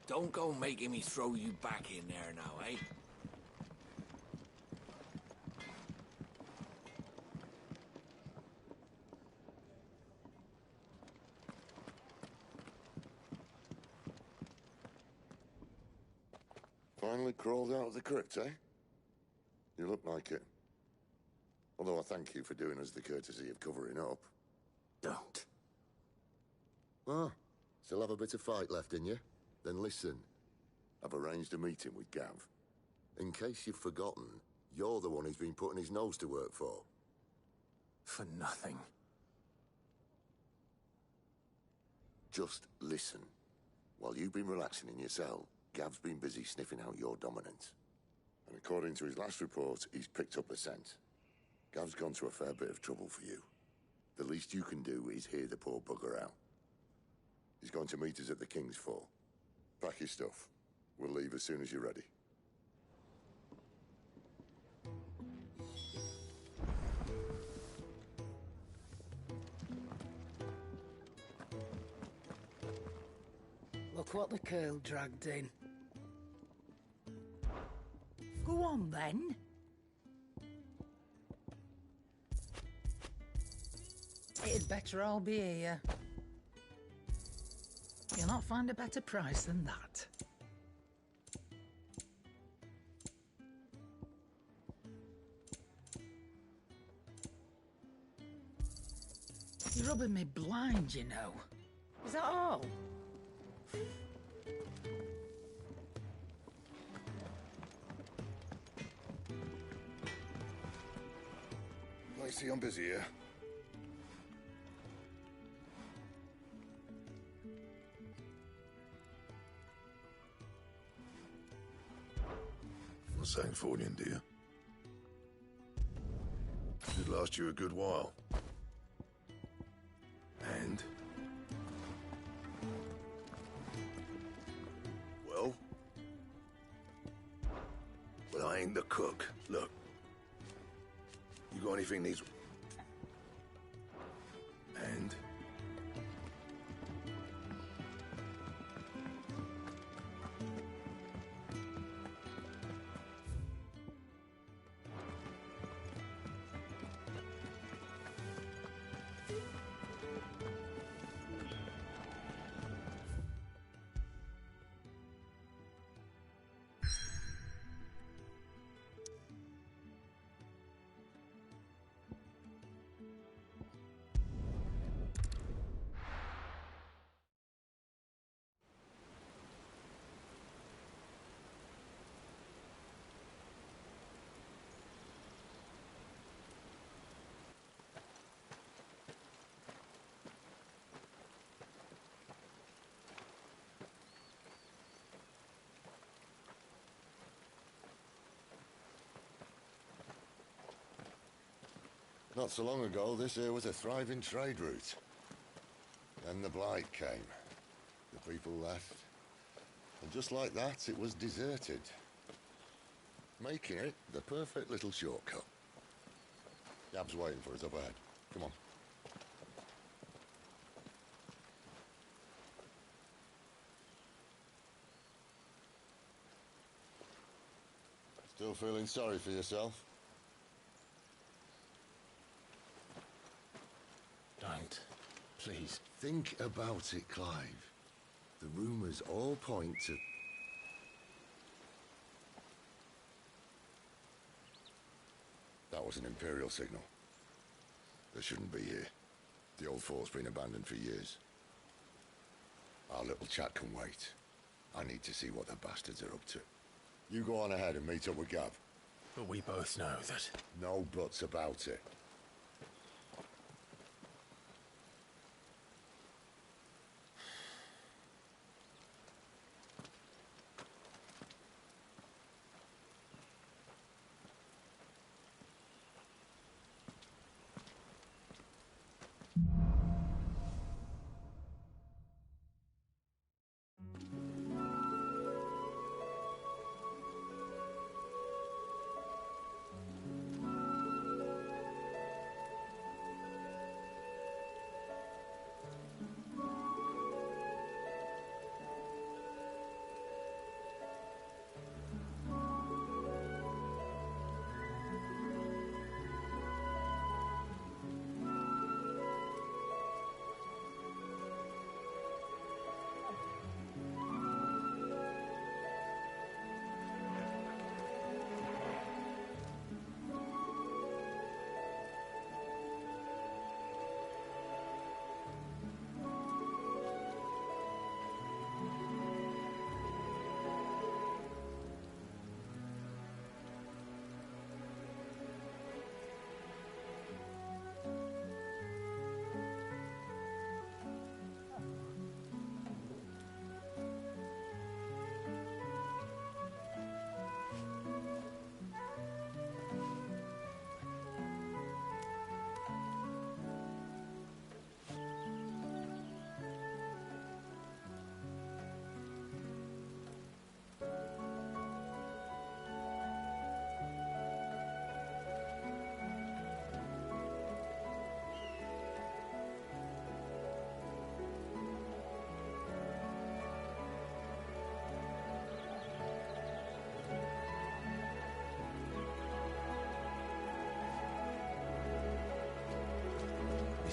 Don't go making me throw you back in there now, eh? Finally crawled out of the crypt, eh? You look like it. Although I thank you for doing us the courtesy of covering up. Don't. Ah, still have a bit of fight left in you? Then listen. I've arranged a meeting with Gav. In case you've forgotten, you're the one he's been putting his nose to work for. For nothing. Just listen. While you've been relaxing in your cell, Gav's been busy sniffing out your dominance. And according to his last report, he's picked up the scent. Gav's gone to a fair bit of trouble for you. The least you can do is hear the poor bugger out. He's going to meet us at the King's Fall. Pack your stuff. We'll leave as soon as you're ready. Look what the curl dragged in. Go on, then. It'd better all be here. You'll not find a better price than that. You're rubbing me blind, you know. Is that all? I see I'm busy here. Not saying Fornian, do you? It'd last you a good while. And? Well? Well, I ain't the cook. Look. You got anything needs... And? Not so long ago, this here was a thriving trade route. Then the Blight came. The people left. And just like that, it was deserted. Making it the perfect little shortcut. Gab's waiting for us up ahead. Come on. Still feeling sorry for yourself? Don't. Please. Think about it, Clive. The rumours all point to... That was an Imperial signal. They shouldn't be here. The old fort's been abandoned for years. Our little chat can wait. I need to see what the bastards are up to. You go on ahead and meet up with Gav. But we both know that... No buts about it.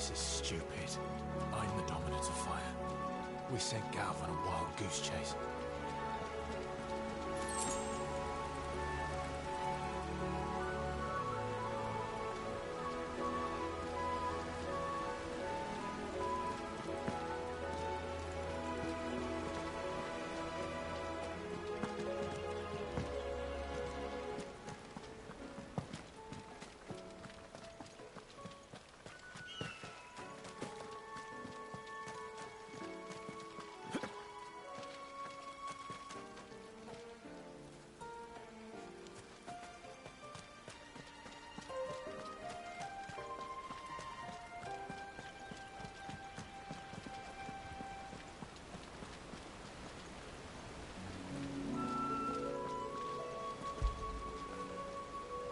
This is stupid. I'm the Dominant of Fire. We sent Gav on a wild goose chase.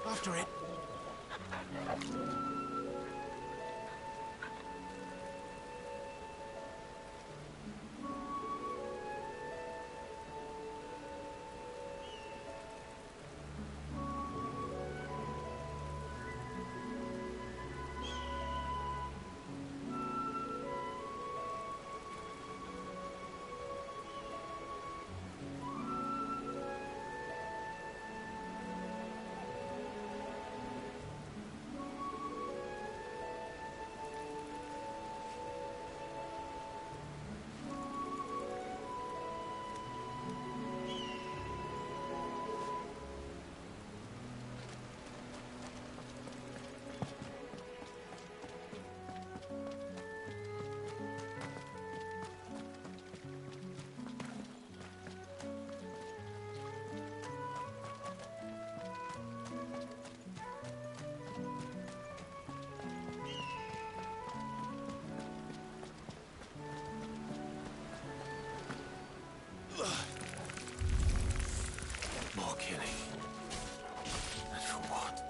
After it. More killing. And for what?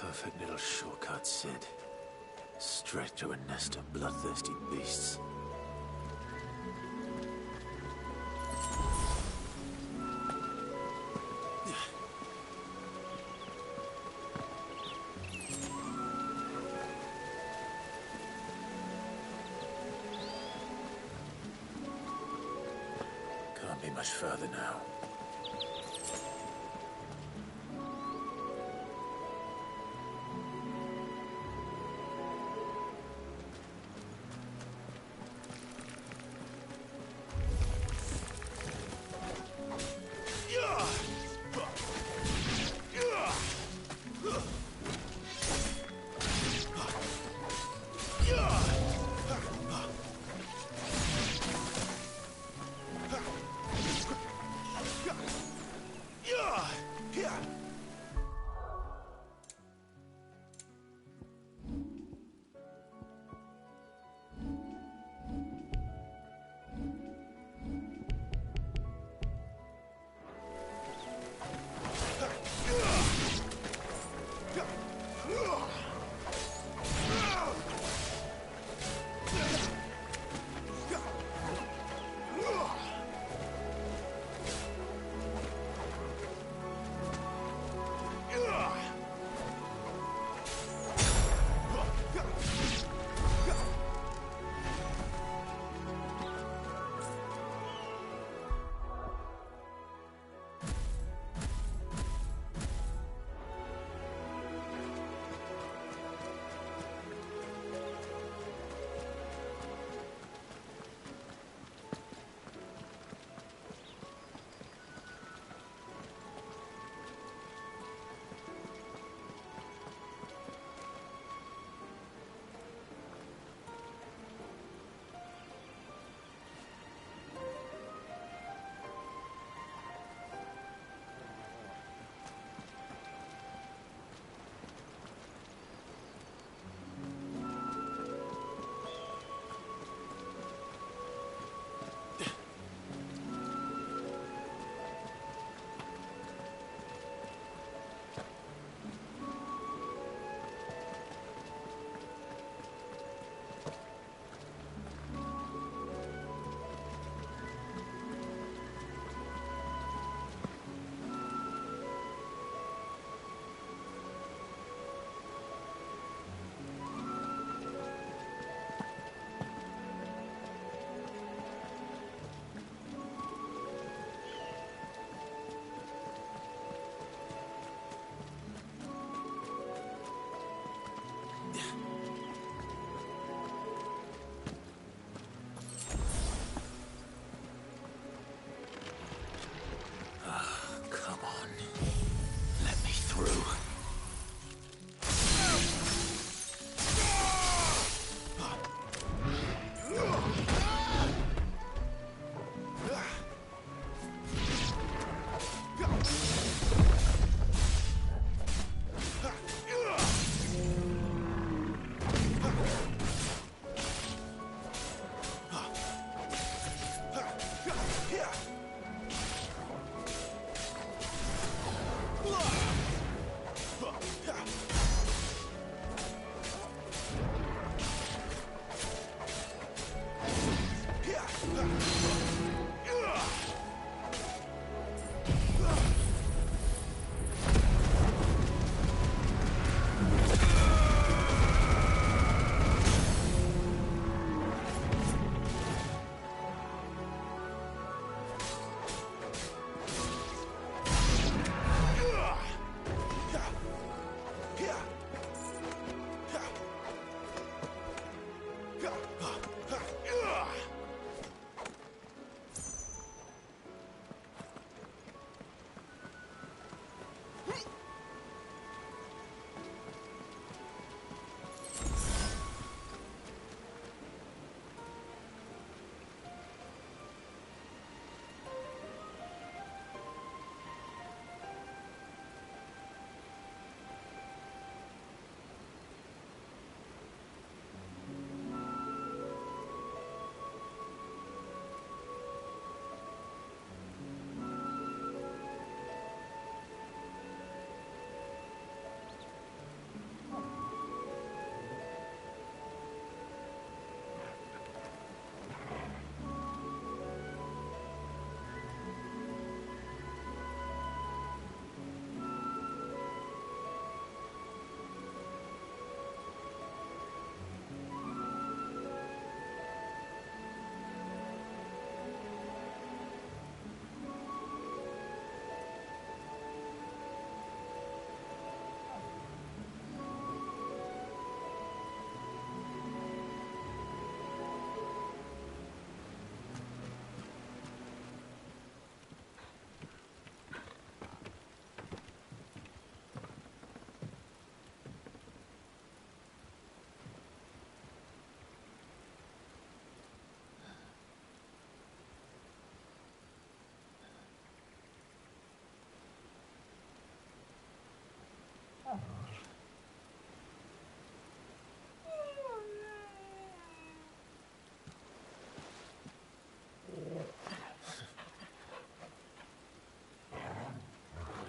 perfect little shortcut, Sid. Straight to a nest of bloodthirsty beasts. Can't be much further now.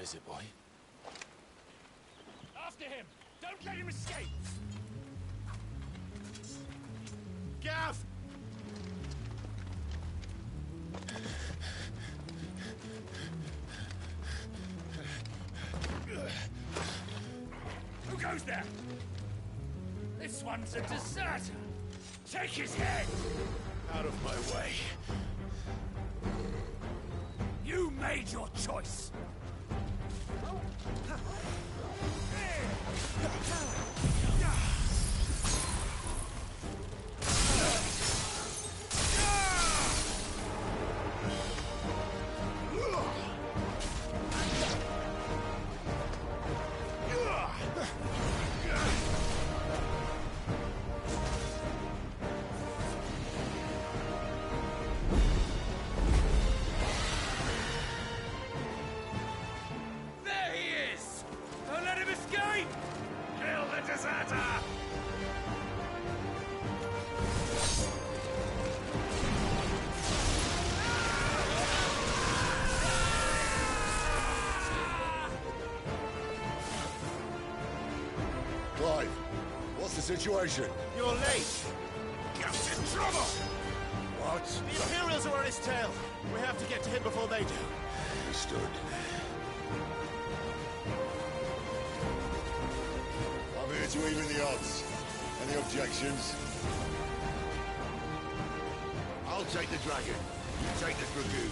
is it, boy? After him! Don't let him escape! Gav! Who goes there? This one's a deserter! Take his head! Out of my way. You made your choice! Clive, what's the situation? You're late! Gav's in trouble! What? The Imperials are on his tail! We have to get to him before they do. Understood. I'm here to even the odds. Any objections? I'll take the dragon. You take the dragoon.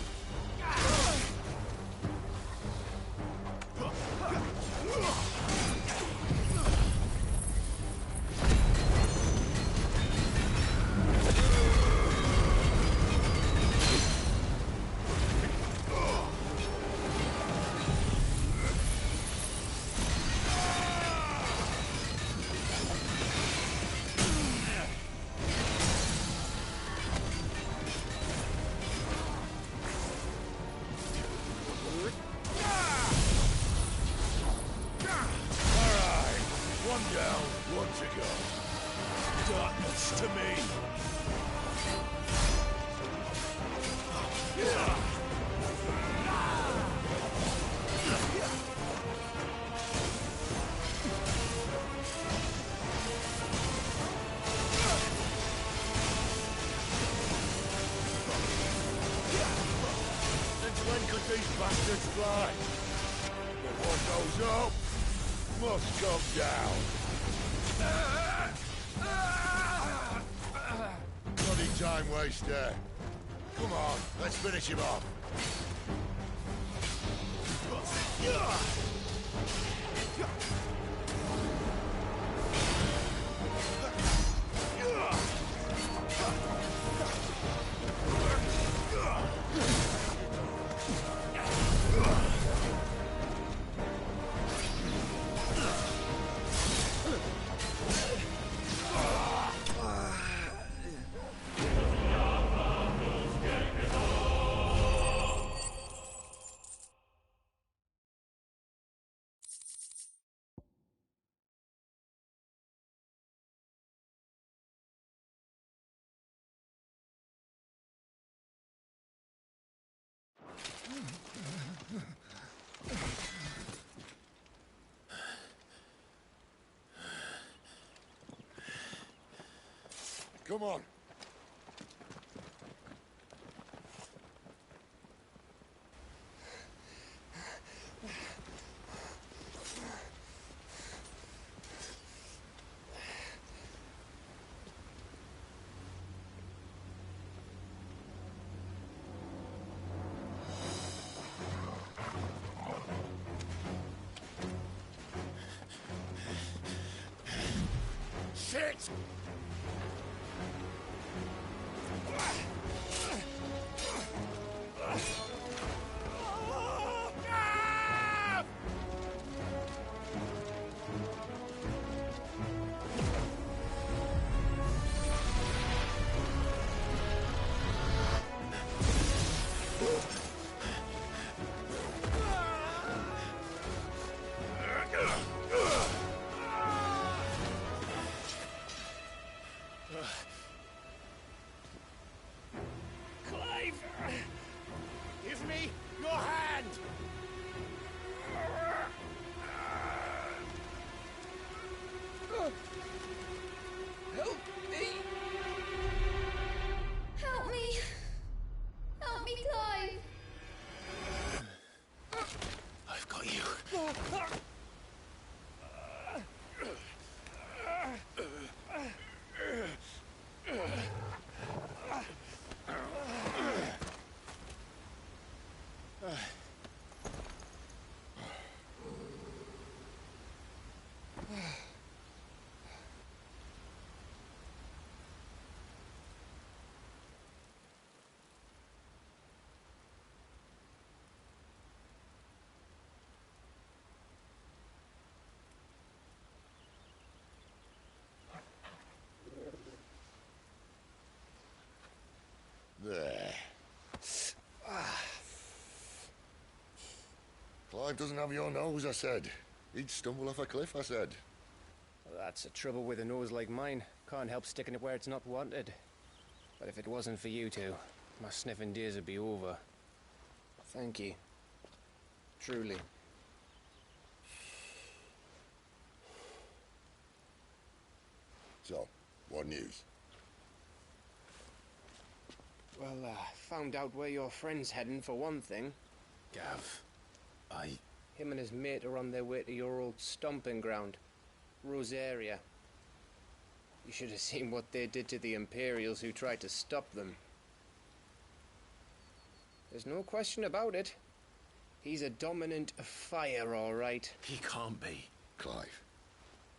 Darkness to me. Since when could these bastards fly? But what goes up must come down. Bloody time waster. Come on, let's finish him off. Come on. Shit! Clive doesn't have your nose, I said. He'd stumble off a cliff, I said. Well, that's the trouble with a nose like mine. Can't help sticking it where it's not wanted. But if it wasn't for you two, my sniffing days would be over. Thank you. Truly. So, what news? Well, found out where your friend's heading, for one thing. Gav, Him and his mate are on their way to your old stomping ground, Rosaria. You should have seen what they did to the Imperials who tried to stop them. There's no question about it. He's a dominant of fire, all right. he can't be. Clive,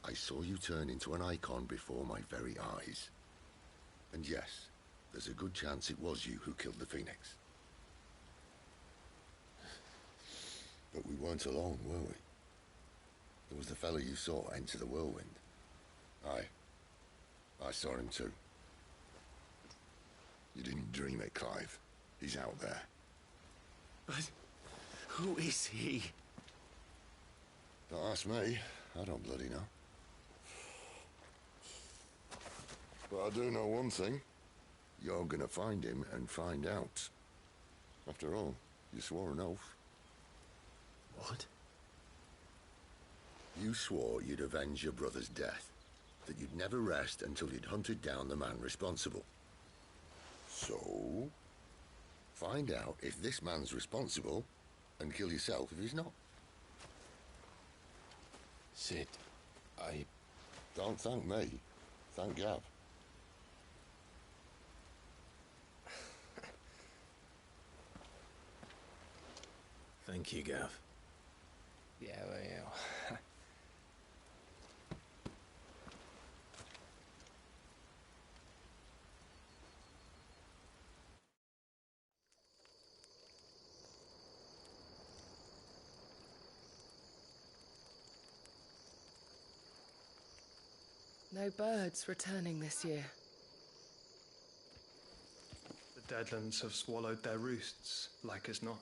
I saw you turn into an icon before my very eyes. And yes, there's a good chance it was you who killed the Phoenix. But we weren't alone, were we? There was the fellow you saw enter the whirlwind. I saw him too. You didn't dream it, Clive. He's out there. But who is he? Don't ask me. I don't bloody know. But I do know one thing. You're gonna find him and find out. After all, you swore an oath. What? You swore you'd avenge your brother's death. That you'd never rest until you'd hunted down the man responsible. So, find out if this man's responsible and kill yourself if he's not. Sid, Don't thank me. Thank Gav. Thank you, Gav. Yeah, well. No birds returning this year. The Deadlands have swallowed their roosts, like as not.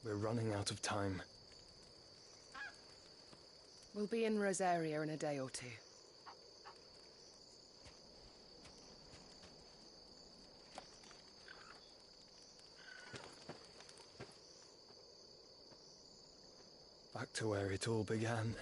We're running out of time. We'll be in Rosaria in a day or two. Back to where it all began.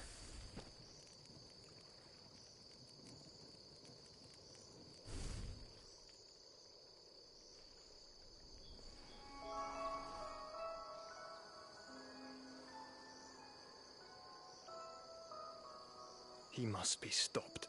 He must be stopped.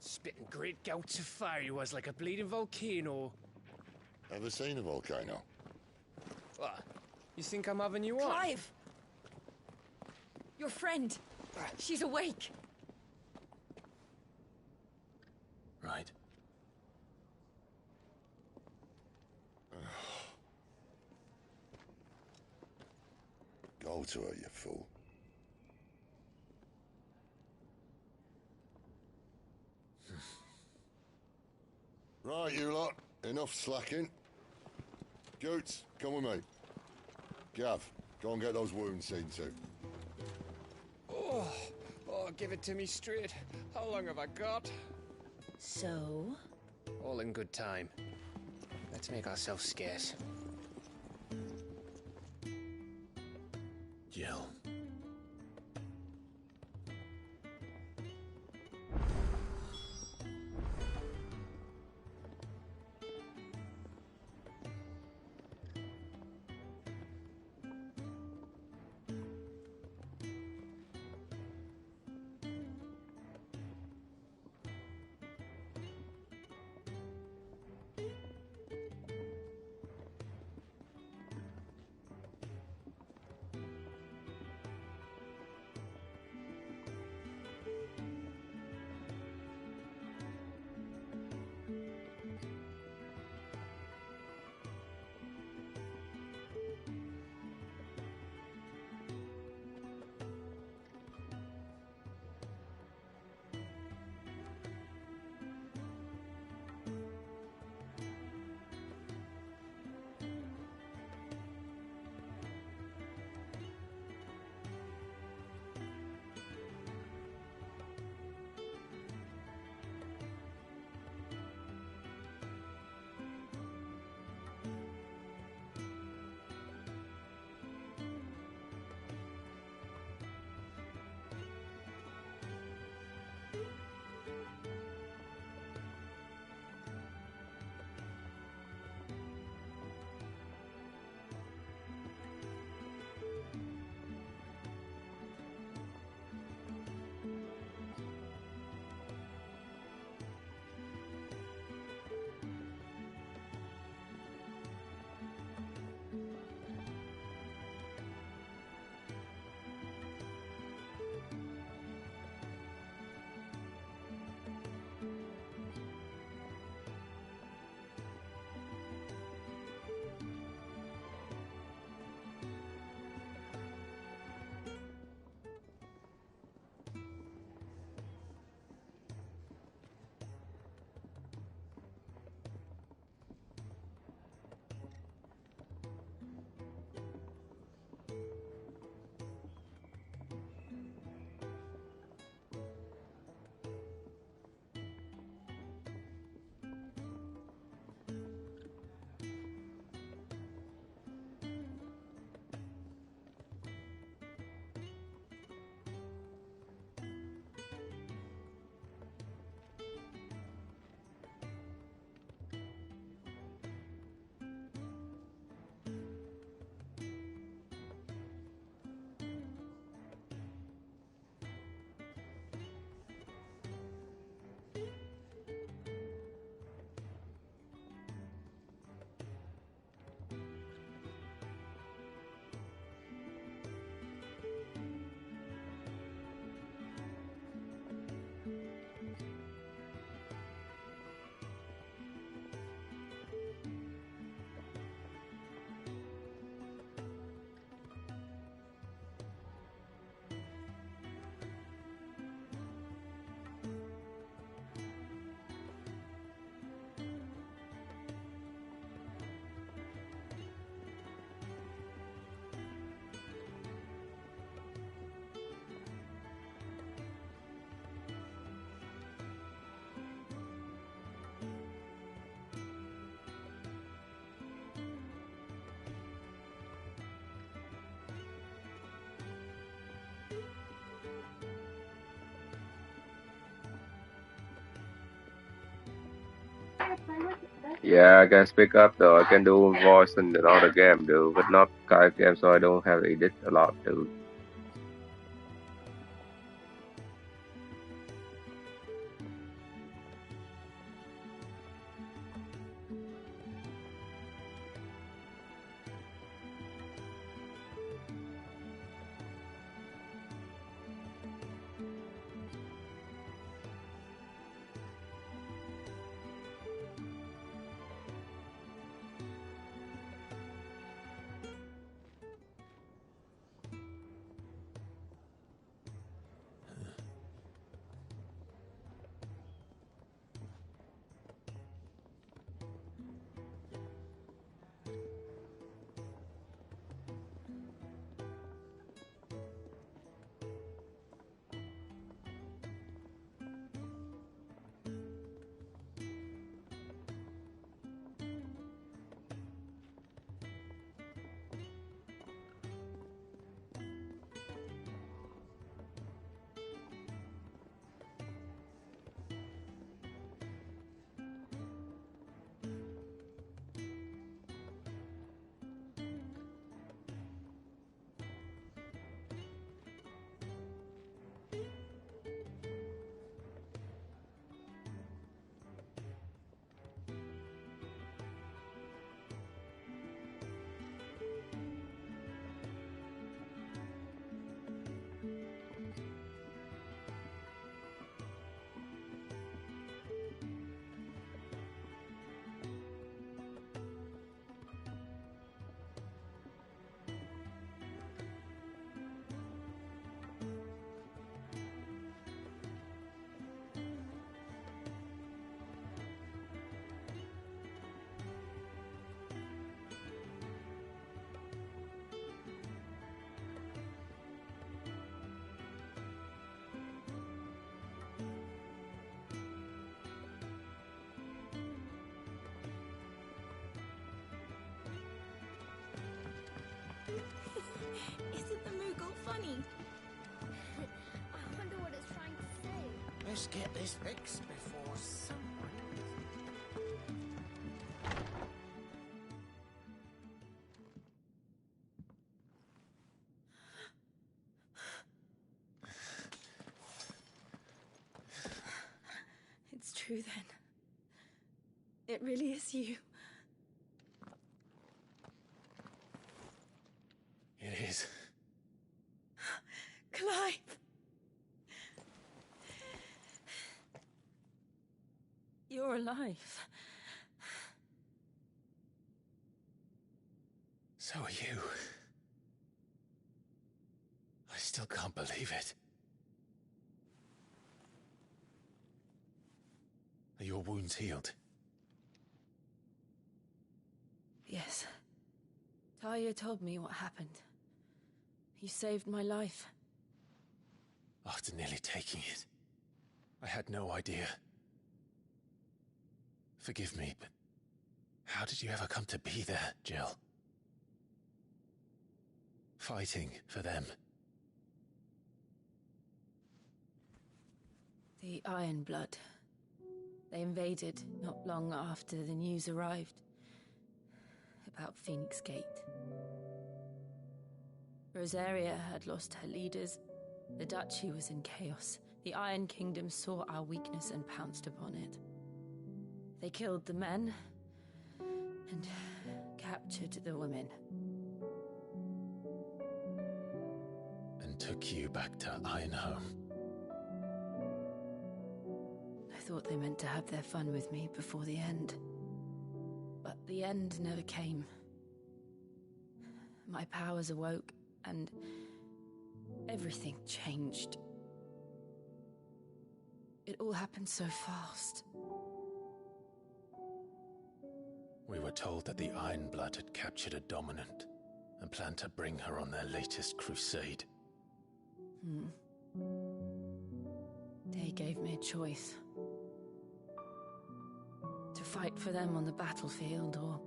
Spitting great gouts of fire he was, like a bleeding volcano. Ever seen a volcano? What? You think I'm having you on? Clive! Your friend. She's awake. Right. Go to her, you fool. Right, you lot. Enough slacking. Goots, come with me. Gav, go and get those wounds seen to. Oh, give it to me straight. How long have I got? So? All in good time. Let's make ourselves scarce. Jill. Yeah, I can speak up though. I can do voice in another game, dude, but not Skype game, so I don't have edit a lot, dude. Isn't the Moogle funny? I wonder what it's trying to say. Let's get this fixed before someone... It's true then. It really is you. It is. Clive! You're alive. So are you. I still can't believe it. Are your wounds healed? Yes. Talia told me what happened. You saved my life. After nearly taking it, I had no idea. Forgive me, but how did you ever come to be there, Jill? Fighting for them. The Iron Blood. They invaded not long after the news arrived about Phoenix Gate. Rosaria had lost her leaders. The Duchy was in chaos. The Iron Kingdom saw our weakness and pounced upon it. They killed the men and captured the women. And took you back to Ironhome. I thought they meant to have their fun with me before the end. But the end never came. My powers awoke, and everything changed. It all happened so fast. We were told that the Iron Blood had captured a dominant and planned to bring her on their latest crusade. They gave me a choice. To fight for them on the battlefield, or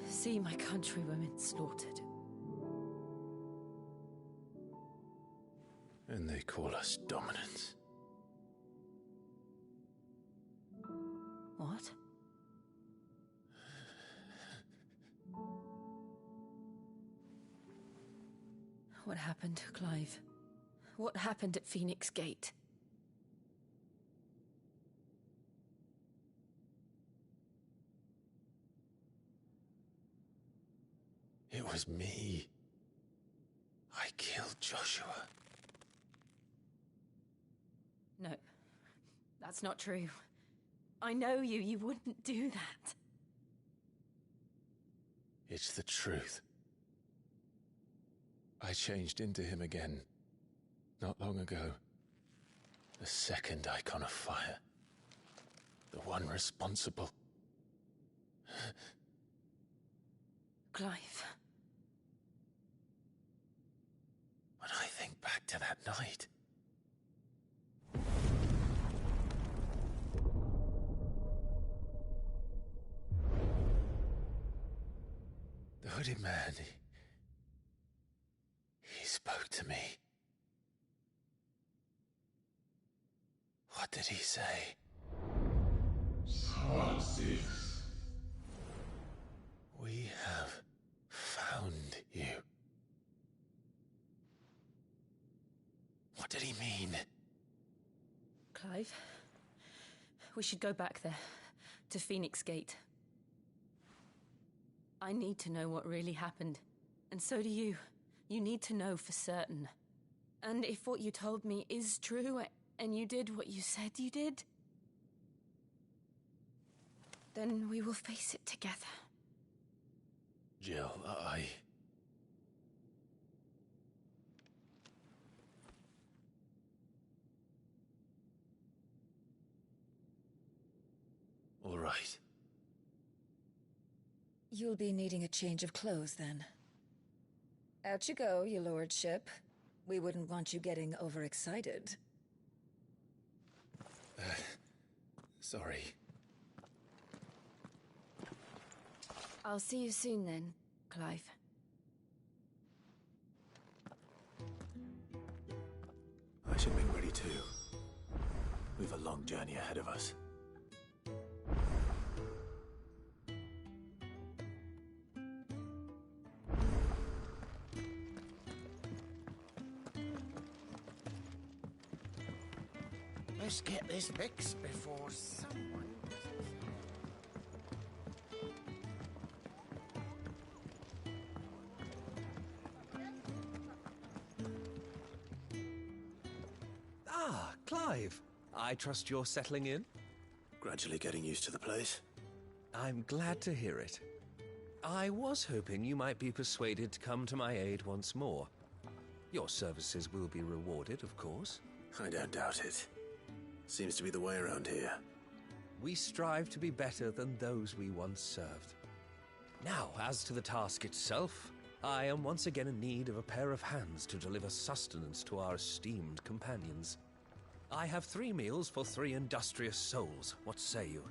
see my countrywomen slaughtered. And they call us dominants. What? What happened, Clive? What happened at Phoenix Gate? It was me. I killed Joshua. No, that's not true. I know you. You wouldn't do that. It's the truth. I changed into him again, not long ago. The second icon of fire. The one responsible. Clive. When I think back to that night... The hooded man, he spoke to me. What did he say? Francis. We have found you. What did he mean? Clive, we should go back there, to Phoenix Gate. I need to know what really happened, and so do you. You need to know for certain. And if what you told me is true, and you did what you said you did, then we will face it together. Jill, All right. You'll be needing a change of clothes, then. Out you go, your lordship. We wouldn't want you getting overexcited. Sorry. I'll see you soon then, Clive. I should make ready too. We've a long journey ahead of us. Let's get this fixed before someone Ah, Clive. I trust you're settling in? Gradually getting used to the place. I'm glad to hear it. I was hoping you might be persuaded to come to my aid once more. Your services will be rewarded, of course. I don't doubt it. Seems to be the way around here. We strive to be better than those we once served. Now, as to the task itself, I am once again in need of a pair of hands to deliver sustenance to our esteemed companions. I have 3 meals for 3 industrious souls. What say you?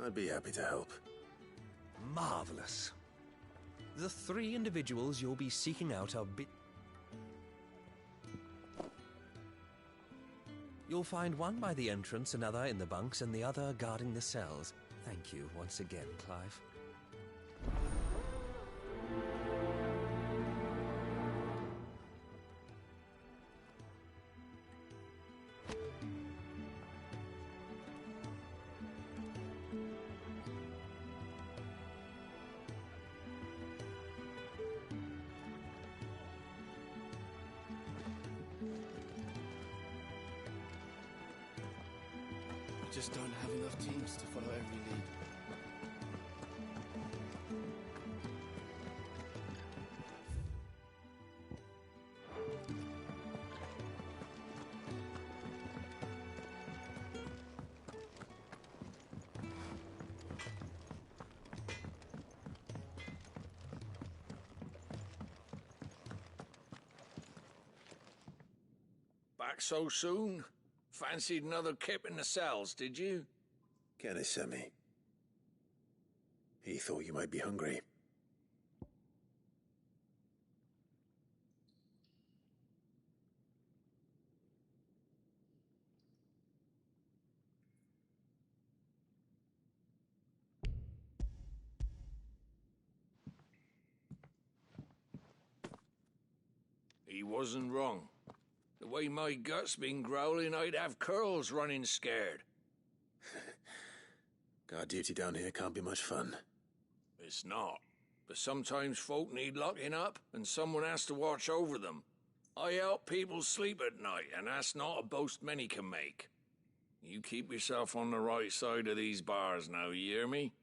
I'd be happy to help. Marvelous. The 3 individuals you'll be seeking out are You'll find one by the entrance, another in the bunks, and the other guarding the cells. Thank you once again, Clive. We just don't have enough teams to follow every lead. Back so soon? Fancied another kip in the cells, did you? Kenny sent me. He thought you might be hungry. He wasn't wrong. The way my gut's been growling, I'd have curls running scared. Guard duty down here can't be much fun. It's not. But sometimes folk need locking up, and someone has to watch over them. I help people sleep at night, and that's not a boast many can make. You keep yourself on the right side of these bars now, you hear me?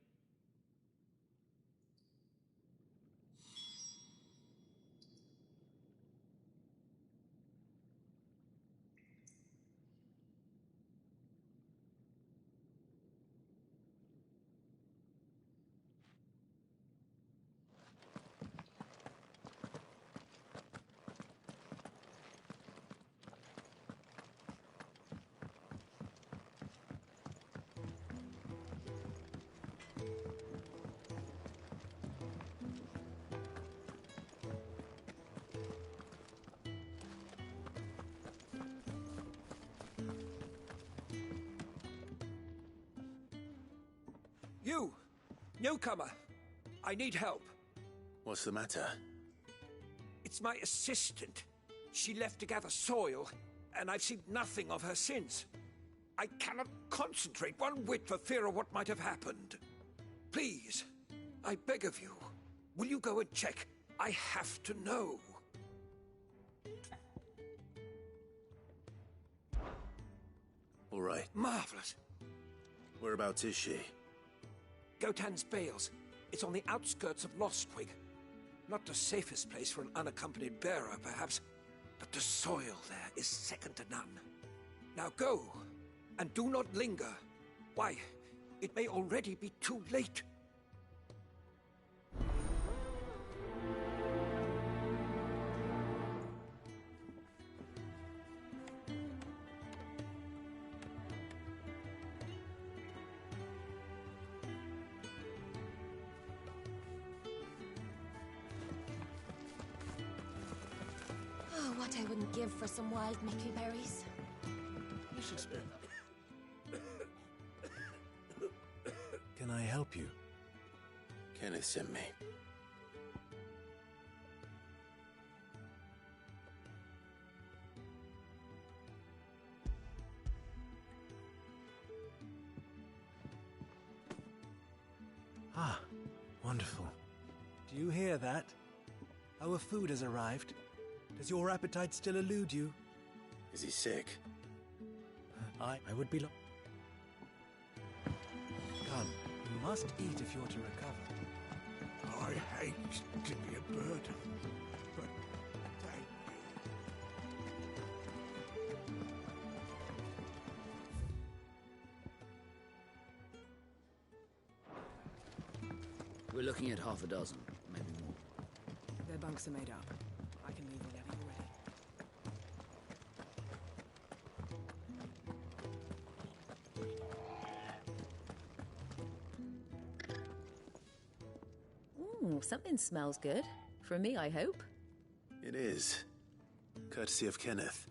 You! Newcomer! I need help. What's the matter? It's my assistant. She left to gather soil, and I've seen nothing of her since. I cannot concentrate one whit for fear of what might have happened. Please, I beg of you, will you go and check? I have to know. All right. Marvelous. Whereabouts is she? Gotan's Bales. It's on the outskirts of Lostwig. Not the safest place for an unaccompanied bearer, perhaps, but the soil there is second to none. Now go, and do not linger. Why, it may already be too late. Oh, what I wouldn't give for some wild Mickey berries. You should spare Can I help you? Kenneth sent me. Ah, wonderful. Do you hear that? Our food has arrived. Does your appetite still elude you? Is he sick? I would be Come, you must eat if you're to recover. I hate to be a burden, but thank We're looking at half a dozen, maybe more. Their bunks are made up. I can leave whenever you're ready. Ooh, something smells good. For me, I hope. It is. Courtesy of Kenneth.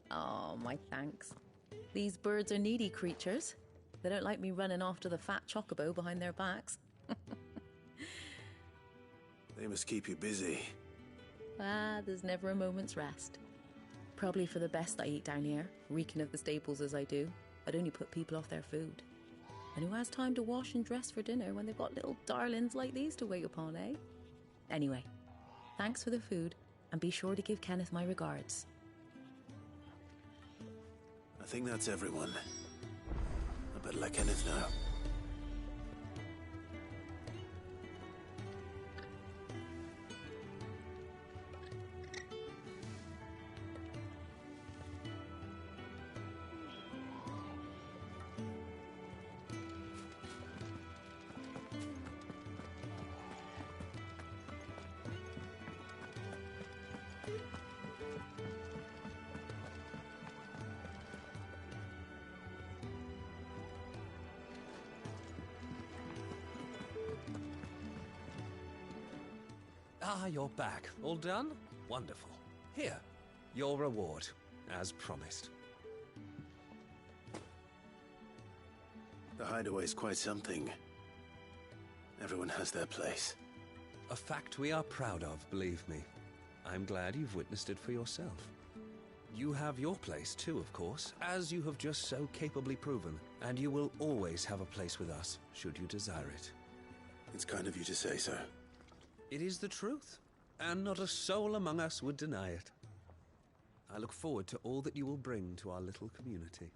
Oh, my thanks. These birds are needy creatures. They don't like me running after the fat chocobo behind their backs. They must keep you busy. Ah, there's never a moment's rest. Probably for the best I eat down here, reeking of the staples as I do. I'd only put people off their food. And who has time to wash and dress for dinner when they've got little darlings like these to wait upon, eh? Anyway, thanks for the food, and be sure to give Kenneth my regards. I think that's everyone. I better let Kenneth know. Ah, you're back. All done? Wonderful. Here, your reward, as promised. The hideaway's quite something. Everyone has their place. A fact we are proud of, believe me. I'm glad you've witnessed it for yourself. You have your place too, of course, as you have just so capably proven, and you will always have a place with us, should you desire it. It's kind of you to say so. It is the truth, and not a soul among us would deny it. I look forward to all that you will bring to our little community.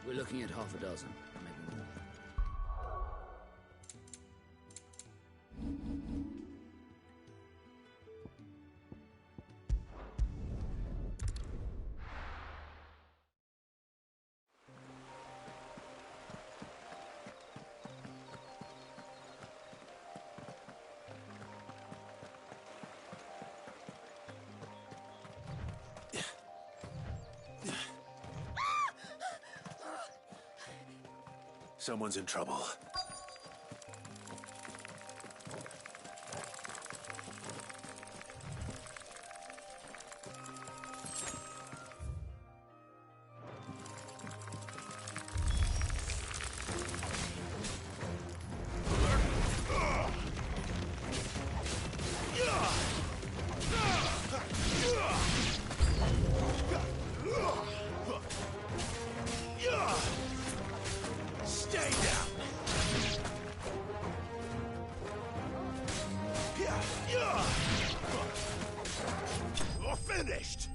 We're looking at half a dozen, maybe more. Someone's in trouble. You're finished!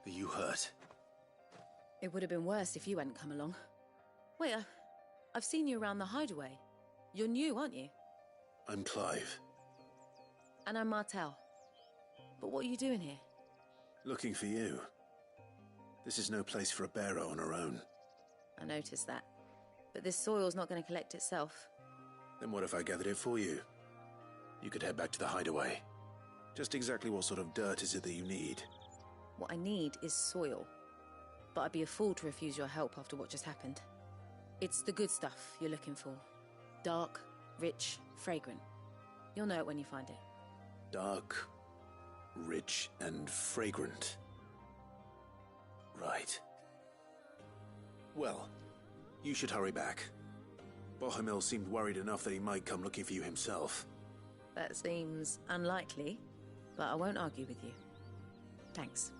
Are you hurt? It would have been worse if you hadn't come along. Wait, I've seen you around the hideaway. You're new, aren't you? I'm Clive. And I'm Martel. But what are you doing here? Looking for you. This is no place for a bearer on her own. I noticed that. But this soil's not going to collect itself. Then what if I gathered it for you? You could head back to the hideaway. Just exactly what sort of dirt is it that you need? What I need is soil. But I'd be a fool to refuse your help after what just happened. It's the good stuff you're looking for. Dark, rich, fragrant. You'll know it when you find it. Dark, rich, and fragrant. Right. Well, you should hurry back. Bohemil seemed worried enough that he might come looking for you himself. That seems unlikely, but I won't argue with you. Thanks.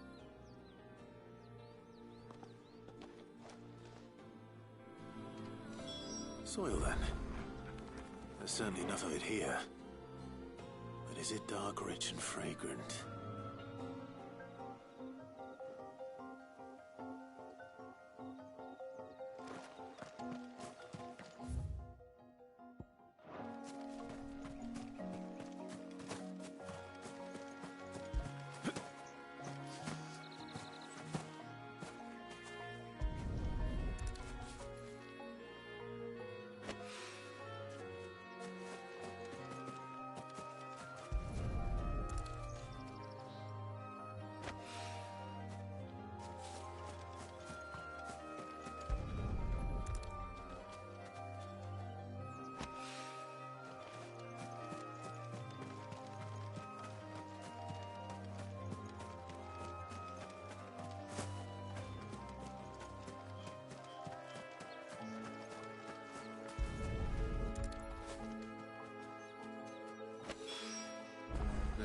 Soil, then. There's certainly enough of it here. But is it dark, rich, and fragrant?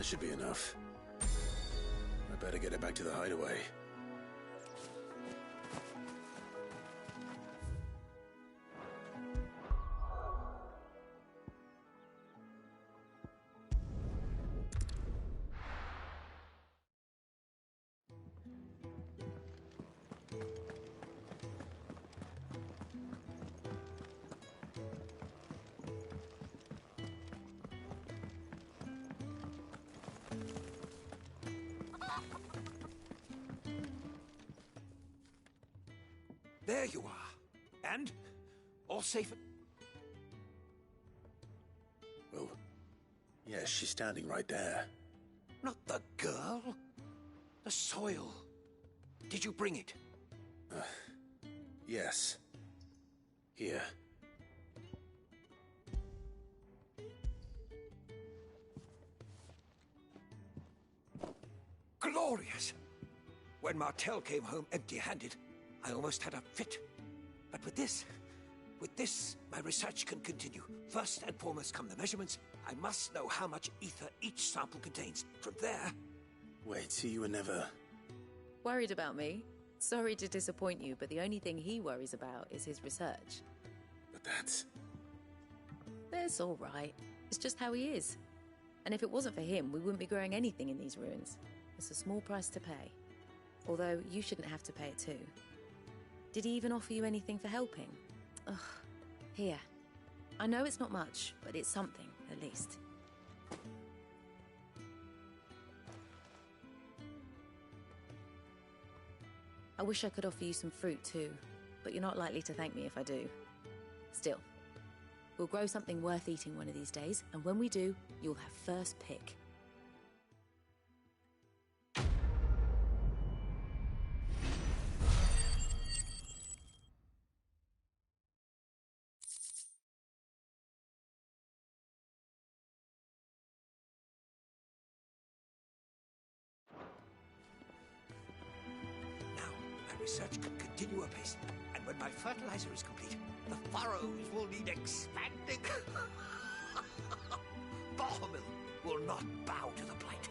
That should be enough. I better get it back to the hideaway. There you are. And? All safe? Well, yes, she's standing right there. Not the girl. The soil. Did you bring it? Yes. Here. Glorious! When Martel came home empty-handed, I almost had a fit. But with this, my research can continue. First and foremost come the measurements. I must know how much ether each sample contains. From there... Wait, so you were never... Worried about me? Sorry to disappoint you, but the only thing he worries about is his research. But that's... That's all right. It's just how he is. And if it wasn't for him, we wouldn't be growing anything in these ruins. It's a small price to pay. Although, you shouldn't have to pay it too. Did he even offer you anything for helping? Ugh. Here. I know it's not much, but it's something, at least. I wish I could offer you some fruit too, but you're not likely to thank me if I do. Still, we'll grow something worth eating one of these days, and when we do, you'll have first pick. Research can continue apace, and when my fertilizer is complete, the furrows will need expanding. Bahamil will not bow to the plight.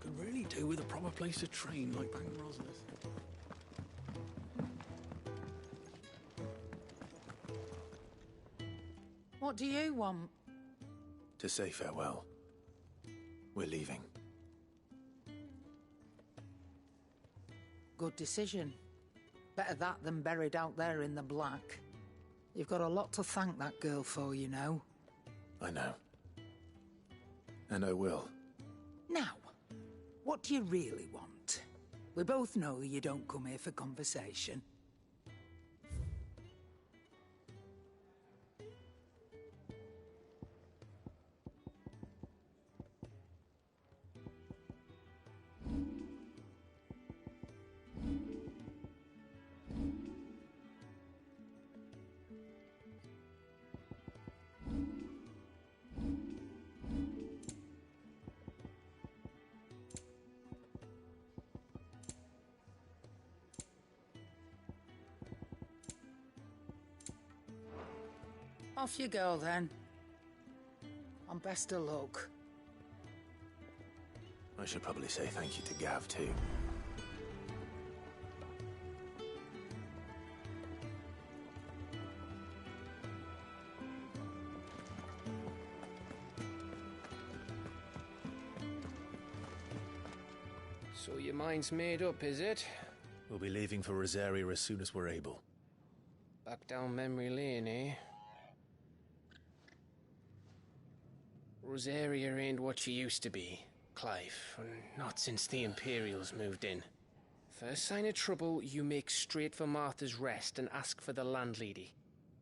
Could really do with a proper place to train like back in Rosnes. What do you want? To say farewell. We're leaving. Good decision. Better that than buried out there in the black. You've got a lot to thank that girl for, you know. I know. And I will. Now, what do you really want? We both know you don't come here for conversation. Off you go, then. And best of luck. I should probably say thank you to Gav, too. So your mind's made up, is it? We'll be leaving for Rosaria as soon as we're able. Back down memory lane, eh? Rosaria ain't what she used to be, Clive, and not since the Imperials moved in. First sign of trouble, you make straight for Martha's Rest and ask for the landlady.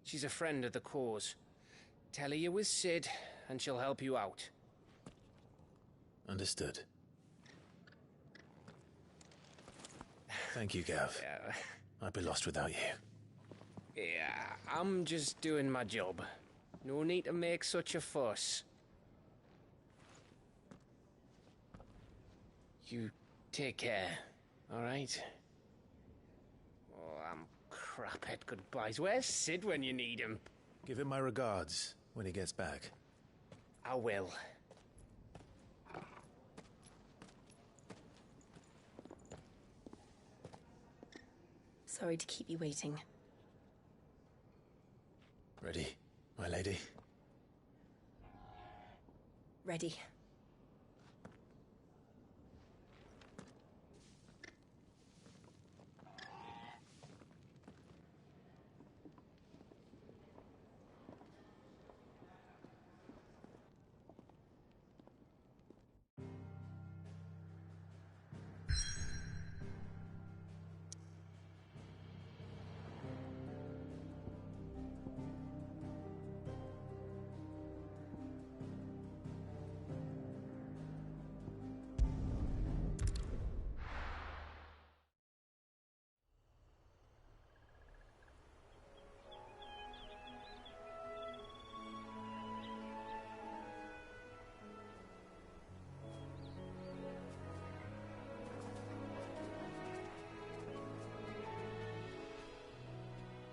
She's a friend of the cause. Tell her you was Sid, and she'll help you out. Understood. Thank you, Gav. I'd be lost without you. Yeah, I'm just doing my job. No need to make such a fuss. You take care, alright? Oh, I'm crap at goodbyes. Where's Sid when you need him? Give him my regards when he gets back. I will. Sorry to keep you waiting. Ready, my lady? Ready.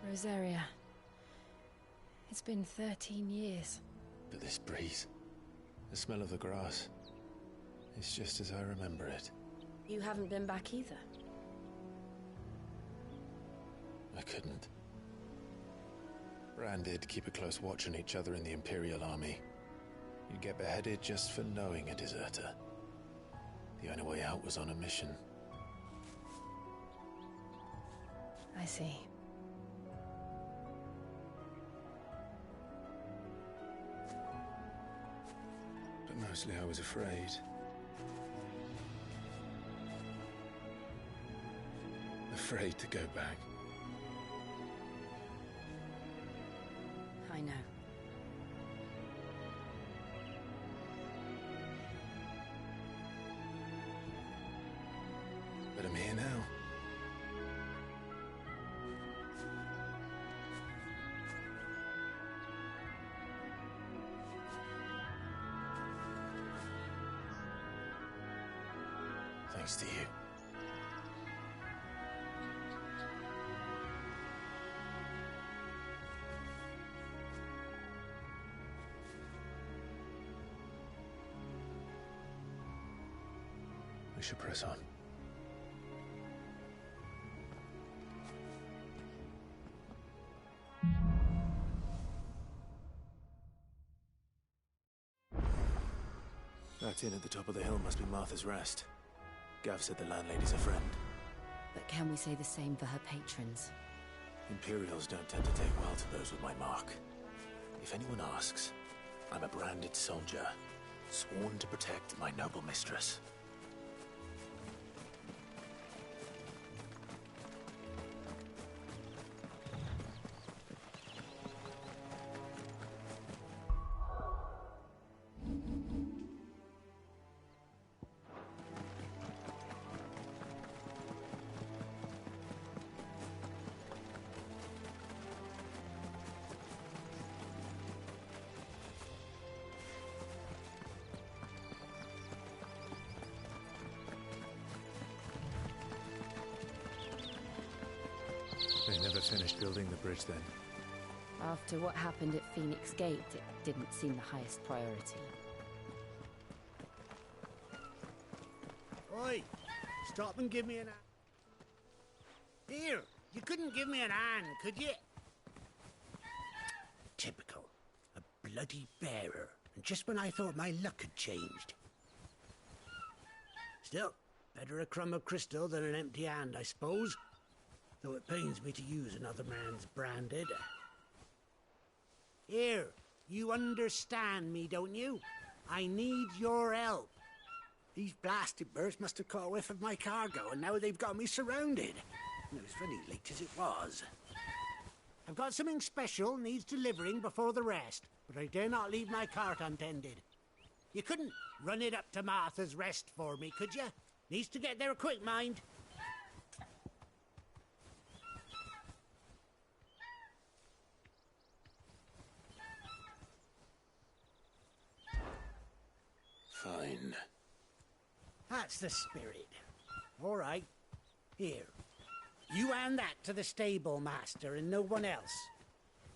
Rosaria. It's been 13 years. But this breeze, the smell of the grass, it's just as I remember it. You haven't been back either. I couldn't. Bran did keep a close watch on each other in the Imperial Army. You'd get beheaded just for knowing a deserter. The only way out was on a mission. I see. But mostly I was afraid. Afraid to go back. I know. But I'm here now. Thanks to you. We should press on. That inn at the top of the hill must be Martha's Rest. Gav said the landlady's a friend. But can we say the same for her patrons? Imperials don't tend to take well to those with my mark. If anyone asks, I'm a branded soldier, sworn to protect my noble mistress. They never finished building the bridge then. After what happened at Phoenix Gate, it didn't seem the highest priority. Oi! Stop and give me an hand. Here! You couldn't give me an hand, could you? Typical. A bloody bearer. And just when I thought my luck had changed. Still, better a crumb of crystal than an empty hand, I suppose. Though it pains me to use another man's branded. Here, you understand me, don't you? I need your help. These blasted birds must have caught a whiff of my cargo, and now they've got me surrounded. And it was very late as it was. I've got something special needs delivering before the rest, but I dare not leave my cart untended. You couldn't run it up to Martha's Rest for me, could you? Needs to get there quick, mind. Fine. That That's the spirit. All right. Here. You hand that to the stable master and no one else.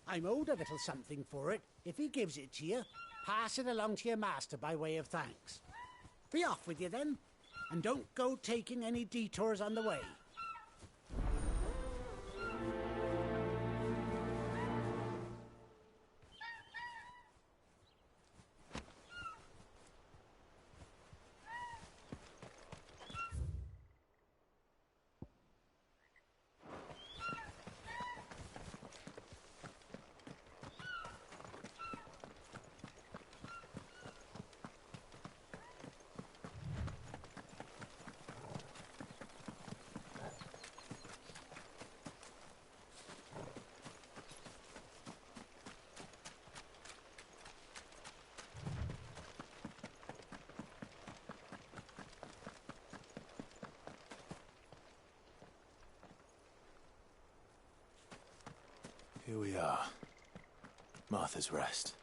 I'm owed a little something for it. If he gives it to you, pass it along to your master by way of thanks. Be off with you then, and don't go taking any detours on the way. Here we are. Martha's Rest.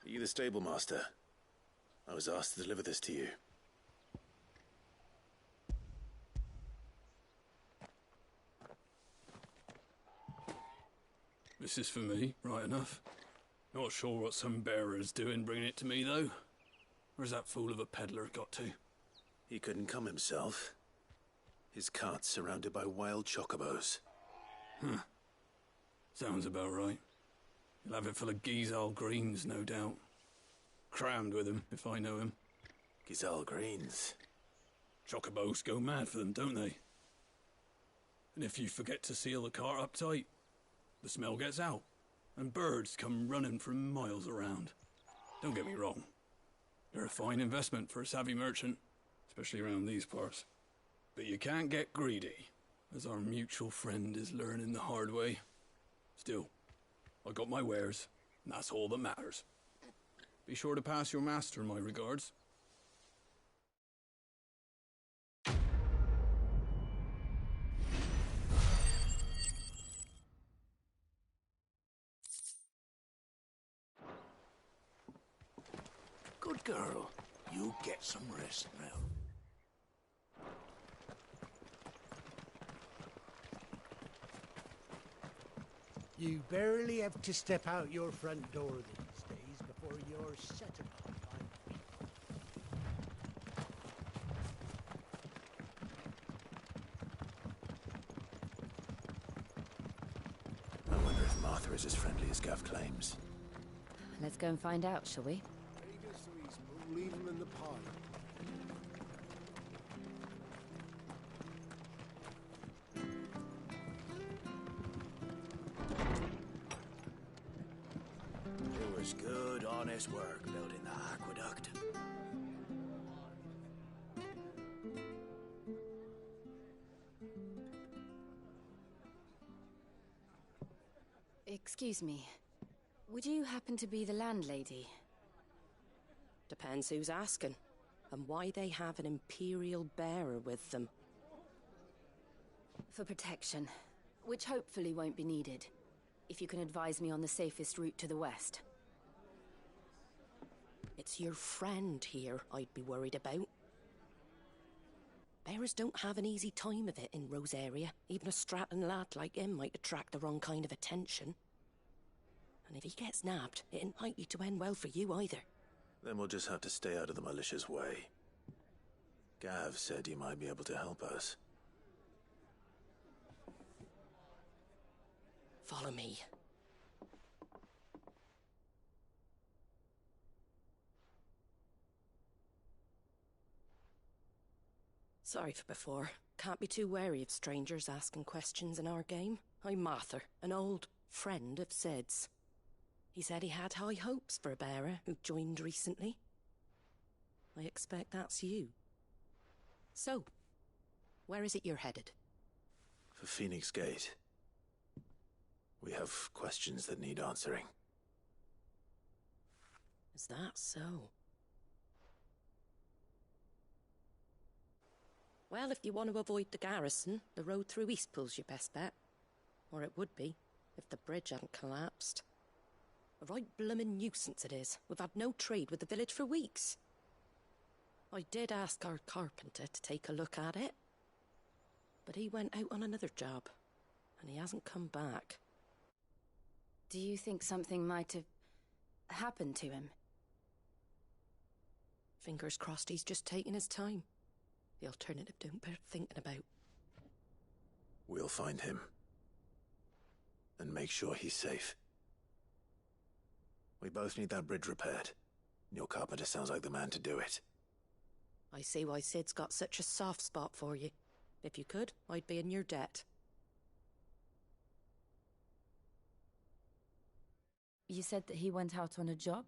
Are you the stable master? I was asked to deliver this to you. This is for me, right enough. Not sure what some bearer's doing bringing it to me, though. Where's that fool of a peddler got to? He couldn't come himself. His cart's surrounded by wild chocobos. Huh. Sounds about right. He'll have it full of Gizal greens, no doubt. Crammed with him, if I know him. Gizal greens? Chocobos go mad for them, don't they? And if you forget to seal the cart up tight, the smell gets out, and birds come running from miles around. Don't get me wrong. They're a fine investment for a savvy merchant, especially around these parts. But you can't get greedy, as our mutual friend is learning the hard way. Still, I got my wares, and that's all that matters. Be sure to pass your master my regards. Good girl. You get some rest now. You barely have to step out your front door these days before you're set upon by I wonder if Martha is as friendly as Gav claims. Let's go and find out, shall we? Leave him in the parlor. It was good, honest work building the aqueduct. Excuse me. Would you happen to be the landlady? Depends who's asking, and why they have an Imperial bearer with them. For protection, which hopefully won't be needed. If you can advise me on the safest route to the west. It's your friend here I'd be worried about. Bearers don't have an easy time of it in Rosaria. Even a Stratton lad like him might attract the wrong kind of attention. And if he gets nabbed, it ain't likely to end well for you either. Then we'll just have to stay out of the malicious way. Gav said he might be able to help us. Follow me. Sorry for before. Can't be too wary of strangers asking questions in our game. I'm Martha, an old friend of Sid's. He said he had high hopes for a bearer who joined recently. I expect that's you. So, where is it you're headed? For Phoenix Gate. We have questions that need answering. Is that so? Well, if you want to avoid the garrison, the road through Eastpool's your best bet. Or it would be, if the bridge hadn't collapsed. A right bloomin' nuisance it is. We've had no trade with the village for weeks. I did ask our carpenter to take a look at it. But he went out on another job, and he hasn't come back. Do you think something might have happened to him? Fingers crossed he's just taking his time. The alternative don't bear thinking about. We'll find him. And make sure he's safe. We both need that bridge repaired. Your carpenter sounds like the man to do it. I see why Sid's got such a soft spot for you. If you could, I'd be in your debt. You said that he went out on a job?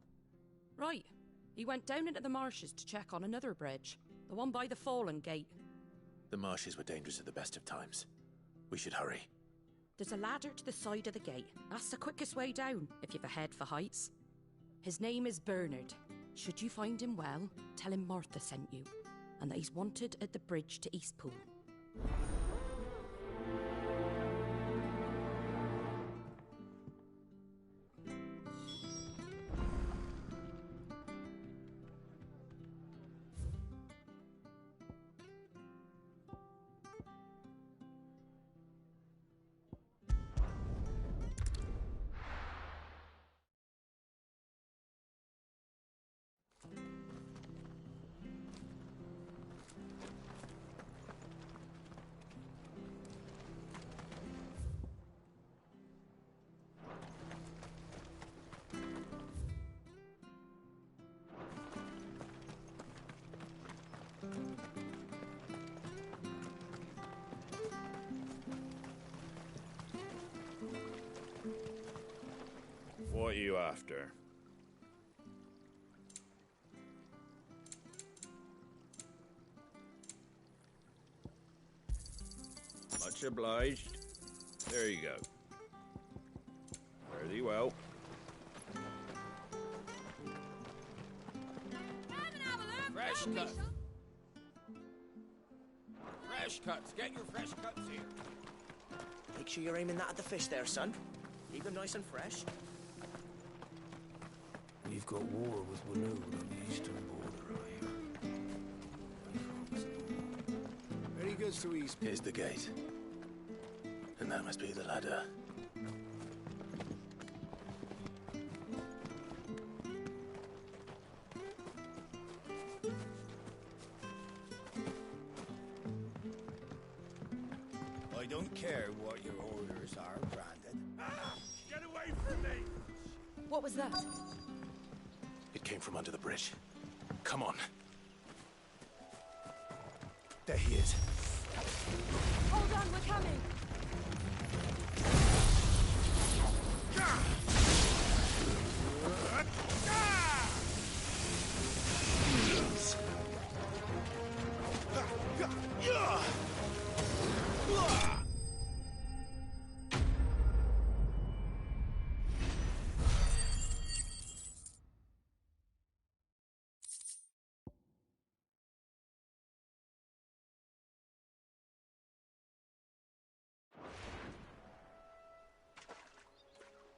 Right. He went down into the marshes to check on another bridge. The one by the Fallen Gate. The marshes were dangerous at the best of times. We should hurry. There's a ladder to the side of the gate. That's the quickest way down, if you've a head for heights. His name is Bernard. Should you find him well, tell him Martha sent you, and that he's wanted at the bridge to Eastpool. What are you after? Much obliged. There you go. Fare thee well. Fresh cuts. Fresh cuts. Get your fresh cuts here. Make sure you're aiming that at the fish there, son. Keep them nice and fresh. We've got war with Waloed on the eastern border, Where he goes to East. Here's the gate. And that must be the ladder. I don't care what your orders are, Brandon. Get away from me! What was that? It came from under the bridge. Come on. There he is. Hold on, we're coming!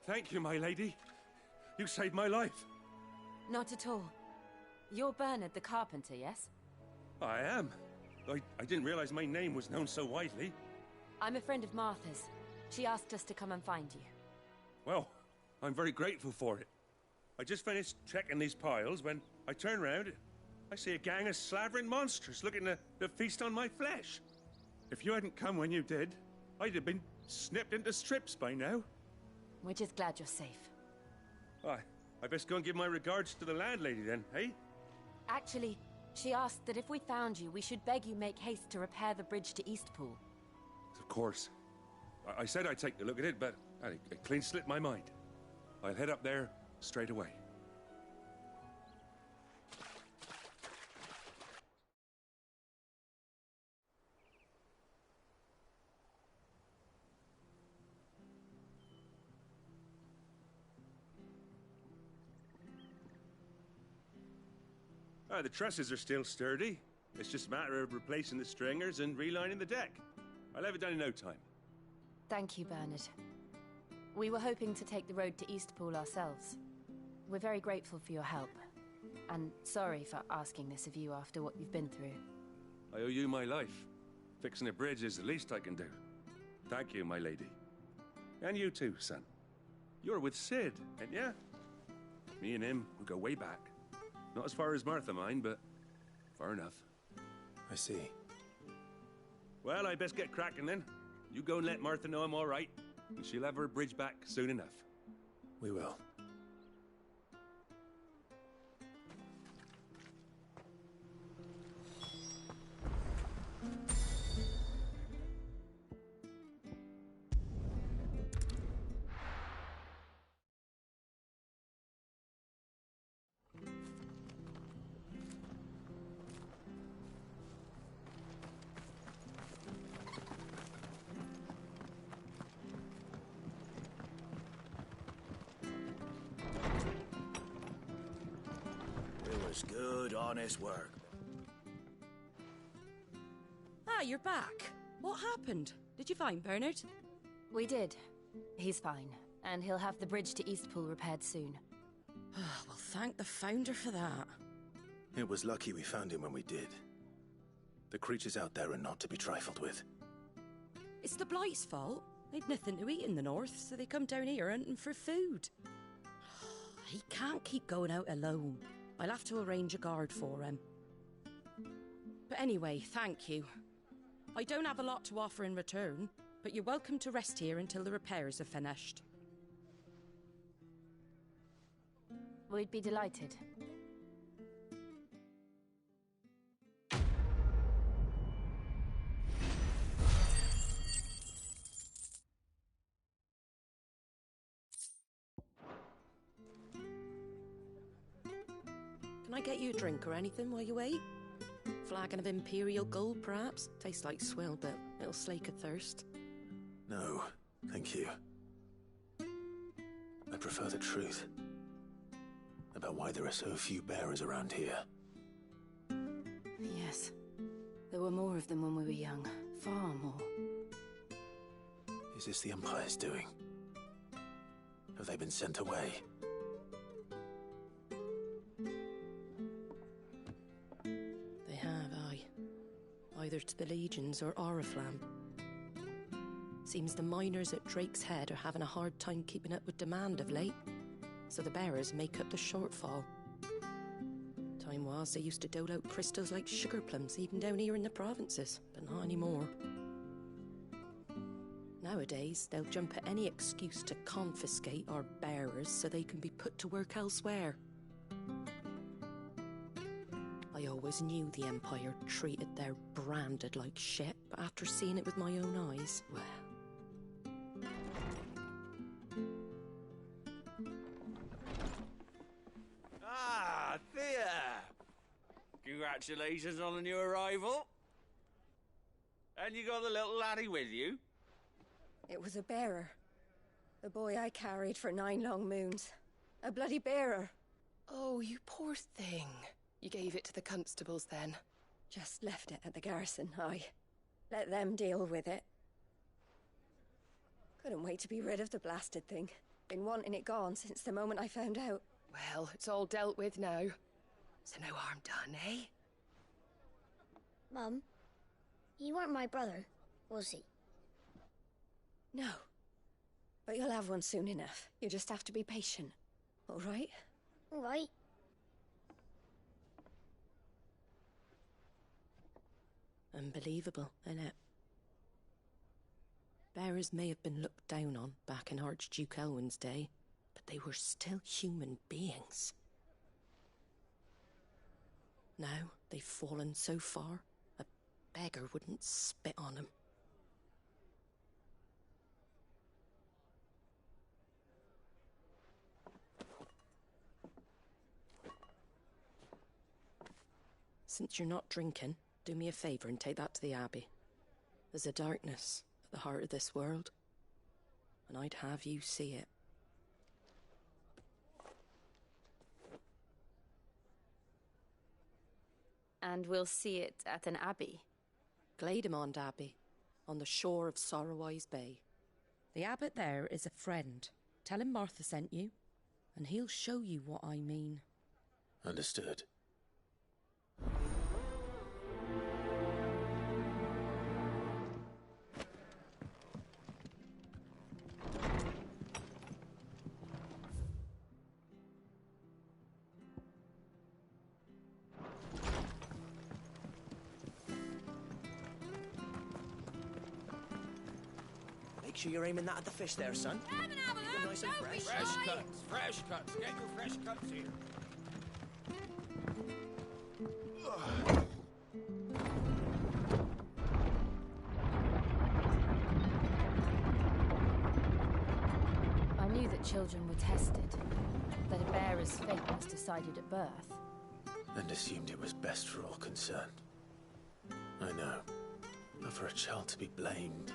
Thank you, my lady. You saved my life. Not at all. You're Bernard the carpenter, yes? I am. I didn't realize my name was known so widely. I'm a friend of Martha's. She asked us to come and find you. Well, I'm very grateful for it. I just finished checking these piles when I turn round. I see a gang of slavering monsters looking to feast on my flesh. If you hadn't come when you did, I'd have been snipped into strips by now. We're just glad you're safe. I best go and give my regards to the landlady then, eh? Actually, she asked that if we found you, we should beg you make haste to repair the bridge to Eastpool. Of course. I said I'd take a look at it, but it clean slipped my mind. I'll head up there straight away. The trusses are still sturdy. It's just a matter of replacing the stringers and relining the deck. I'll have it done in no time. Thank you, Bernard. We were hoping to take the road to Eastpool ourselves. We're very grateful for your help. And sorry for asking this of you after what you've been through. I owe you my life. Fixing a bridge is the least I can do. Thank you, my lady. And you too, son. You're with Sid, ain't ya? Me and him, we go way back. Not as far as Martha, mind, but far enough. I see. Well, I best get cracking then. You go and let Martha know I'm all right, and she'll have her bridge back soon enough. We will. Good, honest work. Ah, you're back. What happened? Did you find Bernard? We did. He's fine, and he'll have the bridge to Eastpool repaired soon. Well, thank the Founder for that. It was lucky we found him when we did. The creatures out there are not to be trifled with. It's the Blight's fault. They'd nothing to eat in the north, so they come down here hunting for food. He can't keep going out alone. I'll have to arrange a guard for him. But anyway, thank you. I don't have a lot to offer in return, but you're welcome to rest here until the repairs are finished. We'd be delighted. Can I get you a drink or anything while you wait? Flagon of Imperial Gold, perhaps? Tastes like swill, but it'll slake a thirst. No, thank you. I prefer the truth. About why there are so few bearers around here. Yes. There were more of them when we were young. Far more. Is this the Empire's doing? Have they been sent away? They have, aye. Either to the Legions or Oriflamme. Seems the miners at Drake's Head are having a hard time keeping up with demand of late, so the bearers make up the shortfall. Time was they used to dole out crystals like sugar plums even down here in the provinces, but not anymore. Nowadays, they'll jump at any excuse to confiscate our bearers so they can be put to work elsewhere. I always knew the Empire treated their branded like shit, but after seeing it with my own eyes, well... Ah, Thea! Congratulations on the new arrival. And you got the little laddie with you? It was a bearer. The boy I carried for 9 long moons. A bloody bearer. Oh, you poor thing. You gave it to the constables then? Just left it at the garrison, aye. Let them deal with it. Couldn't wait to be rid of the blasted thing. Been wanting it gone since the moment I found out. Well, it's all dealt with now. So no harm done, eh? Mum, he weren't my brother, was he? No. But you'll have one soon enough. You just have to be patient. All right? All right. Unbelievable, innit? Bearers may have been looked down on back in Archduke Elwin's day, but they were still human beings. Now they've fallen so far, a beggar wouldn't spit on them. Since you're not drinking, do me a favour and take that to the Abbey. There's a darkness at the heart of this world, and I'd have you see it. And we'll see it at an abbey. Glademond Abbey, on the shore of Sorrowwise Bay. The abbot there is a friend. Tell him Martha sent you, and he'll show you what I mean. Understood. Make sure you're aiming that at the fish there, son. Nice and fresh. Fresh cuts. Get your fresh cuts here. I knew that children were tested, that a bearer's fate was decided at birth. And assumed it was best for all concerned. I know. But for a child to be blamed,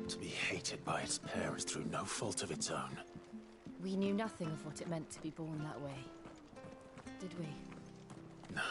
to be hated by its parents through no fault of its own. We knew nothing of what it meant to be born that way, did we? No.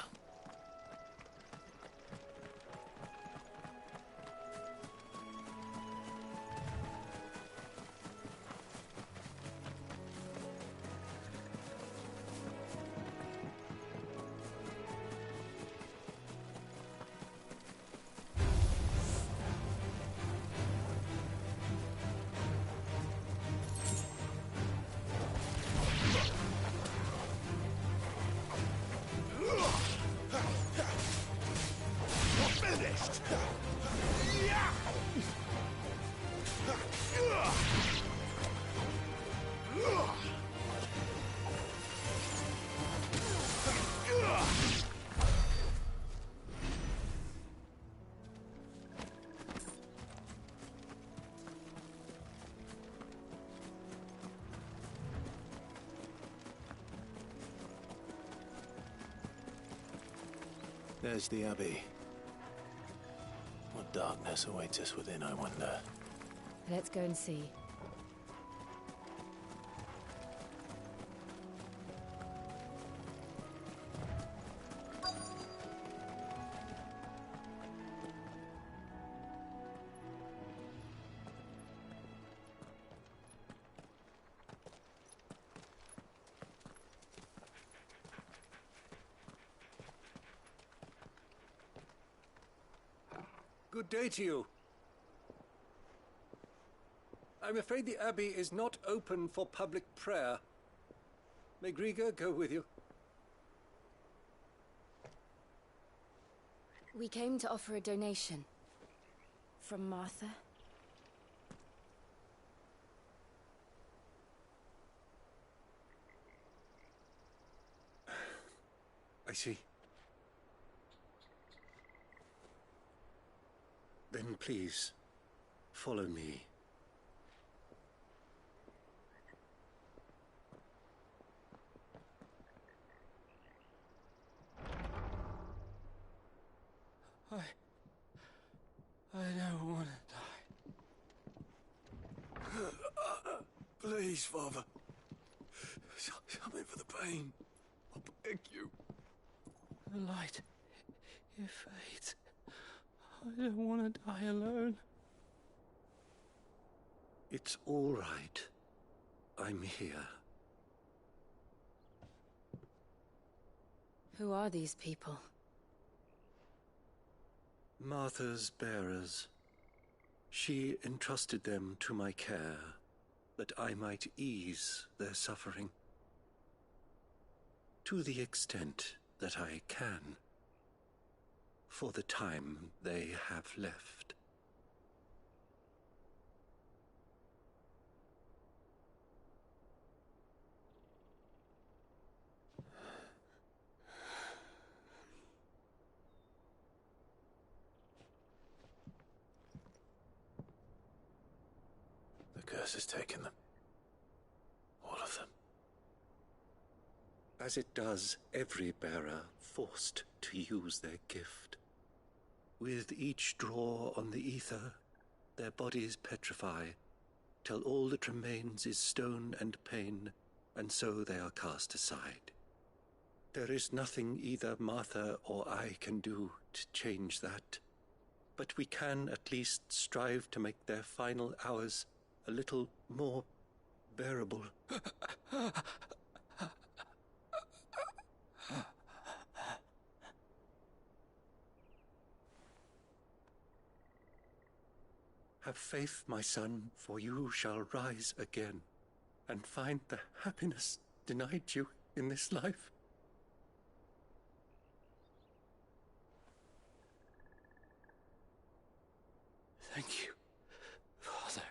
There's the Abbey. What darkness awaits us within, I wonder? Let's go and see. Good day to you. I'm afraid the Abbey is not open for public prayer. May Griga go with you? We came to offer a donation. From Martha. I see. Then please, follow me. I don't want to die. Please, Father. Something for the pain. I beg you. The light, it fades. I don't want to die alone. It's all right. I'm here. Who are these people? Martha's bearers. She entrusted them to my care, that I might ease their suffering. To the extent that I can. For the time they have left. The curse has taken them. All of them. As it does every bearer forced to use their gift. With each draw on the ether, their bodies petrify, till all that remains is stone and pain, and so they are cast aside. There is nothing either Martha or I can do to change that. But we can at least strive to make their final hours a little more bearable. Have faith, my son, for you shall rise again and find the happiness denied you in this life. Thank you, Father.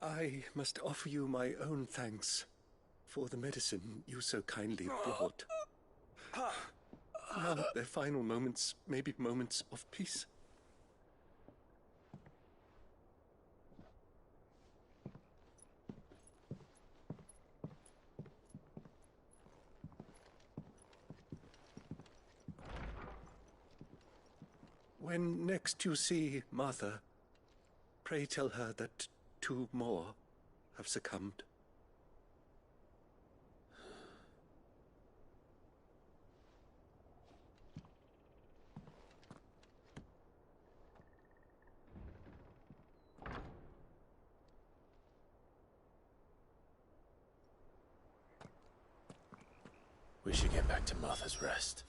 I must offer you my own thanks for the medicine you so kindly brought. Now their final moments may be moments of peace. When next you see Martha, pray tell her that 2 more have succumbed. We should get back to Martha's Rest.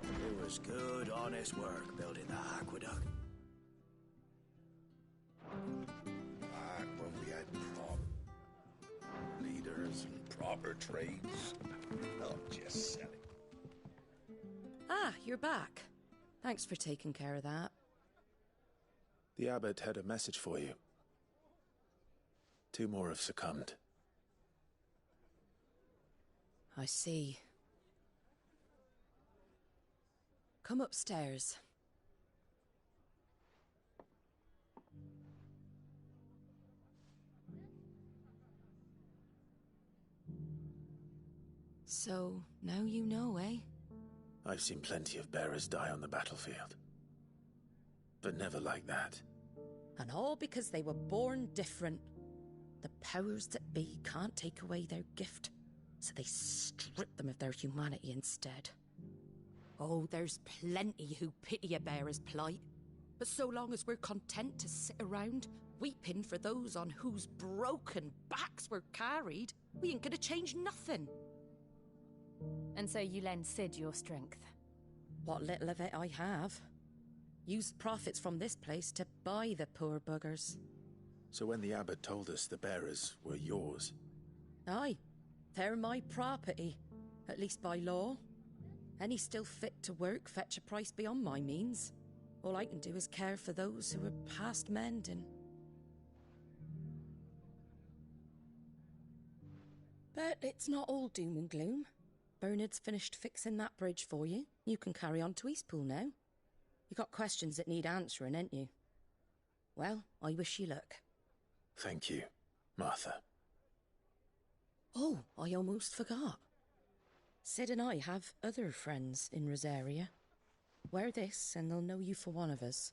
It was good, honest work building that aqueduct. Back when we had leaders and proper trades, not just selling. Ah, you're back. Thanks for taking care of that. The abbot had a message for you. 2 more have succumbed. I see. Come upstairs. So, now you know, eh? I've seen plenty of bearers die on the battlefield. But never like that. And all because they were born different. The powers that be can't take away their gift, so they strip them of their humanity instead. Oh, there's plenty who pity a bearer's plight. But so long as we're content to sit around, weeping for those on whose broken backs we're carried, we ain't gonna change nothing. And so you lend Sid your strength? What little of it I have. Used profits from this place to buy the poor buggers. So when the abbot told us the bearers were yours... Aye, they're my property, at least by law. Any still fit to work fetch a price beyond my means. All I can do is care for those who are past mending. But it's not all doom and gloom. Bernard's finished fixing that bridge for you. You can carry on to Eastpool now. You got questions that need answering, ain't you? Well, I wish you luck. Thank you, Martha. Oh, I almost forgot. Sid and I have other friends in Rosaria. Wear this and they'll know you for one of us.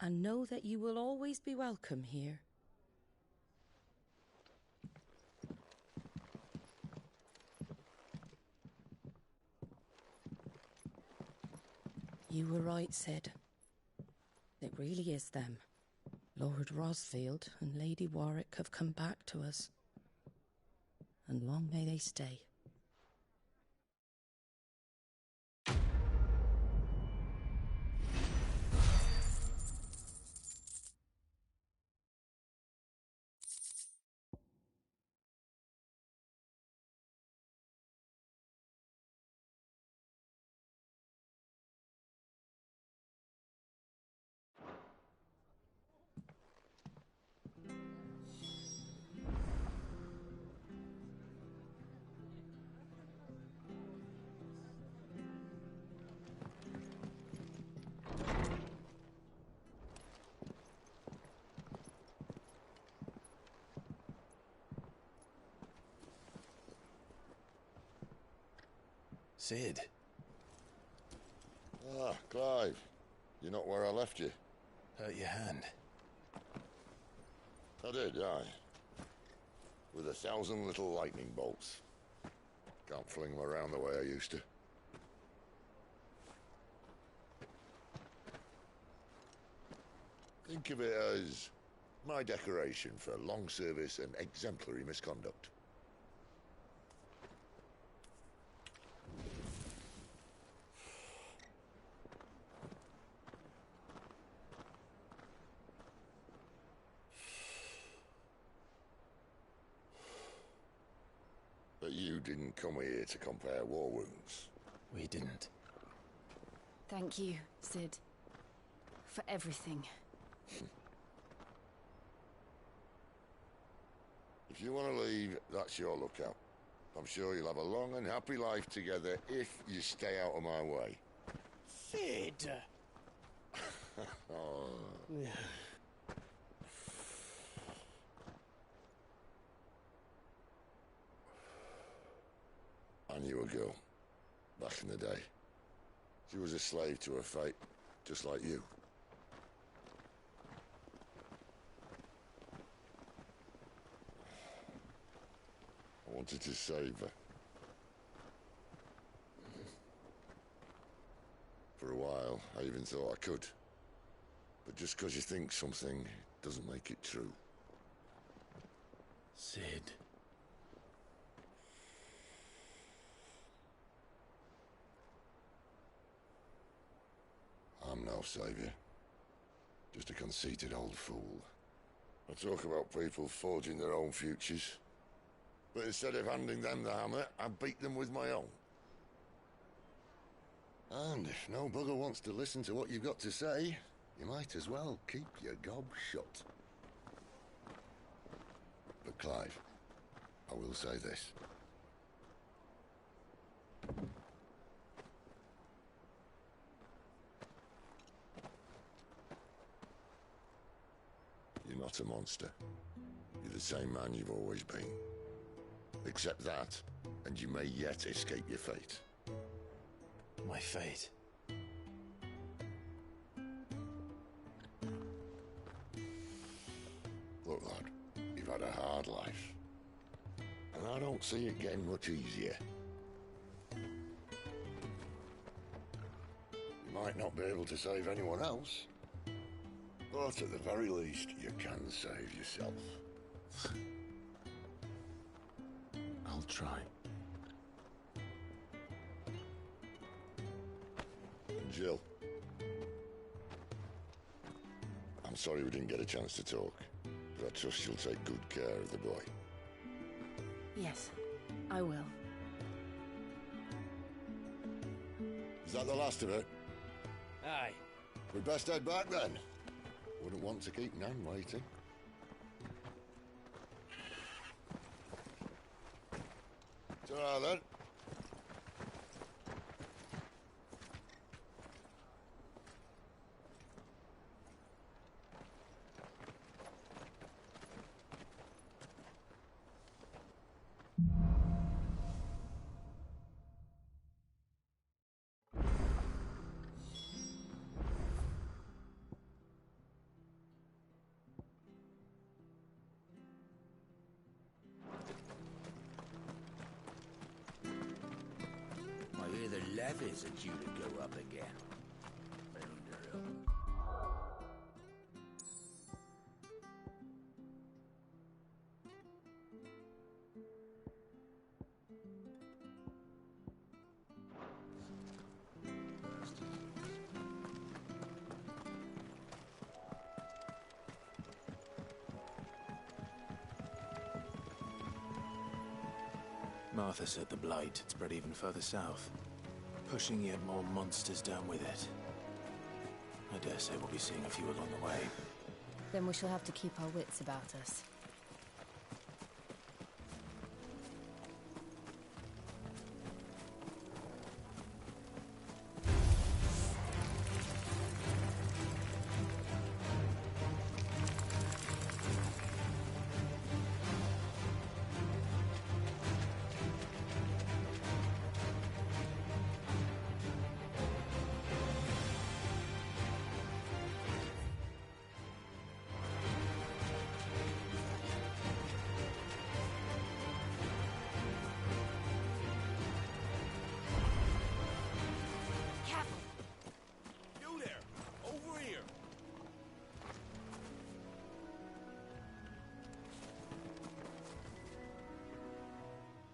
And know that you will always be welcome here. You were right, Sid. It really is them. Lord Rosfield and Lady Warwick have come back to us. And long may they stay. Sid. Ah, Clive. You're not where I left you. Hurt your hand. I did, aye. With 1,000 little lightning bolts. Can't fling them around the way I used to. Think of it as my decoration for long service and exemplary misconduct. But you didn't come here to compare war wounds. We didn't. Thank you, Sid. For everything. If you want to leave, that's your lookout. I'm sure you'll have a long and happy life together if you stay out of my way. Sid! Oh. I knew a girl, back in the day. She was a slave to her fate, just like you. I wanted to save her. For a while, I even thought I could. But just because you think something doesn't make it true. Sid. I'm no savior. Just a conceited old fool. I talk about people forging their own futures. But instead of handing them the hammer, I beat them with my own. And if no bugger wants to listen to what you've got to say, you might as well keep your gob shut. But Clive, I will say this. You're not a monster. You're the same man you've always been. Accept that, and you may yet escape your fate. My fate? Look, lad, you've had a hard life. And I don't see it getting much easier. You might not be able to save anyone else, but at the very least, you can save yourself. I'll try. And Jill, I'm sorry we didn't get a chance to talk, but I trust you'll take good care of the boy. Yes, I will. Is that the last of it? Aye. We'd best head back then. Wouldn't want to keep Nan waiting. Ta-ra then. I hear the levies are due to go up again. Martha said the blight had spread even further south, pushing yet more monsters down with it. I dare say we'll be seeing a few along the way. Then we shall have to keep our wits about us.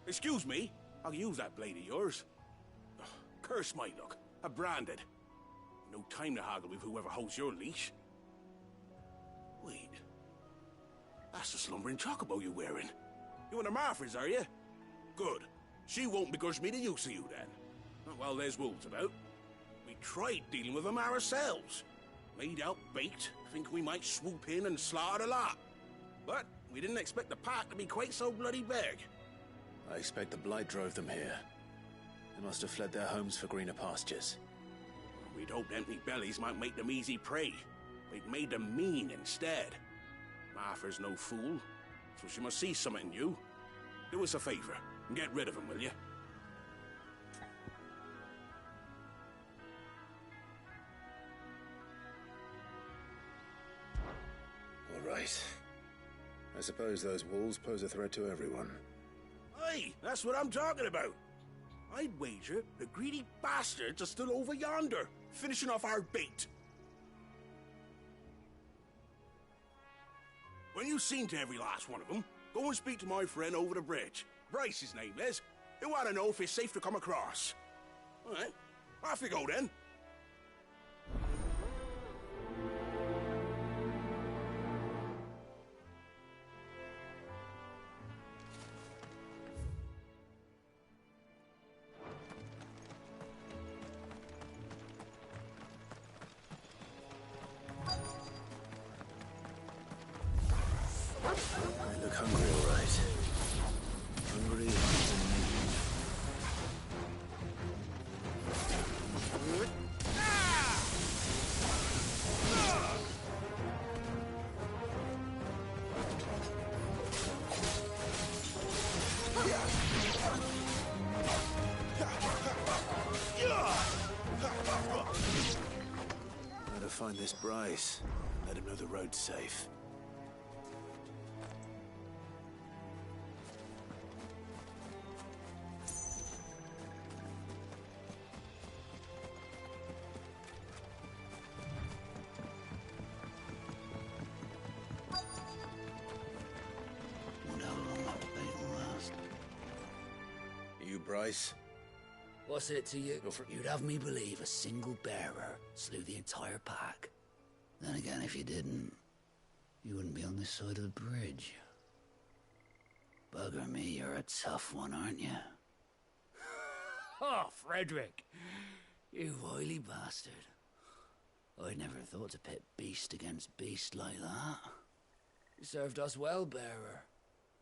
Excuse me, I'll use that blade of yours. Ugh, curse my luck. I'm branded. No time to haggle with whoever holds your leash. Wait. That's the slumbering chocobo you're wearing. You and the Marfors, are you? Good. She won't begrudge me the use of you, then. Not while there's wolves about. We tried dealing with them ourselves. Made out baked, think we might swoop in and slaughter the lot. But we didn't expect the pack to be quite so bloody big. I expect the blight drove them here. They must have fled their homes for greener pastures. We'd hoped empty bellies might make them easy prey. They'd made them mean instead. Martha's no fool, so she must see something in you. Do us a favor and get rid of them, will you? All right. I suppose those wolves pose a threat to everyone. Aye, that's what I'm talking about. I'd wager the greedy bastards are still over yonder, finishing off our bait. When you've seen to every last one of them, go and speak to my friend over the bridge. Bryce, his name is. He'll want to know if it's safe to come across. All right, off you go then. They look hungry, all right. Hungry as Better find this Bryce. Let him know the road's safe. Bryce? What's it to you? You'd have me believe a single bearer slew the entire pack. Then again, if you didn't, you wouldn't be on this side of the bridge. Bugger me, you're a tough one, aren't you? Oh, Frederick! You wily bastard. I'd never thought to pit beast against beast like that. You served us well, bearer.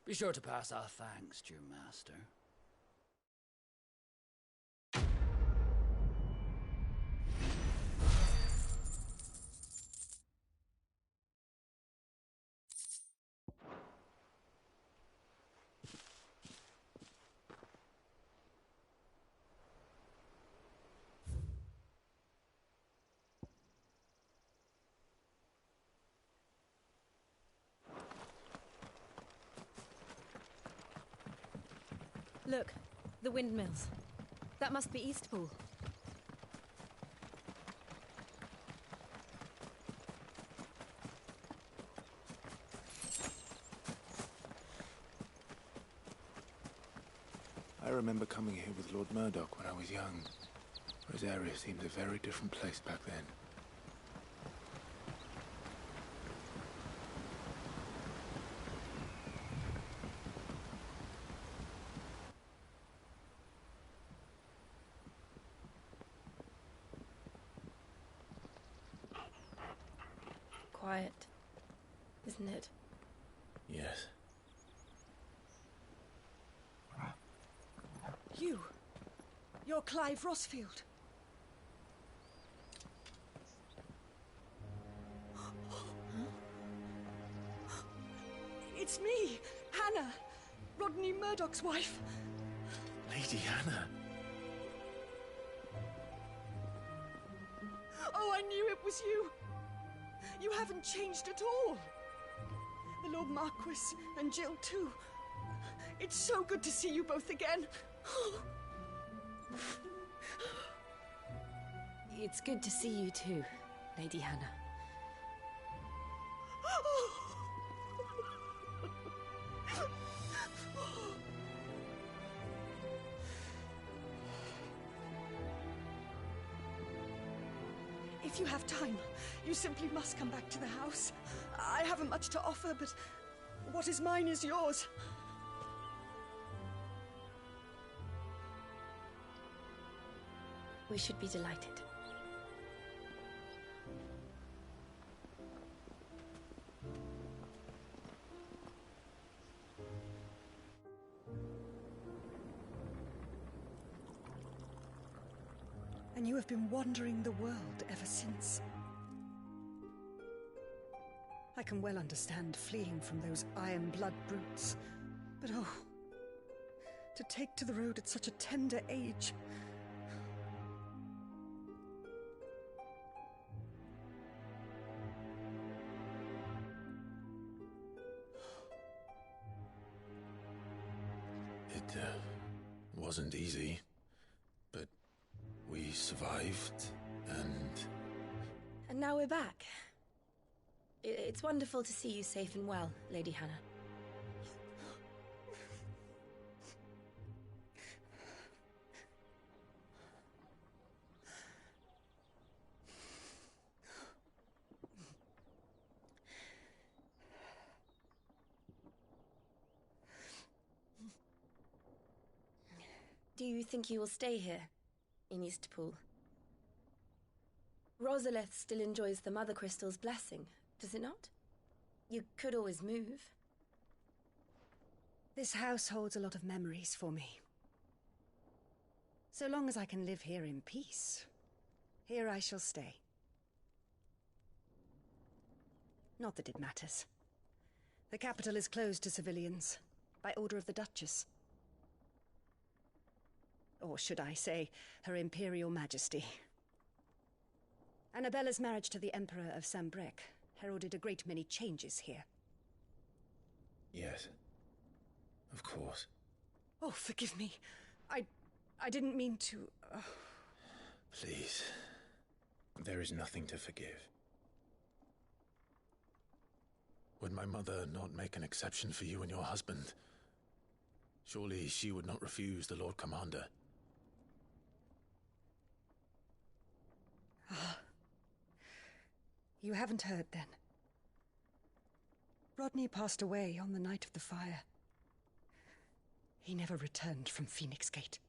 Be sure to pass our thanks to your master. Look, the windmills. That must be Eastpool. I remember coming here with Lord Murdoch when I was young. Rosaria seemed a very different place back then. Quiet, isn't it? Yes. You're Clive Rossfield. It's me, Hannah, Rodney Murdoch's wife. Lady Hannah. Oh, I knew it was you. You haven't changed at all. The Lord Marquis and Jill too. It's so good to see you both again. It's good to see you too, Lady Hannah. If you have time, you simply must come back to the house. I haven't much to offer, but what is mine is yours. We should be delighted. And you have been wandering the world ever since. I can well understand fleeing from those iron blood brutes, but oh, to take to the road at such a tender age. It wasn't easy, but we survived, and... And now we're back. It's wonderful to see you safe and well, Lady Hannah. Do you think you will stay here, in Eastpool? Rosalith still enjoys the Mother Crystal's blessing, does it not? You could always move. This house holds a lot of memories for me. So long as I can live here in peace, here I shall stay. Not that it matters. The capital is closed to civilians, by order of the Duchess. Or should I say, Her Imperial Majesty. Annabella's marriage to the Emperor of Sambrec heralded a great many changes here. Yes, of course. Oh, forgive me. I didn't mean to... Please. There is nothing to forgive. Would my mother not make an exception for you and your husband? Surely she would not refuse the Lord Commander. Ah. You haven't heard, then. Rodney passed away on the night of the fire. He never returned from Phoenix Gate.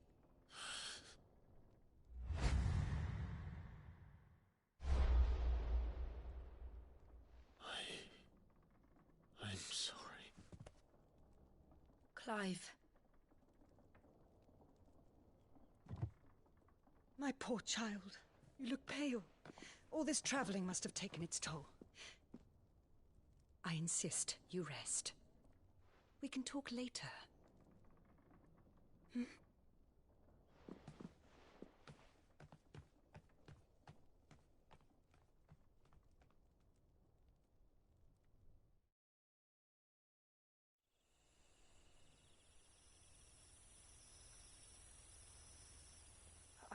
I'm sorry. Clive. My poor child. You look pale. All this traveling must have taken its toll. I insist you rest. We can talk later. Hmm?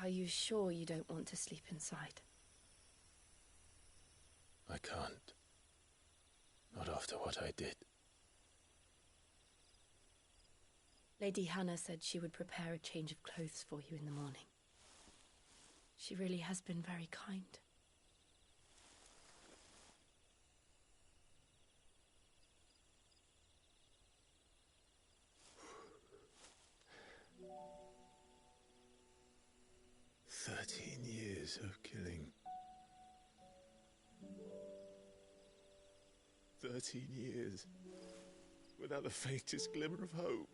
Are you sure you don't want to sleep inside? I can't. Not after what I did. Lady Hannah said she would prepare a change of clothes for you in the morning. She really has been very kind. Years of killing. 13 years without the faintest glimmer of hope.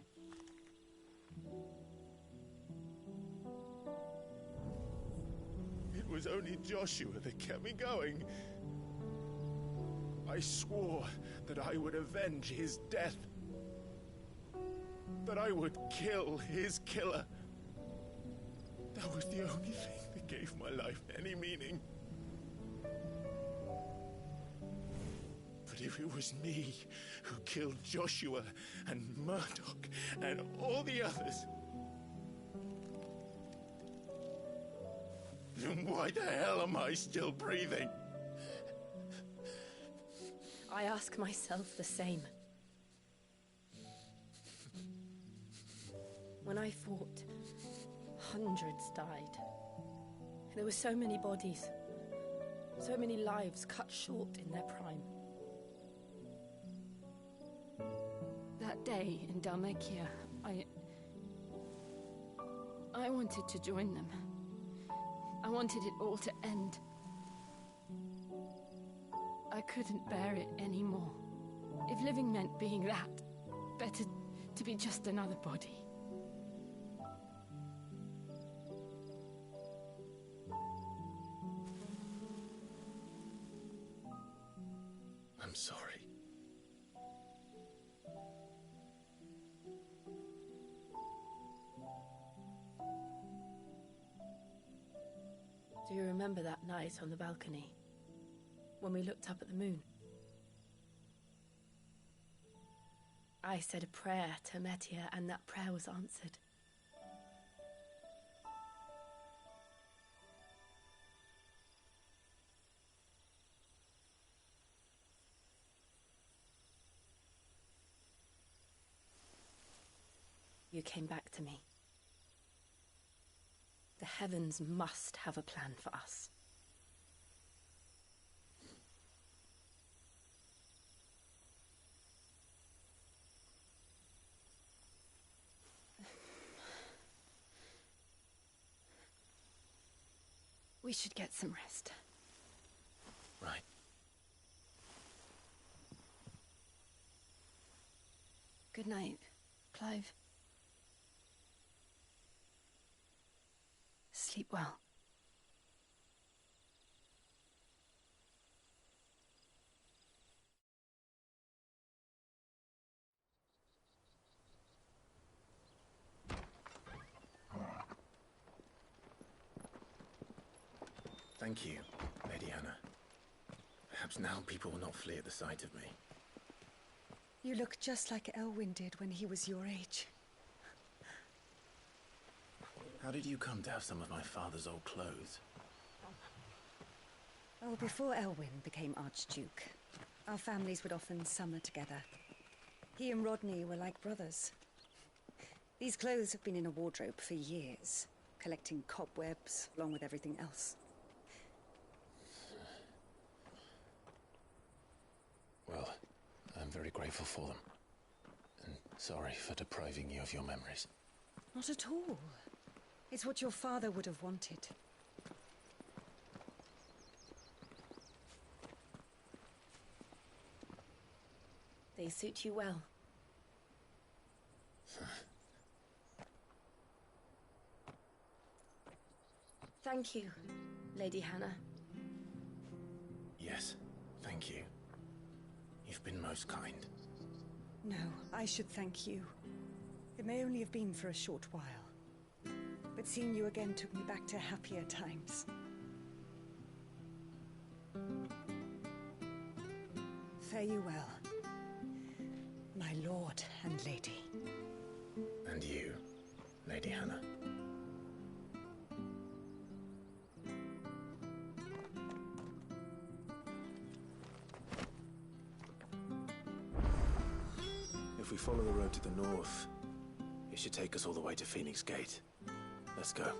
It was only Joshua that kept me going. I swore that I would avenge his death. That I would kill his killer. That was the only thing that gave my life any meaning. But if it was me who killed Joshua and Murdoch and all the others, then why the hell am I still breathing? I ask myself the same. When I fought, hundreds died. There were so many bodies. So many lives cut short in their prime. That day in Dhalmekia, I wanted to join them. I wanted it all to end. I couldn't bear it anymore. If living meant being that, better to be just another body. I'm sorry. Do you remember that night on the balcony? When we looked up at the moon? I said a prayer to Metia, and that prayer was answered. You came back to me. The heavens must have a plan for us. We should get some rest. Right. Good night, Clive. Sleep well. Thank you, Lady Hannah. Perhaps now people will not flee at the sight of me. You look just like Elwyn did when he was your age. How did you come to have some of my father's old clothes? Oh, before Elwyn became Archduke, our families would often summer together. He and Rodney were like brothers. These clothes have been in a wardrobe for years, collecting cobwebs along with everything else. Well, I'm very grateful for them. And sorry for depriving you of your memories. Not at all. It's what your father would have wanted. They suit you well. Thank you, Lady Hannah. Yes, thank you. You've been most kind. No, I should thank you. It may only have been for a short while, but seeing you again took me back to happier times. Fare you well, my lord and lady. And you, Lady Hannah. If we follow the road to the north, it should take us all the way to Phoenix Gate. Let's go.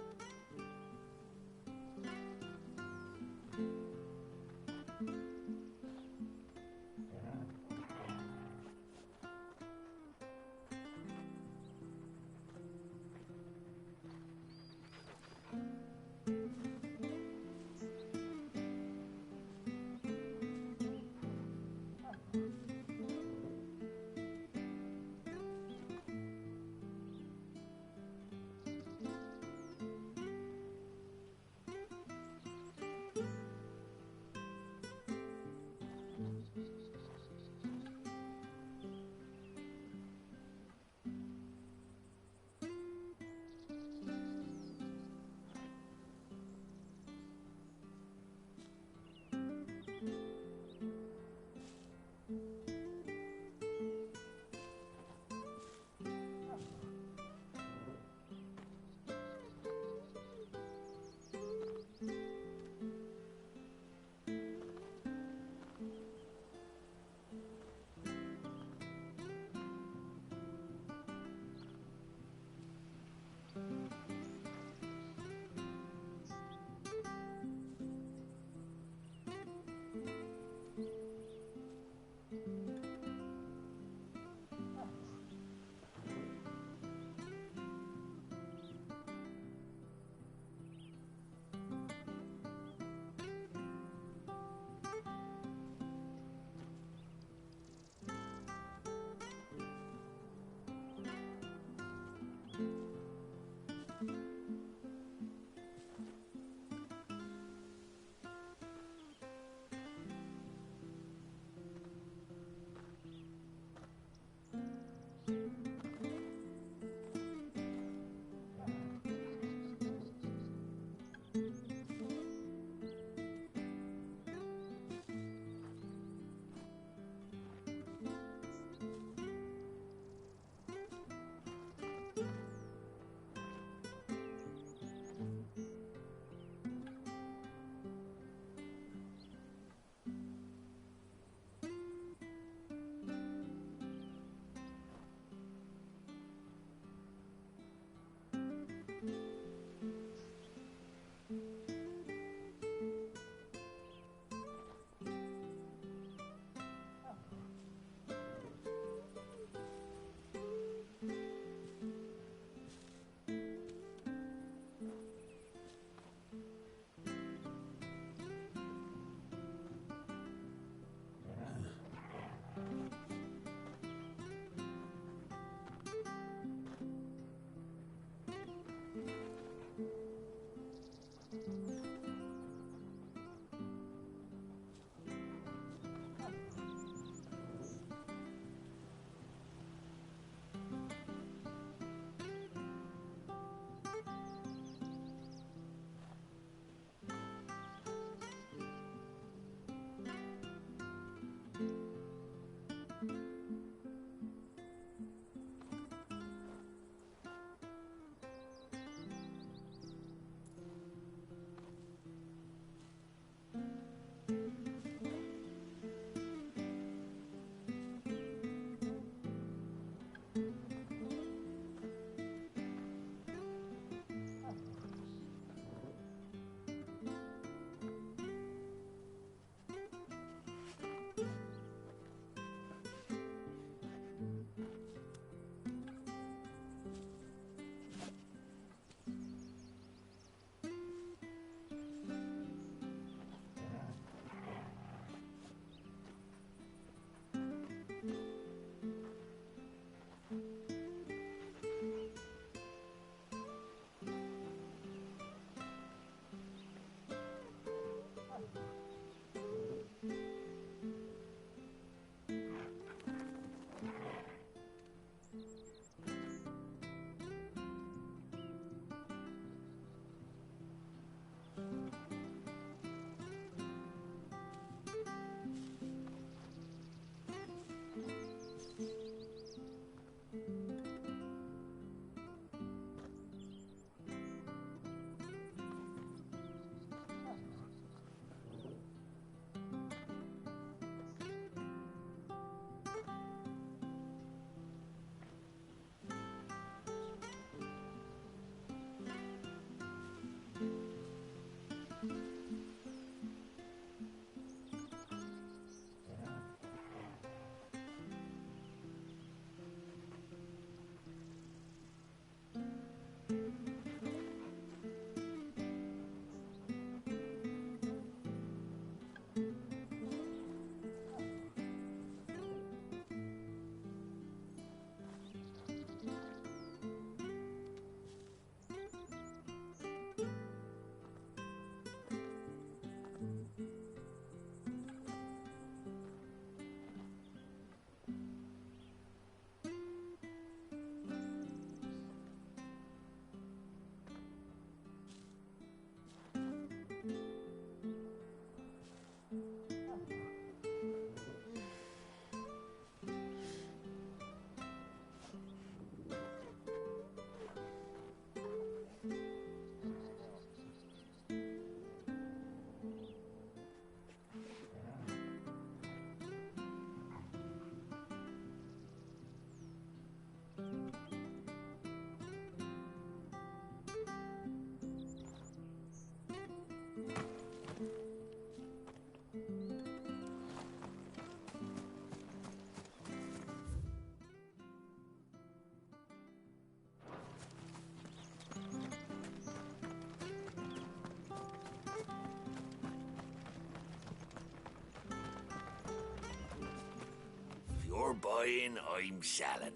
You're buying, I'm selling.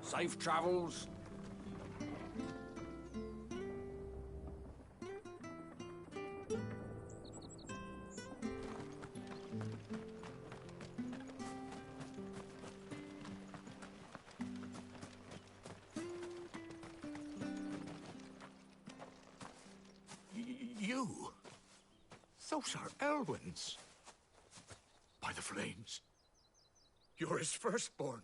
Safe travels. You? Those are Elwyn's. By the flames. You're his firstborn.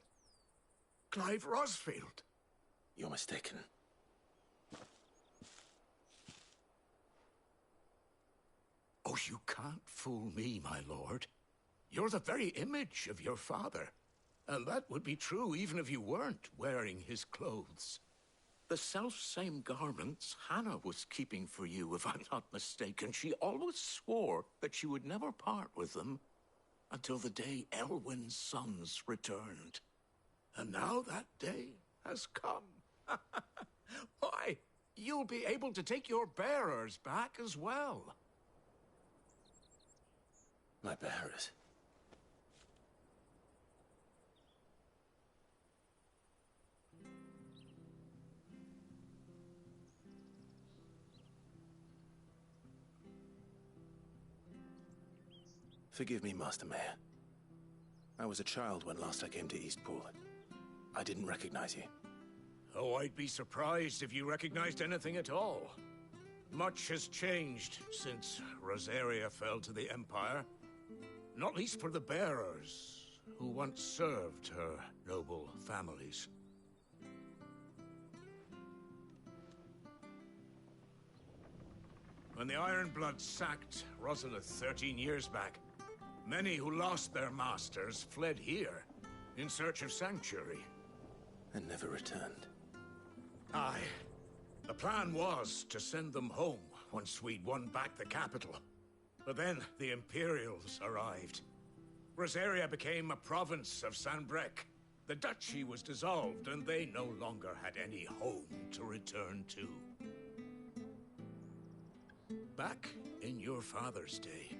Clive Rosfield. You're mistaken. Oh, you can't fool me, my lord. You're the very image of your father. And that would be true even if you weren't wearing his clothes. The self-same garments Hannah was keeping for you, if I'm not mistaken. She always swore that she would never part with them until the day Elwyn's sons returned. And now that day has come. Why, you'll be able to take your bearers back as well. My bearers? Forgive me, Master Mayor. I was a child when last I came to Eastpool. I didn't recognize you. Oh, I'd be surprised if you recognized anything at all. Much has changed since Rosaria fell to the Empire. Not least for the bearers, who once served her noble families. When the Ironbloods sacked Rosalith 13 years back, many who lost their masters fled here in search of sanctuary. And never returned. Aye. The plan was to send them home once we'd won back the capital. But then the Imperials arrived. Rosaria became a province of Sanbreque. The duchy was dissolved, and they no longer had any home to return to. Back in your father's day,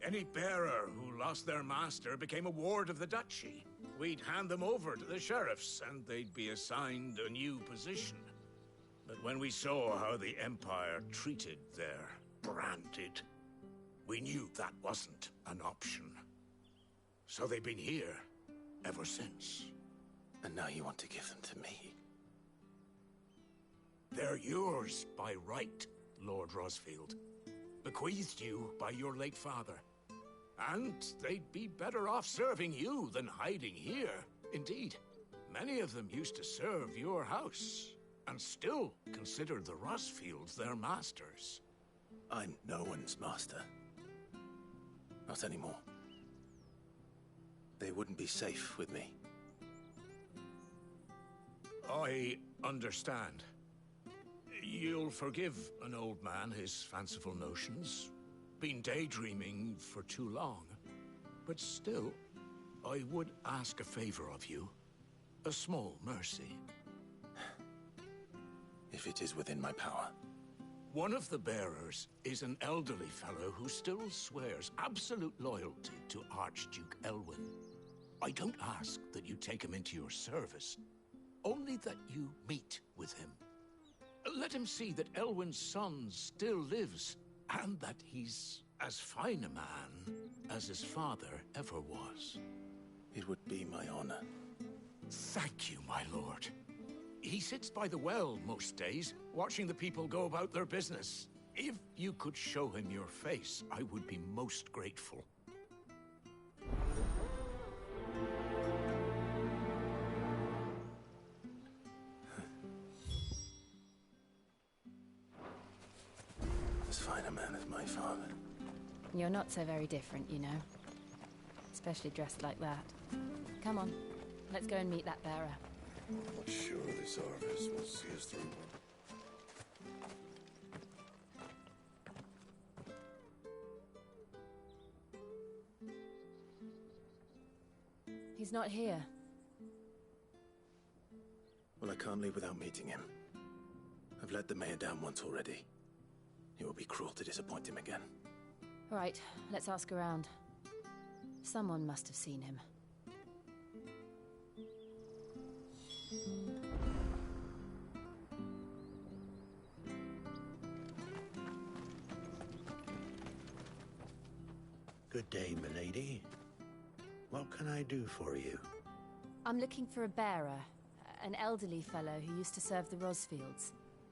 any bearer who lost their master became a ward of the duchy. We'd hand them over to the sheriffs, and they'd be assigned a new position. But when we saw how the Empire treated their branded, we knew that wasn't an option. So they've been here ever since. And now you want to give them to me? They're yours by right, Lord Rosfield. Bequeathed you by your late father. And they'd be better off serving you than hiding here. Indeed, many of them used to serve your house, and still consider the Rosfields their masters. I'm no one's master. Not anymore. They wouldn't be safe with me. I understand. You'll forgive an old man his fanciful notions. Been daydreaming for too long. But still, I would ask a favor of you. A small mercy. If it is within my power. One of the bearers is an elderly fellow who still swears absolute loyalty to Archduke Elwyn. I don't ask that you take him into your service, only that you meet with him. Let him see that Elwyn's son still lives, and that he's as fine a man as his father ever was. It would be my honor. Thank you, my lord. He sits by the well most days, watching the people go about their business. If you could show him your face, I would be most grateful. As fine a man as my father. You're not so very different, you know. Especially dressed like that. Come on, let's go and meet that bearer. But surely Zarvis will see us through. He's not here. Well, I can't leave without meeting him. I've let the mayor down once already. It would be cruel to disappoint him again. Right, let's ask around. Someone must have seen him. Good day, milady. What can I do for you? I'm looking for a bearer, an elderly fellow who used to serve the Rosfields.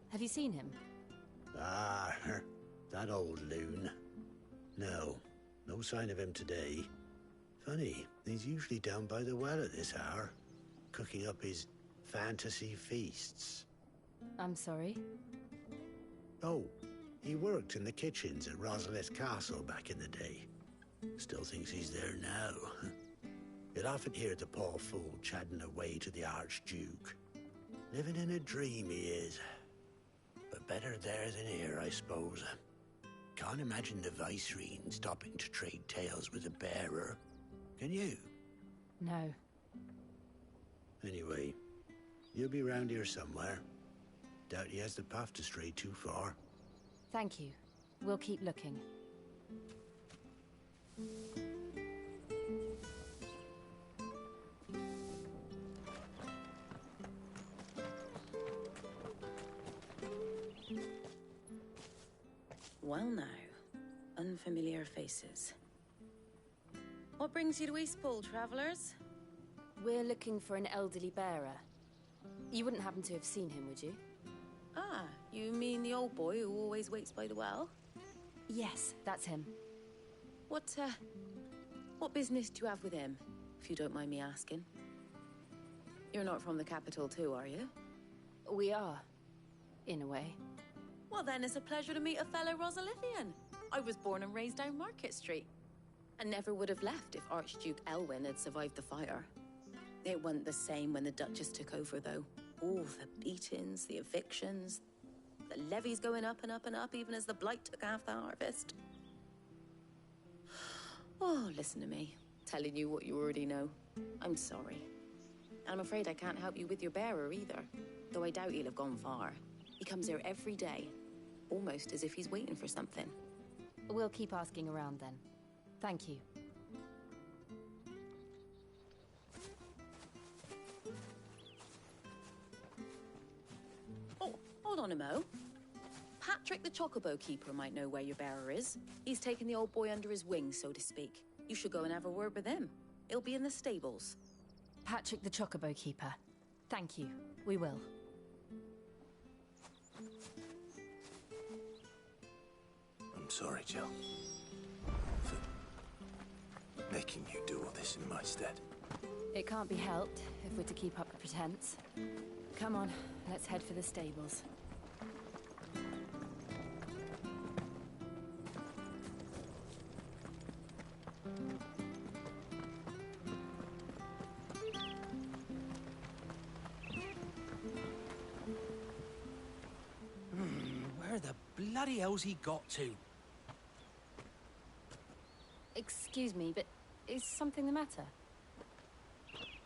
Have you seen him? Ah, that old loon. No sign of him today. Funny, he's usually down by the well at this hour, cooking up his fantasy feasts. I'm sorry? Oh, he worked in the kitchens at Rosalith Castle back in the day. Still thinks he's there now. You'd often hear the poor fool chatting away to the Archduke. Living in a dream he is. But better there than here, I suppose. Can't imagine the Viceroy stopping to trade tales with a bearer. Can you? No. Anyway, he'll be round here somewhere. Doubt he has the path to stray too far. Thank you. We'll keep looking. Well now, unfamiliar faces. What brings you to Eastpool, travellers? We're looking for an elderly bearer. You wouldn't happen to have seen him, would you? Ah, you mean the old boy who always waits by the well? Yes, that's him. What business do you have with him, if you don't mind me asking? You're not from the capital too, are you? We are, in a way. Well then, it's a pleasure to meet a fellow Rosalithian. I was born and raised down Market Street. And never would have left if Archduke Elwyn had survived the fire. It wasn't the same when the Duchess took over, though. All the beatings, the evictions, the levies going up and up and up, even as the Blight took half the harvest. Oh, listen to me, telling you what you already know. I'm sorry. And I'm afraid I can't help you with your bearer either, though I doubt he'll have gone far. He comes here every day, almost as if he's waiting for something. We'll keep asking around then. Thank you. Oh, hold on a mo. Patrick the Chocobo Keeper might know where your bearer is. He's taken the old boy under his wing, so to speak. You should go and have a word with him. He'll be in the stables. Patrick the Chocobo Keeper. Thank you. We will. I'm sorry, Jill. For making you do all this in my stead. It can't be helped if we're to keep up the pretense. Come on, let's head for the stables. Where the bloody hell's he got to? Excuse me, but is something the matter?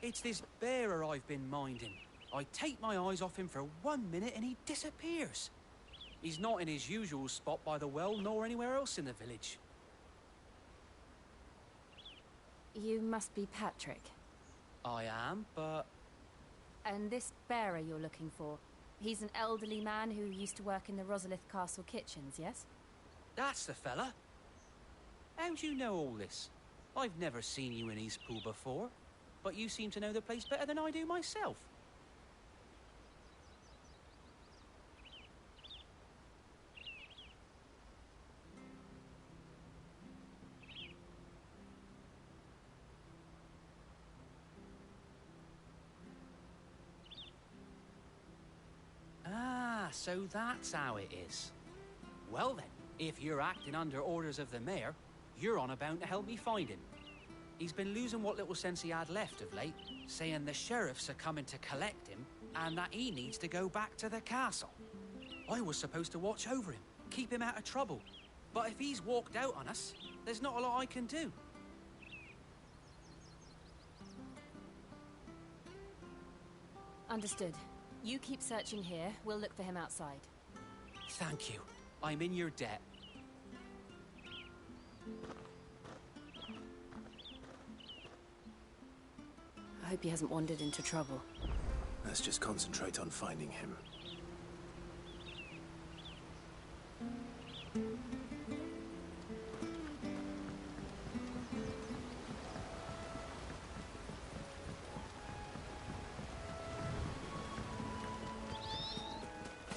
It's this bearer I've been minding. I take my eyes off him for 1 minute and he disappears. He's not in his usual spot by the well, nor anywhere else in the village. You must be Patrick. I am, but... And this bearer you're looking for, he's an elderly man who used to work in the Rosalith Castle kitchens, yes? That's the fella. How do you know all this? I've never seen you in Eastpool before, but you seem to know the place better than I do myself. Ah, so that's how it is. Well then, if you're acting under orders of the mayor, you're on about to help me find him. He's been losing what little sense he had left of late, saying the sheriffs are coming to collect him and that he needs to go back to the castle. I was supposed to watch over him, keep him out of trouble. But if he's walked out on us, there's not a lot I can do. Understood. You keep searching here. We'll look for him outside. Thank you. I'm in your debt. I hope he hasn't wandered into trouble. Let's just concentrate on finding him.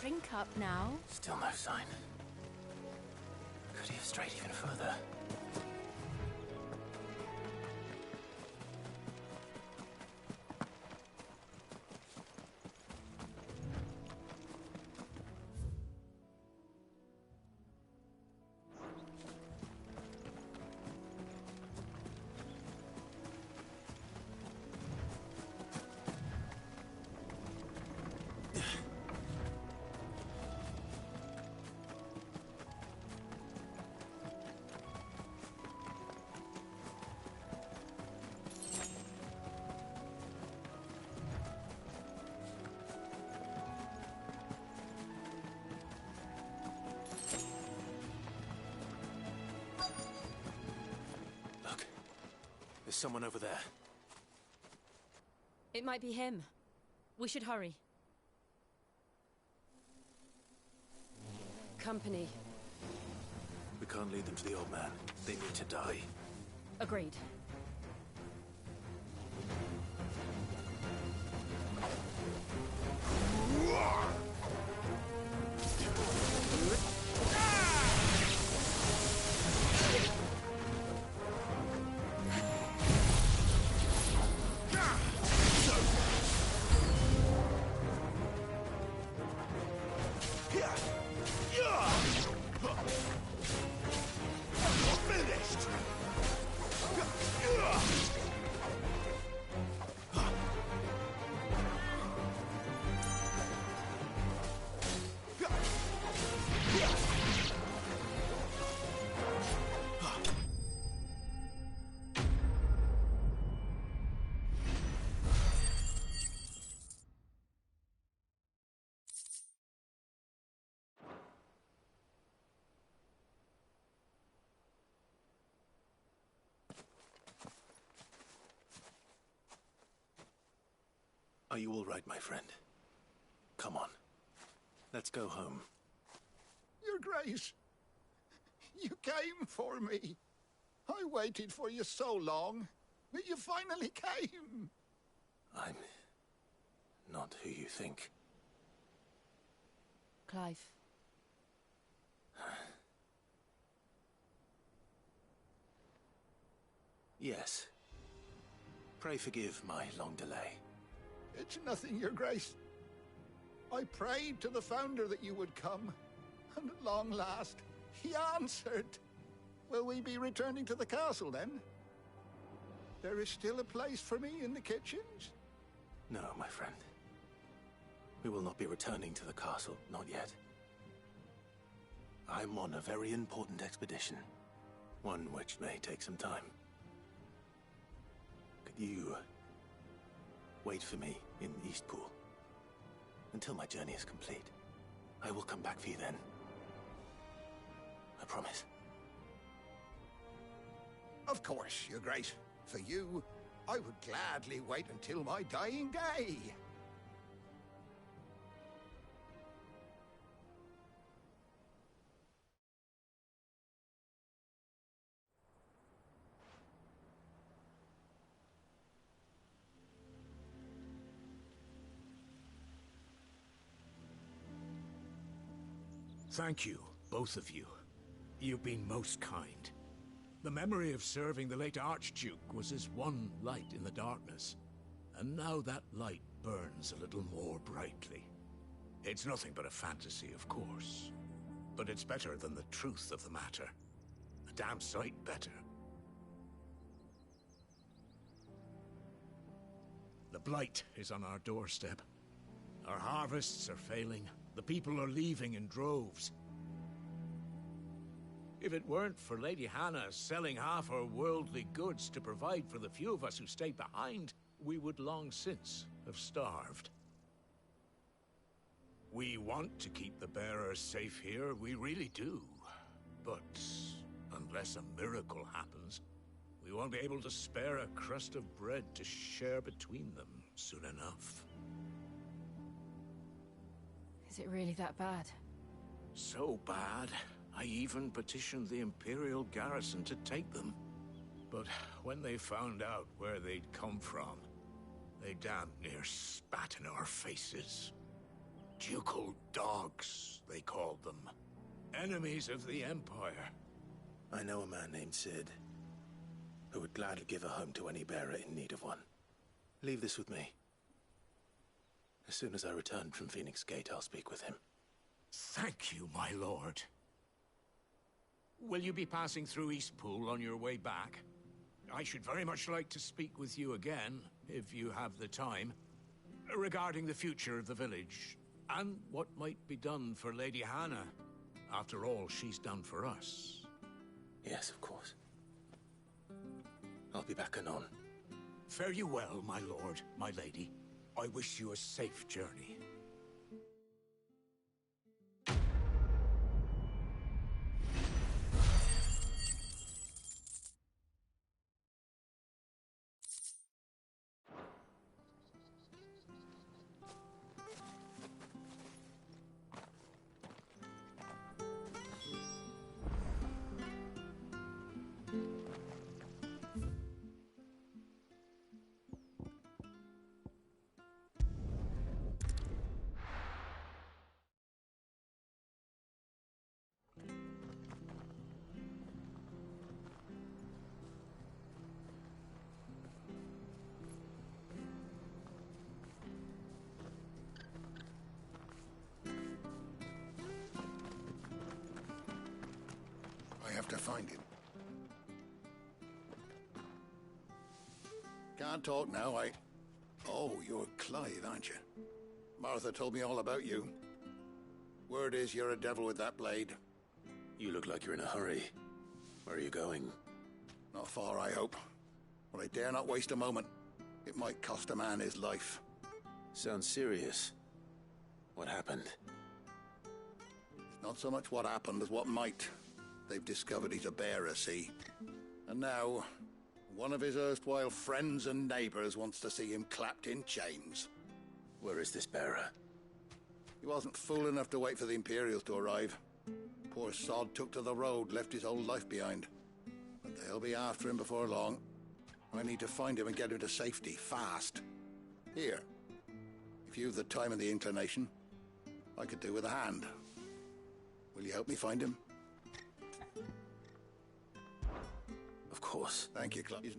Drink up now. Still no sign. Could he have strayed even further? There's someone over there. It might be him. We should hurry. Company. We can't lead them to the old man. They need to die. Agreed. Are you all right, my friend? Come on. Let's go home. Your Grace, you came for me. I waited for you so long, but you finally came. I'm not who you think. Clive. Yes. Pray forgive my long delay. It's nothing, Your Grace. I prayed to the Founder that you would come, and at long last, he answered. Will we be returning to the castle, then? There is still a place for me in the kitchens? No, my friend. We will not be returning to the castle, not yet. I'm on a very important expedition. One which may take some time. Could you wait for me in Eastpool until my journey is complete? I will come back for you then. I promise. Of course, Your Grace. For you, I would gladly wait until my dying day. Thank you, both of you. You've been most kind. The memory of serving the late Archduke was as one light in the darkness, and now that light burns a little more brightly. It's nothing but a fantasy, of course, but it's better than the truth of the matter. A damn sight better. The Blight is on our doorstep. Our harvests are failing. The people are leaving in droves. If it weren't for Lady Hannah selling half her worldly goods to provide for the few of us who stayed behind, we would long since have starved. We want to keep the bearers safe here, we really do. But unless a miracle happens, we won't be able to spare a crust of bread to share between them soon enough. Is it really that bad? So bad, I even petitioned the Imperial garrison to take them. But when they found out where they'd come from, they damn near spat in our faces. Ducal dogs, they called them. Enemies of the Empire. I know a man named Cid, who would gladly give a home to any bearer in need of one. Leave this with me. As soon as I return from Phoenix Gate, I'll speak with him. Thank you, my lord. Will you be passing through Eastpool on your way back? I should very much like to speak with you again, if you have the time, regarding the future of the village, and what might be done for Lady Hannah. After all she's done for us. Yes, of course. I'll be back anon. Fare you well, my lord, my lady. I wish you a safe journey. I have to find him. Can't talk now, Oh, you're Clive, aren't you? Martha told me all about you. Word is you're a devil with that blade. You look like you're in a hurry. Where are you going? Not far, I hope. But I dare not waste a moment. It might cost a man his life. Sounds serious. What happened? It's not so much what happened as what might. They've discovered he's a bearer, see? And now, one of his erstwhile friends and neighbors wants to see him clapped in chains. Where is this bearer? He wasn't fool enough to wait for the Imperials to arrive. Poor sod took to the road, left his whole life behind. But they'll be after him before long. I need to find him and get him to safety, fast. Here, if you've the time and the inclination, I could do with a hand. Will you help me find him? Of course. Thank you, Clive.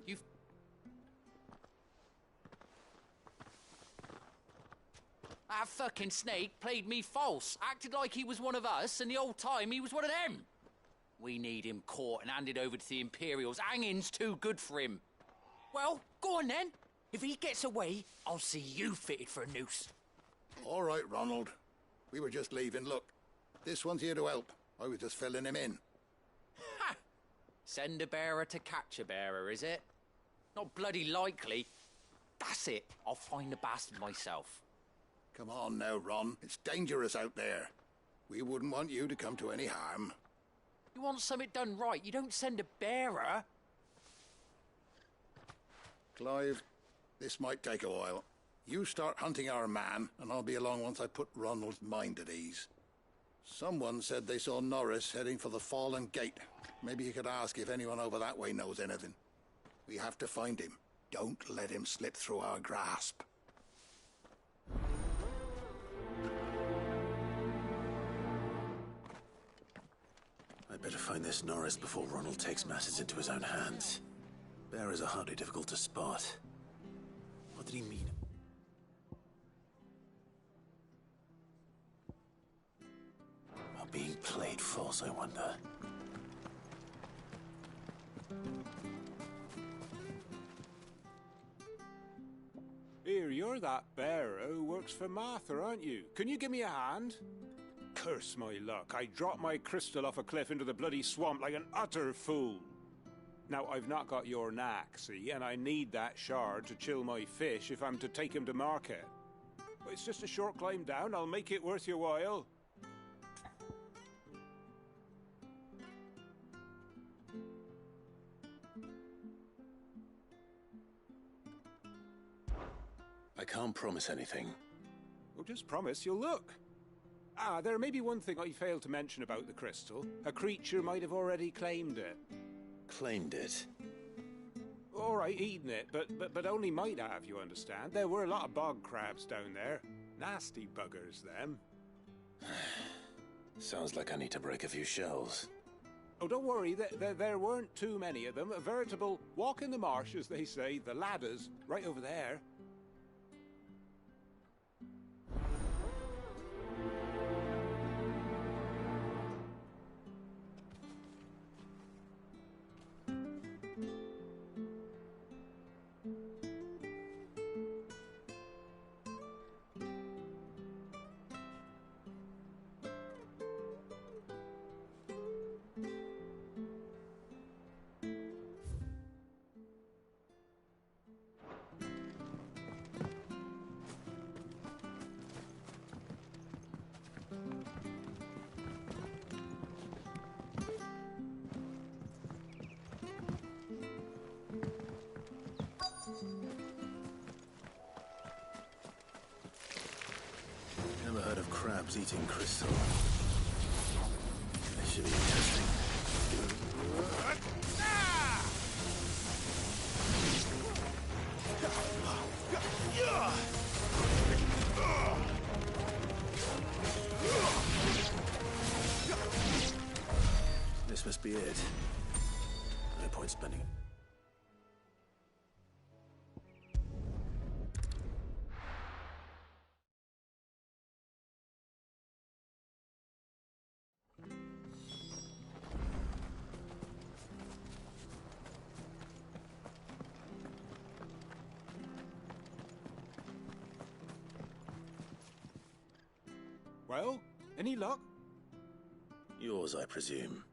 That fucking snake played me false, acted like he was one of us, and the whole time he was one of them. We need him caught and handed over to the Imperials. Hanging's too good for him. Well, go on then. If he gets away, I'll see you fitted for a noose. All right, Ronald. We were just leaving. Look, this one's here to help. I was just filling him in. Ha! Send a bearer to catch a bearer, is it? Not bloody likely. That's it. I'll find the bastard myself. Come on now, Ron. It's dangerous out there. We wouldn't want you to come to any harm. You want something done right, you don't send a bearer. Clive, this might take a while. You start hunting our man, and I'll be along once I put Ronald's mind at ease. Someone said they saw Norris heading for the Fallen Gate. Maybe you could ask if anyone over that way knows anything. We have to find him. Don't let him slip through our grasp. I'd better find this Norris before Ronald takes matters into his own hands. Bearers are hardly difficult to spot. What did he mean? Are being played false, I wonder? Here, you're that bearer who works for Martha, aren't you? Can you give me a hand? Curse my luck, I dropped my crystal off a cliff into the bloody swamp like an utter fool. Now, I've not got your knack, see, and I need that shard to chill my fish if I'm to take him to market. It's just a short climb down. I'll make it worth your while. I can't promise anything. Well, just promise you'll look. Ah, there may be one thing I failed to mention about the crystal. A creature might have already claimed it. Claimed it? All right, eaten it, but only might have, you understand. There were a lot of bog crabs down there. Nasty buggers, them. Sounds like I need to break a few shells. Oh, don't worry, there weren't too many of them. A veritable walk in the marsh, as they say, the ladders, right over there. Never heard of crabs eating crystal. This should be interesting. This must be it. No point spending it. Well, any luck? Yours, I presume.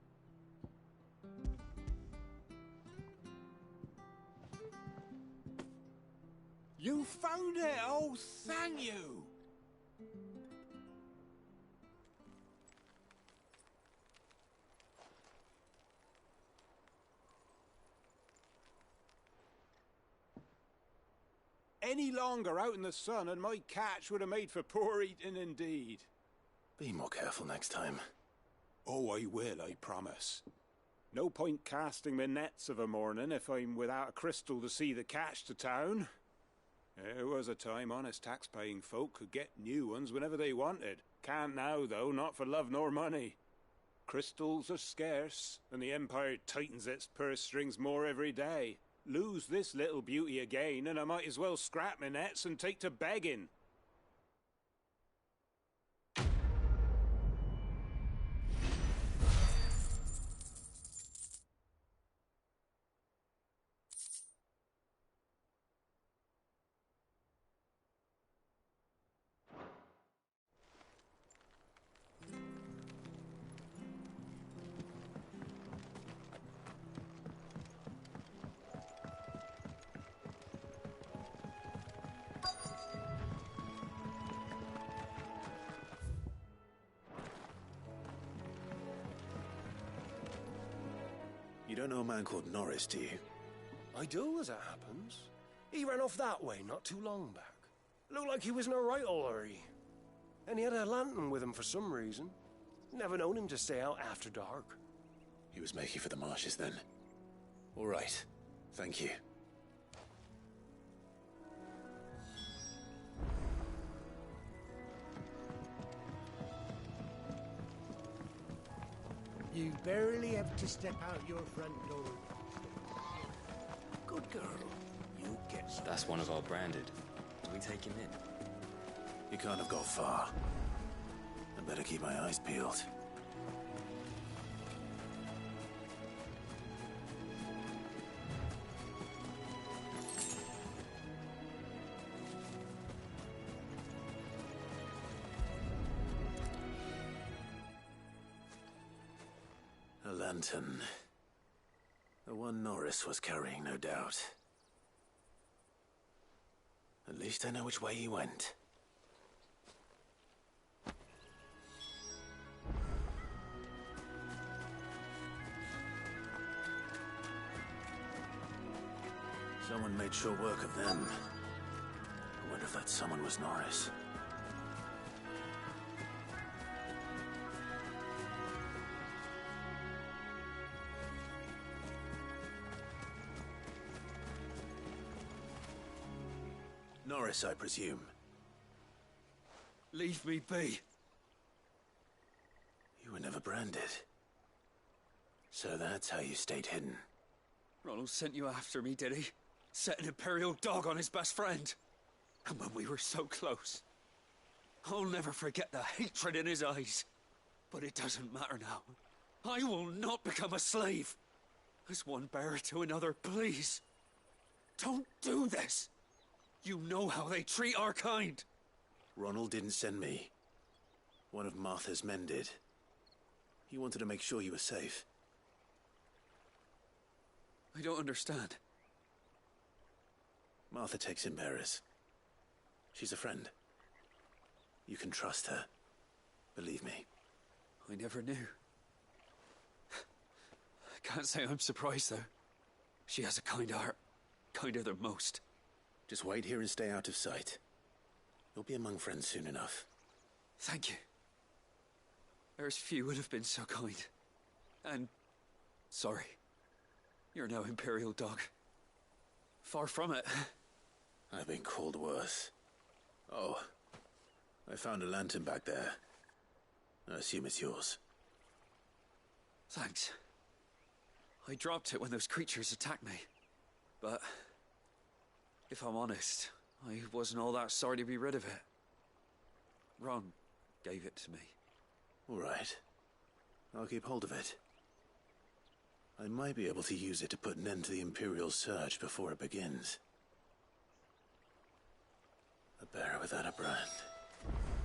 You found it! Oh, thank you! Any longer out in the sun and my catch would have made for poor eating indeed. Be more careful next time. Oh, I will, I promise. No point casting my nets of a morning if I'm without a crystal to see the catch to town. There was a time honest tax-paying folk could get new ones whenever they wanted. Can't now, though, not for love nor money. Crystals are scarce, and the Empire tightens its purse strings more every day. Lose this little beauty again, and I might as well scrap my nets and take to begging. You don't know a man called Norris, do you? I do, as it happens. He ran off that way not too long back. Looked like he was in a right old hurry. And he had a lantern with him for some reason. Never known him to stay out after dark. He was making for the marshes then. All right. Thank you. You barely have to step out your front door. Good girl. You get some. That's one of our branded. Do we take him in? He can't have got far. I better keep my eyes peeled. A lantern. The one Norris was carrying, no doubt. At least I know which way he went. made short work of them. I wonder if that someone was Norris. Norris, I presume. Leave me be. You were never branded. So that's how you stayed hidden. Ronald sent you after me, did he? Set an Imperial dog on his best friend. And when we were so close. I'll never forget the hatred in his eyes. But it doesn't matter now. I will not become a slave. As one bearer to another, please. Don't do this. You know how they treat our kind. Ronald didn't send me. One of Martha's men did. He wanted to make sure you were safe. I don't understand. Martha takes in bearers. She's a friend. You can trust her. Believe me. I never knew. I can't say I'm surprised, though. She has a kind heart. Kinder than most. Just wait here and stay out of sight. You'll be among friends soon enough. Thank you. There's few would have been so kind. And sorry. You're no Imperial dog. Far from it. I've been called worse. Oh, I found a lantern back there. I assume it's yours. Thanks. I dropped it when those creatures attacked me. But if I'm honest, I wasn't all that sorry to be rid of it. Ron gave it to me. All right. I'll keep hold of it. I might be able to use it to put an end to the Imperial surge before it begins. A bearer without a brand.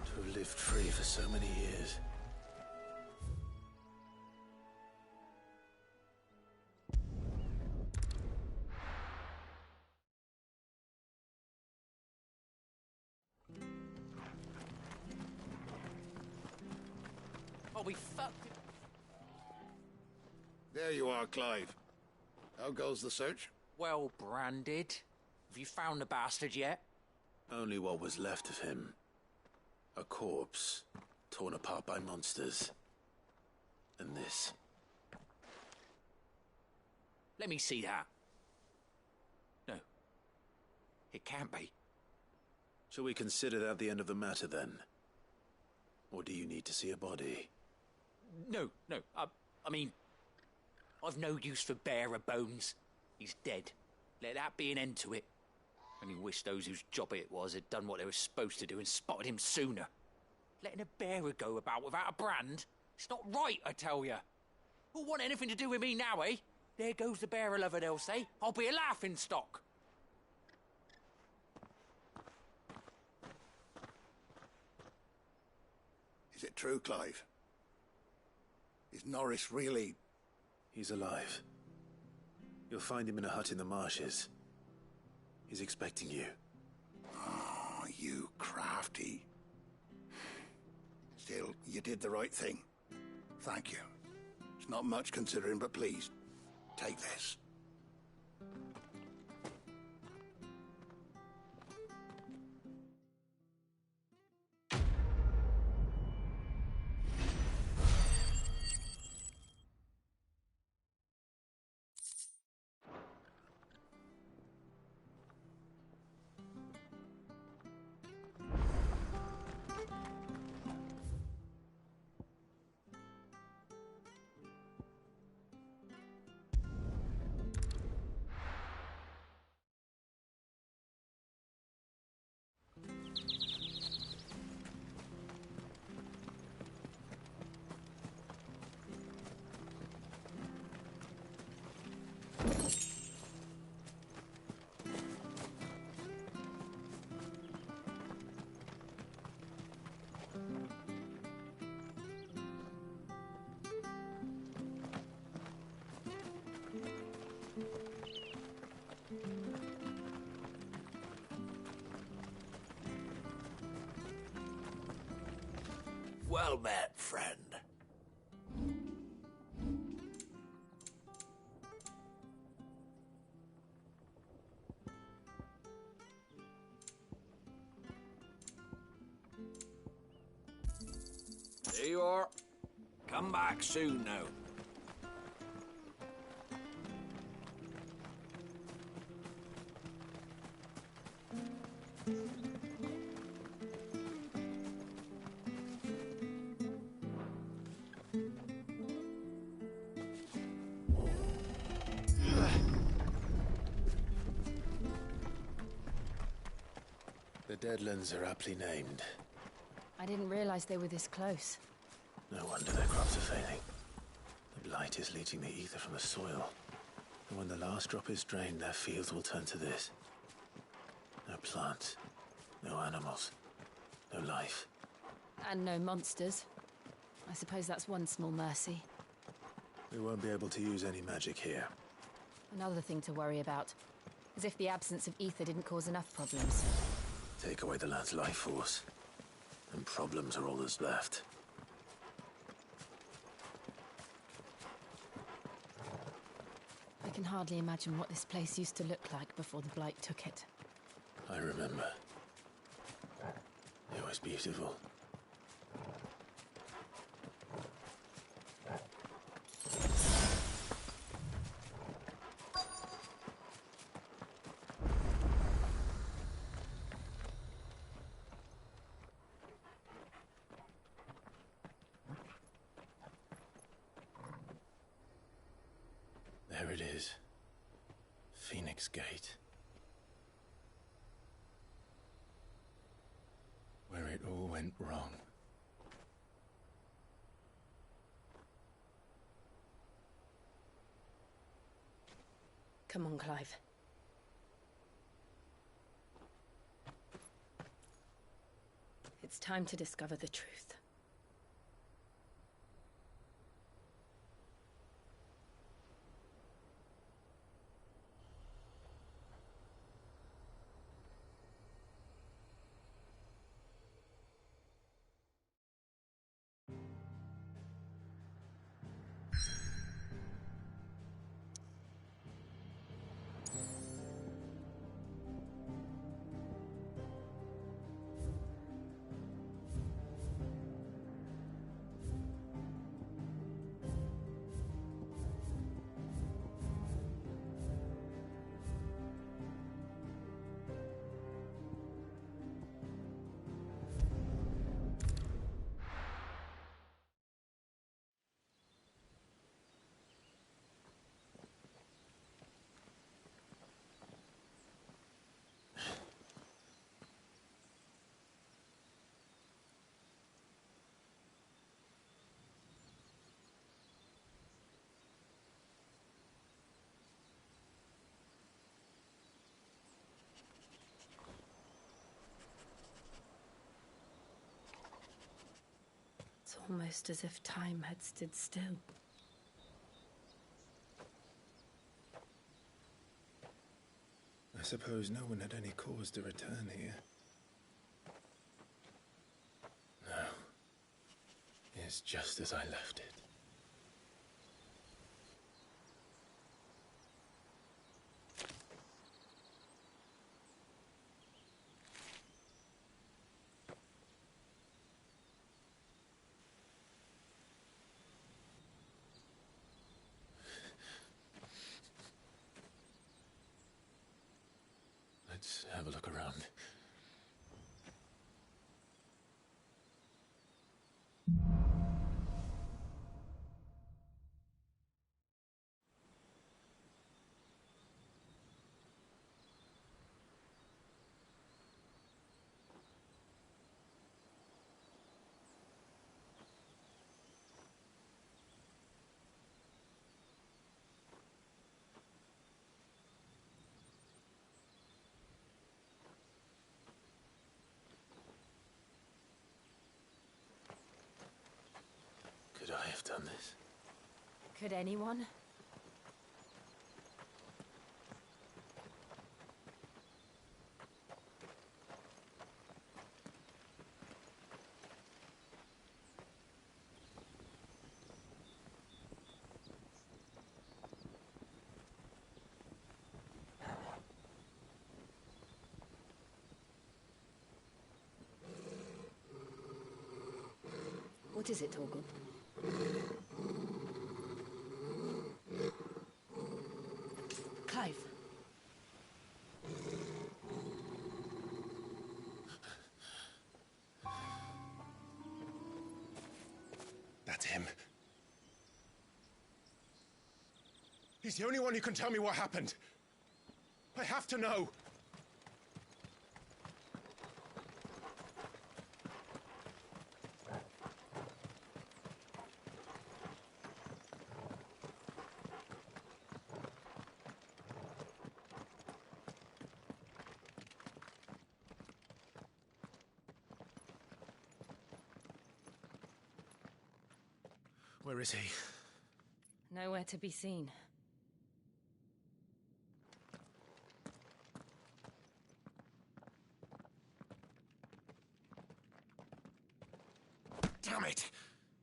To have lived free for so many years. Oh, we fucked it. There you are, Clive. How goes the search? Well branded. Have you found the bastard yet? Only what was left of him. A corpse, torn apart by monsters. And this. Let me see that. No. It can't be. Shall we consider that the end of the matter, then? Or do you need to see a body? No. I mean, I've no use for bearer bones. He's dead. Let that be an end to it. Only wish those whose job it was had done what they were supposed to do and spotted him sooner. Letting a bearer go about without a brand? It's not right, I tell you. Who'll want anything to do with me now, eh? There goes the bearer lover, they'll say. I'll be a laughingstock. Is it true, Clive? Is Norris really... He's alive. You'll find him in a hut in the marshes. He's expecting you. Oh, you crafty. Still, you did the right thing. Thank you. It's not much considering, but please, take this. Well met, friend. you are. Come back soon now. The Deadlands are aptly named. I didn't realize they were this close. No wonder their crops are failing. The blight is leaching the ether from the soil. And when the last drop is drained, their fields will turn to this. No plants, no animals, no life. And no monsters. I suppose that's one small mercy. We won't be able to use any magic here. Another thing to worry about. As if the absence of ether didn't cause enough problems. Take away the land's life force, and problems are all that's left. I can hardly imagine what this place used to look like before the Blight took it. I remember. It was beautiful. There it is. Phoenix Gate. Where it all went wrong. Come on, Clive. It's time to discover the truth. It's almost as if time had stood still. I suppose no one had any cause to return here. No. It's just as I left it. Let's have a look around. Could I have done this? Could anyone? What What is it, Torgal? Clive. That's him. He's the only one who can tell me what happened. I have to know. Where is he? Nowhere to be seen. Damn it!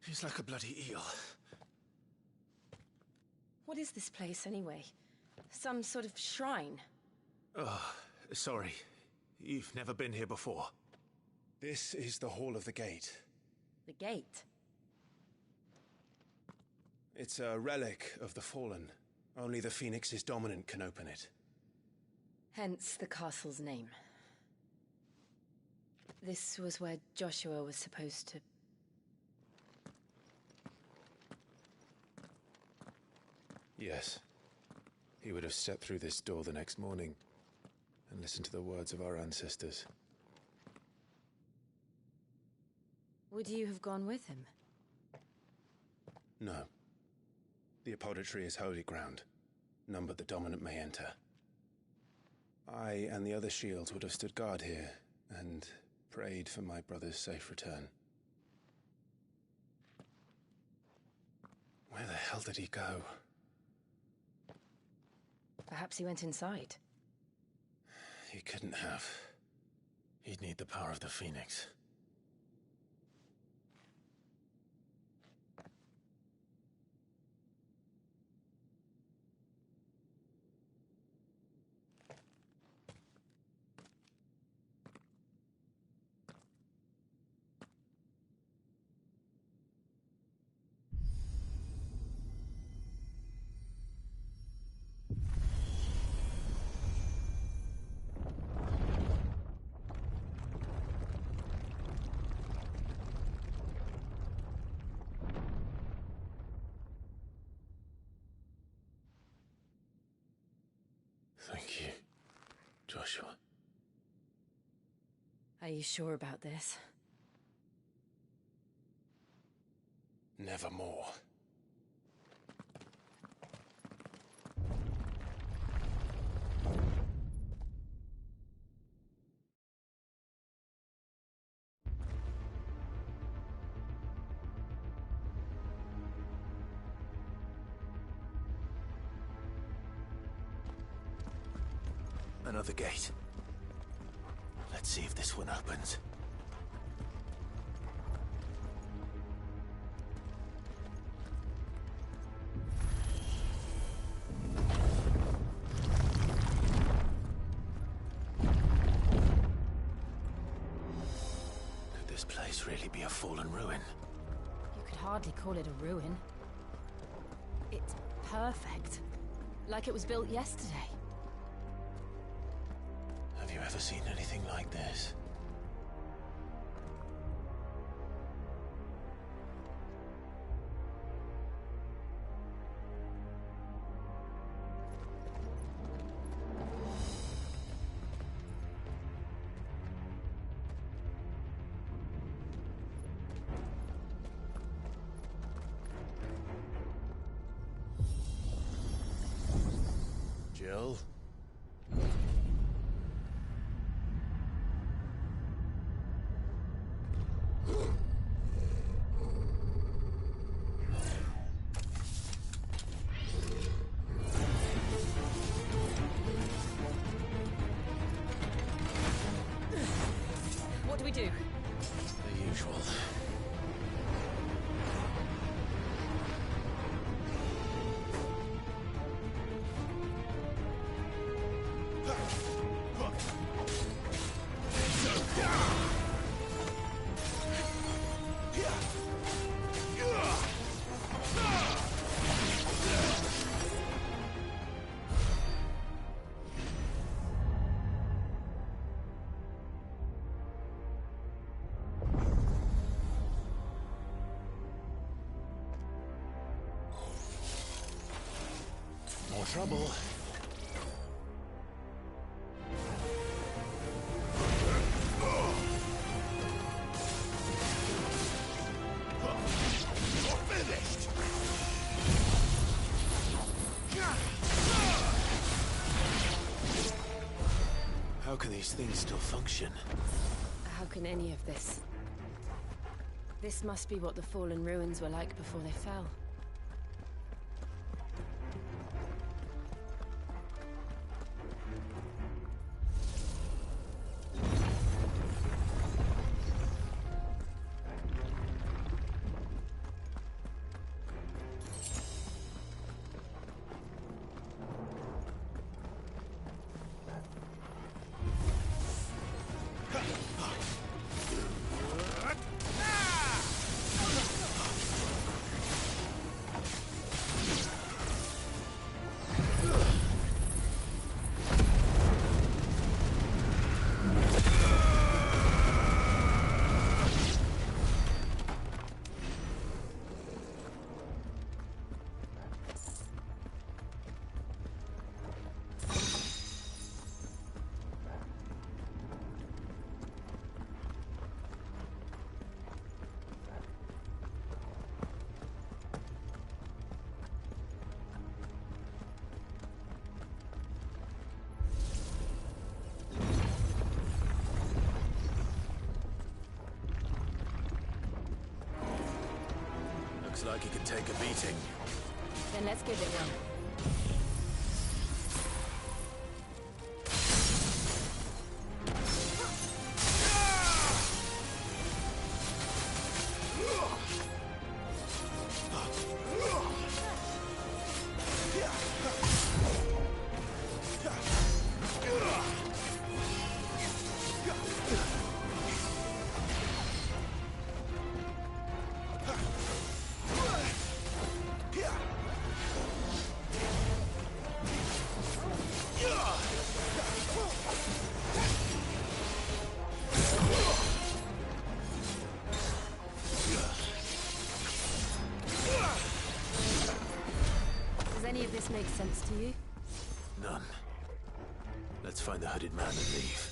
He's like a bloody eel. What is this place, anyway? Some sort of shrine? Oh, sorry. You've never been here before. This is the Hall of the Gate. The gate? It's a relic of the Fallen. Only the Phoenix's dominant can open it. Hence the castle's name. This was where Joshua was supposed to... Yes. He would have stepped through this door the next morning and listened to the words of our ancestors. Would you have gone with him? No. The Apothecary is holy ground. None but the dominant may enter. I and the other shields would have stood guard here and prayed for my brother's safe return. Where the hell did he go? Perhaps he went inside. He couldn't have. He'd need the power of the Phoenix. Thank you, Joshua. Are you sure about this? Nevermore. Another gate. Let's see if this one opens. Could this place really be a fallen ruin? You could hardly call it a ruin. It's perfect. Like it was built yesterday. Have you ever seen anything like this? Jill? What do we do? The usual. trouble. Finished! How can these things still function? How can any of this? This must be what the fallen ruins were like before they fell. Looks like he could take a beating. Then let's give it one. Does any of this make sense to you? None. Let's find the hooded man and leave.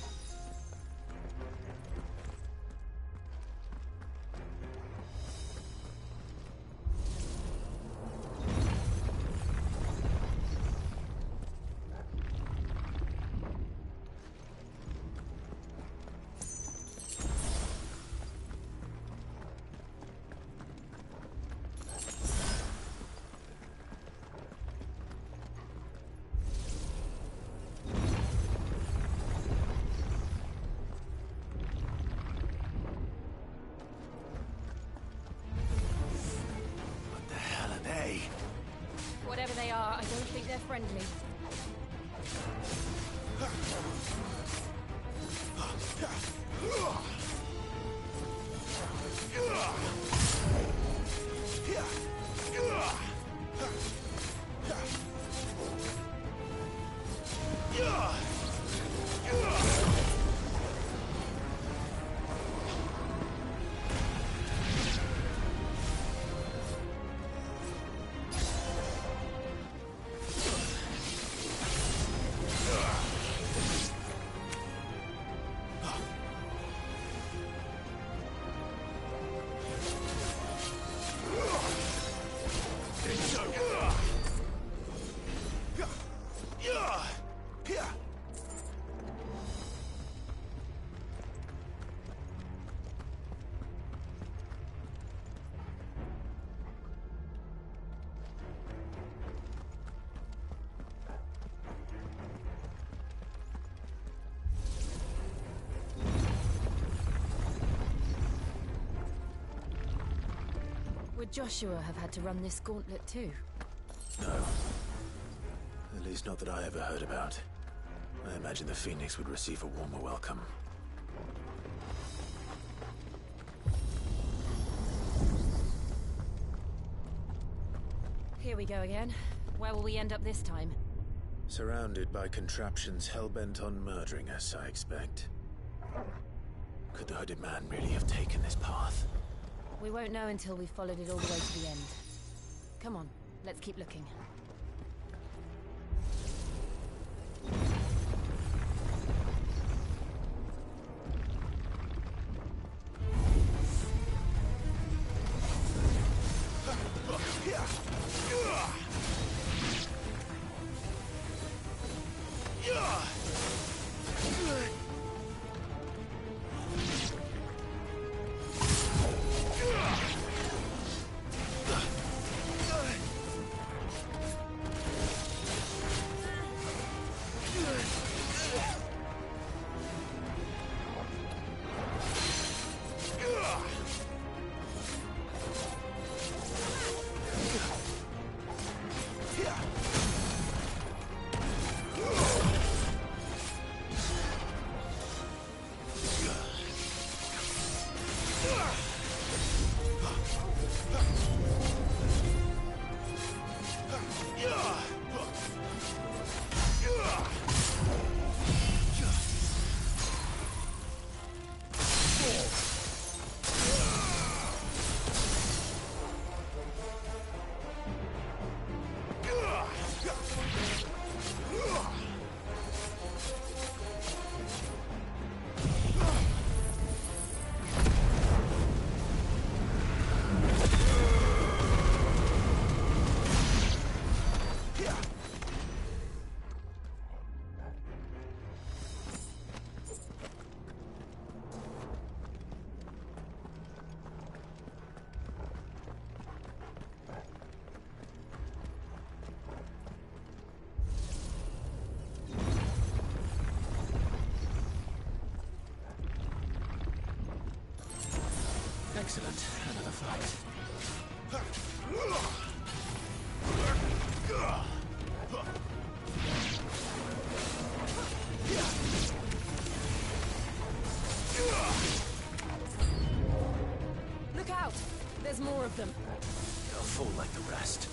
Whatever they are, I don't think they're friendly. Would Joshua have had to run this gauntlet too? No. At least not that I ever heard about. I imagine the Phoenix would receive a warmer welcome. Here we go again. Where will we end up this time? Surrounded by contraptions hell-bent on murdering us, I expect. Could the hooded man really have taken this path? We won't know until we've followed it all the way to the end. Come on, let's keep looking. Excellent. Another fight. Look out! There's more of them. They'll fall like the rest.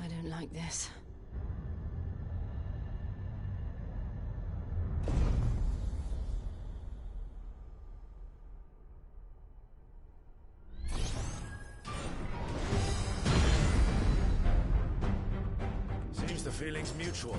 I don't like this. Seems the feeling's mutual.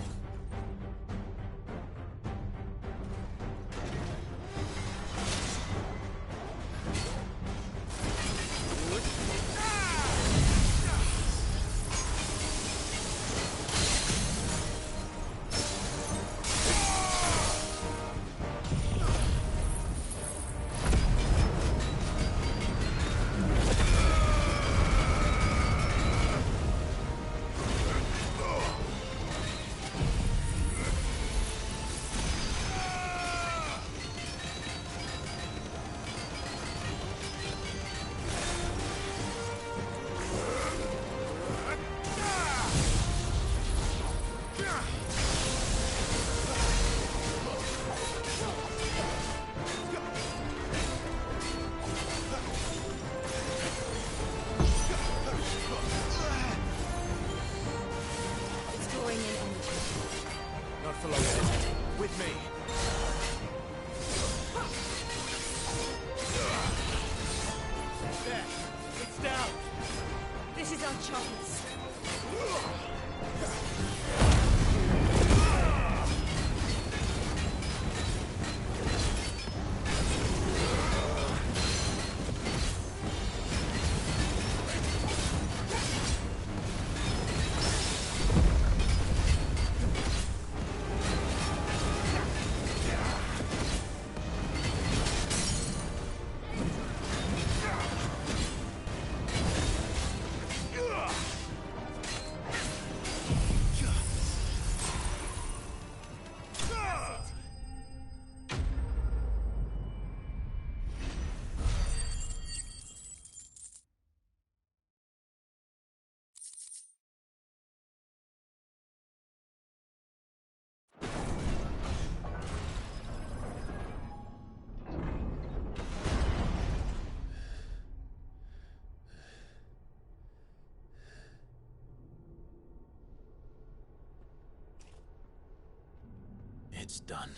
It's done.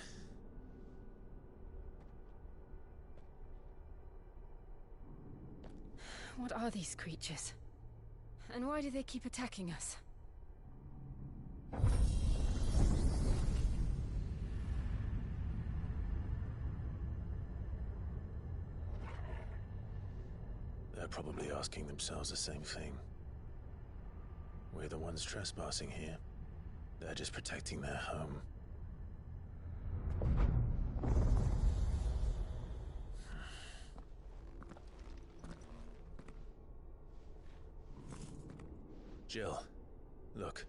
What are these creatures? And why do they keep attacking us? They're probably asking themselves the same thing. We're the ones trespassing here. They're just protecting their home. Jill, look.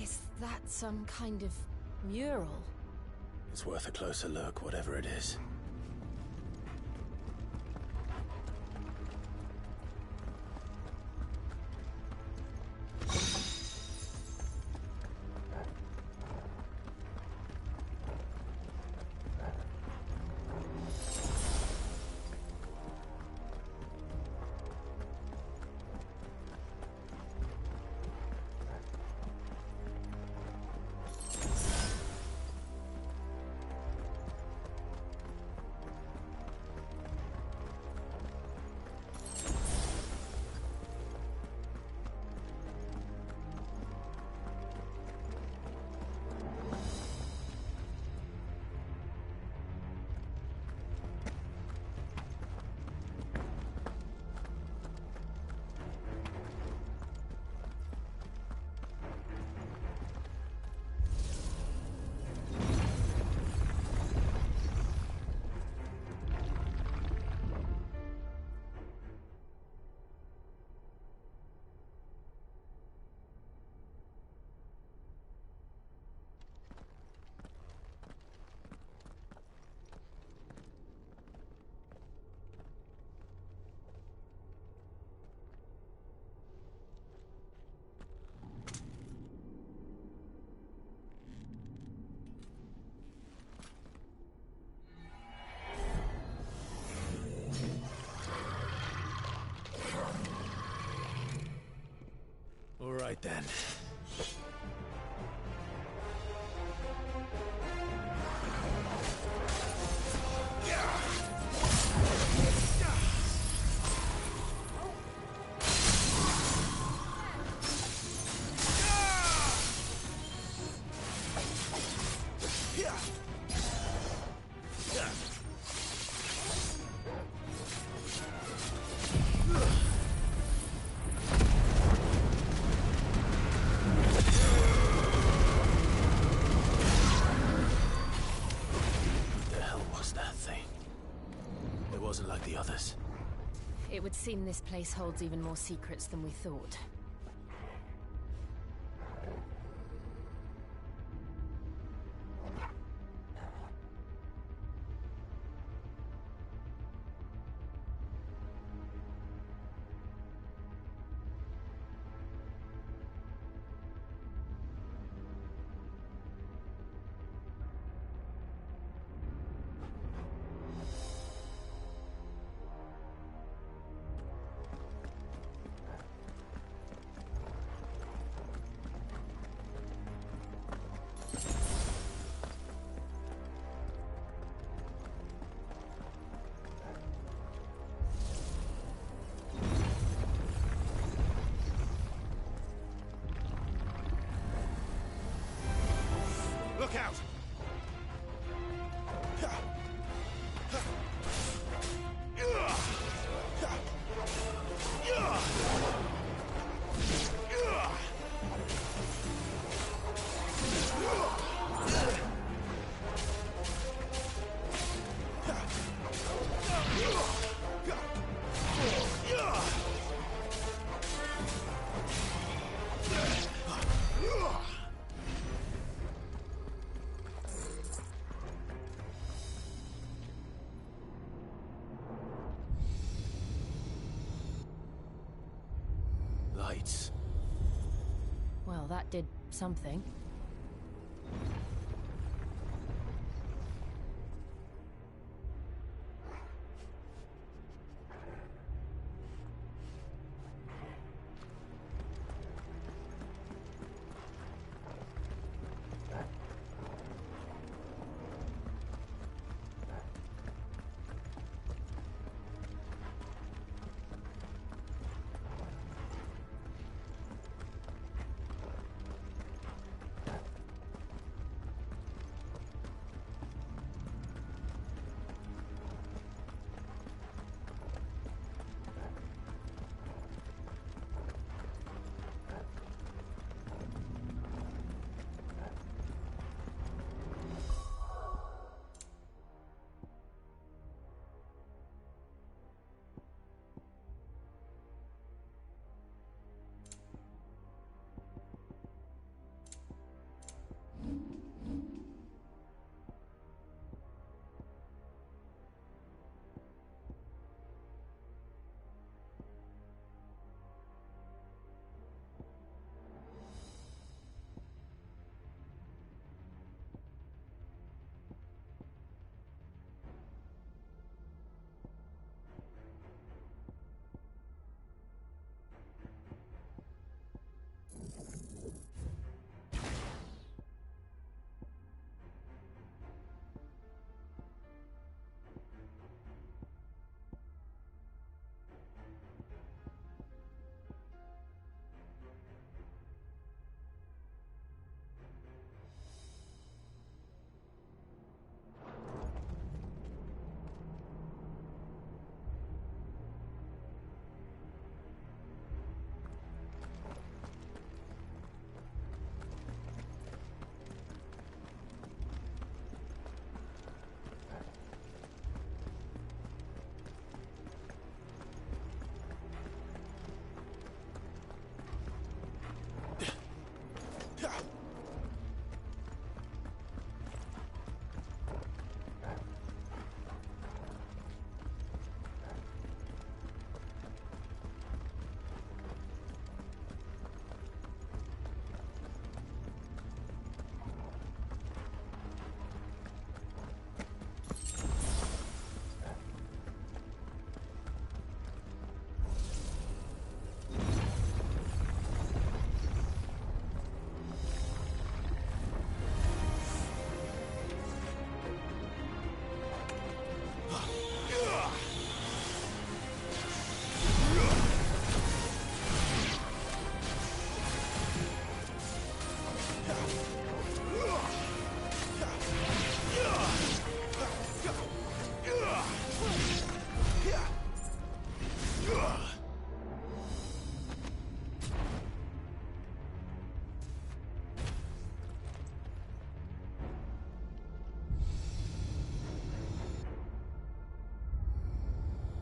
Is that some kind of mural? It's worth a closer look, whatever it is. All right then. Wasn't like the others. It would seem this place holds even more secrets than we thought. Look out! Lights. Well, that did something.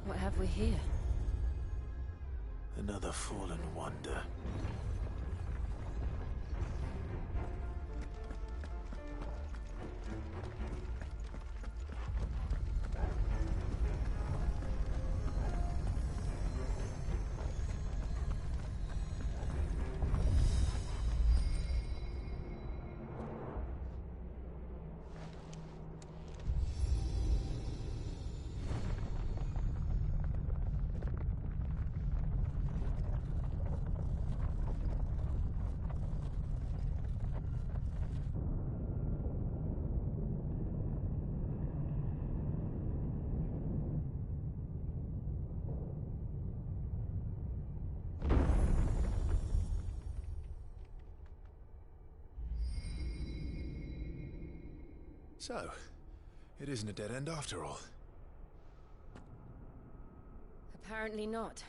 What have we here? Another fallen wonder. So, it isn't a dead end after all. Apparently not.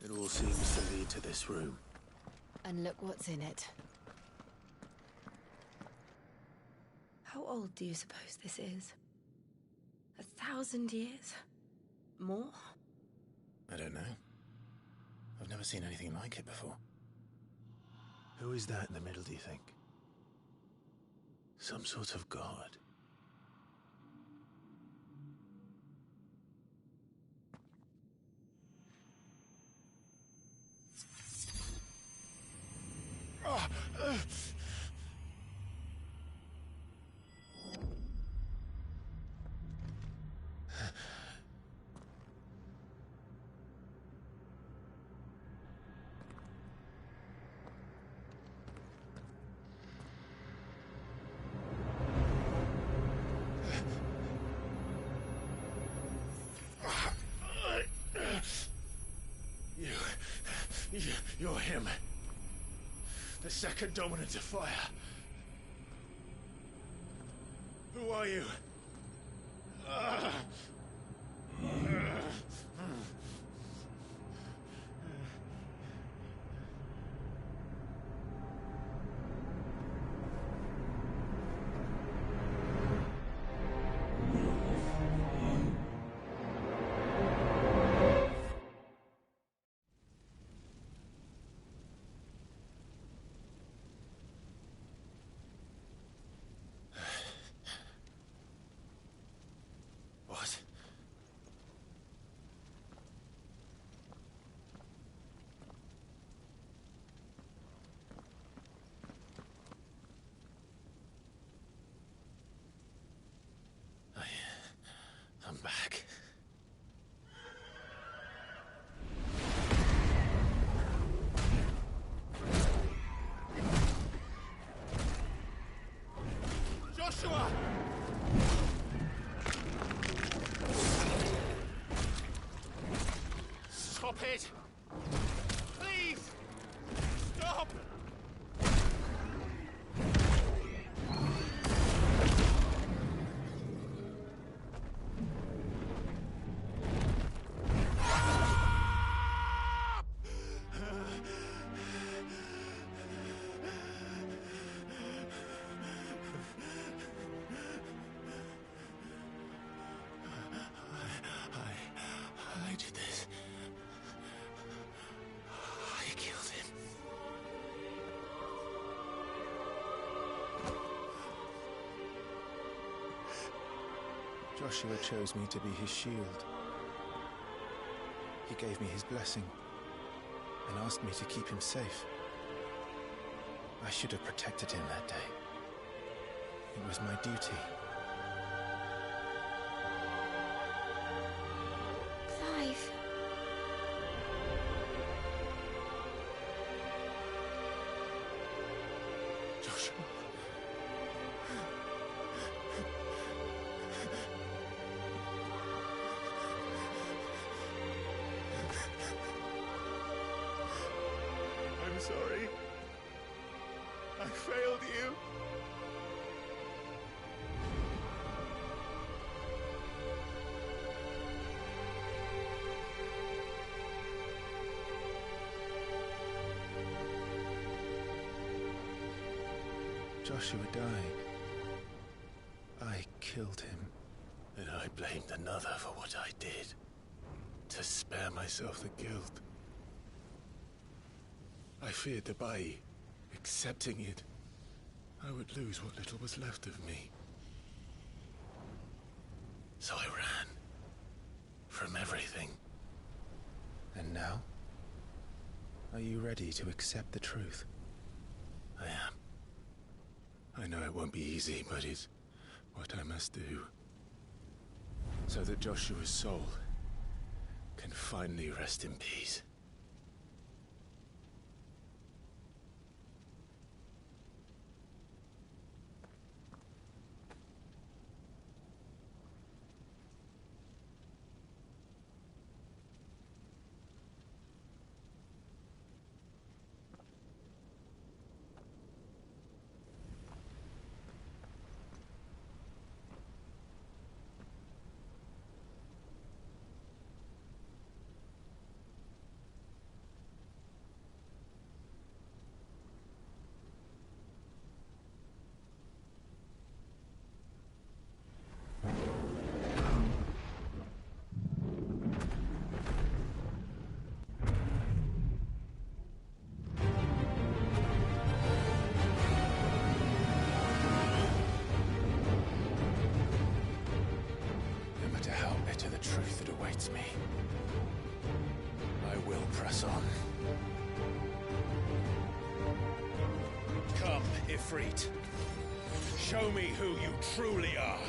It all seems to lead to this room. And look what's in it. How old do you suppose this is? 1,000 years? More? I don't know. I've never seen anything like it before. Who is that in the middle, do you think? Some sort of god? You're him. The second dominant of fire. Who are you? What? I'm back. Joshua! Stop it! Please! Stop! Joshua chose me to be his shield. He gave me his blessing and asked me to keep him safe. I should have protected him that day. It was my duty. Clive. Joshua. I'm sorry. I failed you. Joshua died. I killed him. And I blamed another for what I did. To spare myself the guilt. I feared that by accepting it, I would lose what little was left of me. So I ran. From everything. And now? Are you ready to accept the truth? I am. I know it won't be easy, but it's what I must do. So that Joshua's soul can finally rest in peace. Truth that awaits me. I will press on. Come, Ifrit. Show me who you truly are.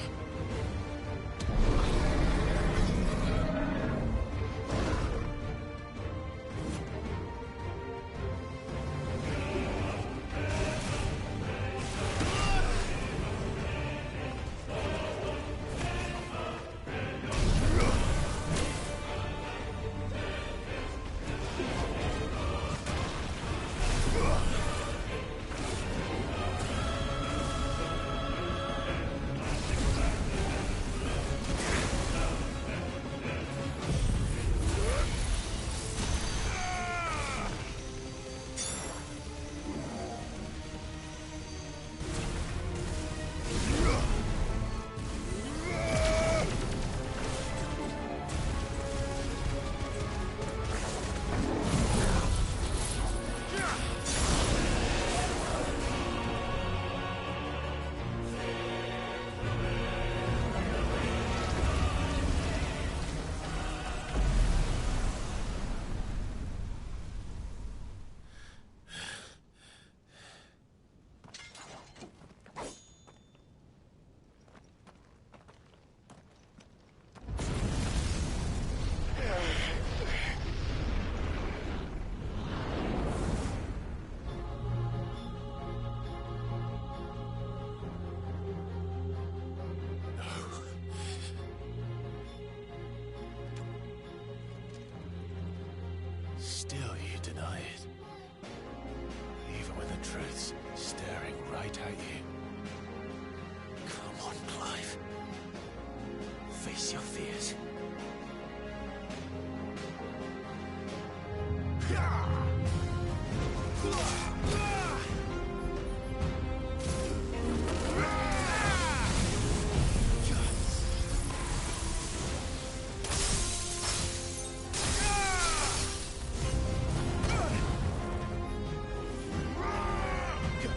Still you deny it. Even when the truth's staring right at you. Come on, Clive. Face your fears.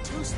Tuesday.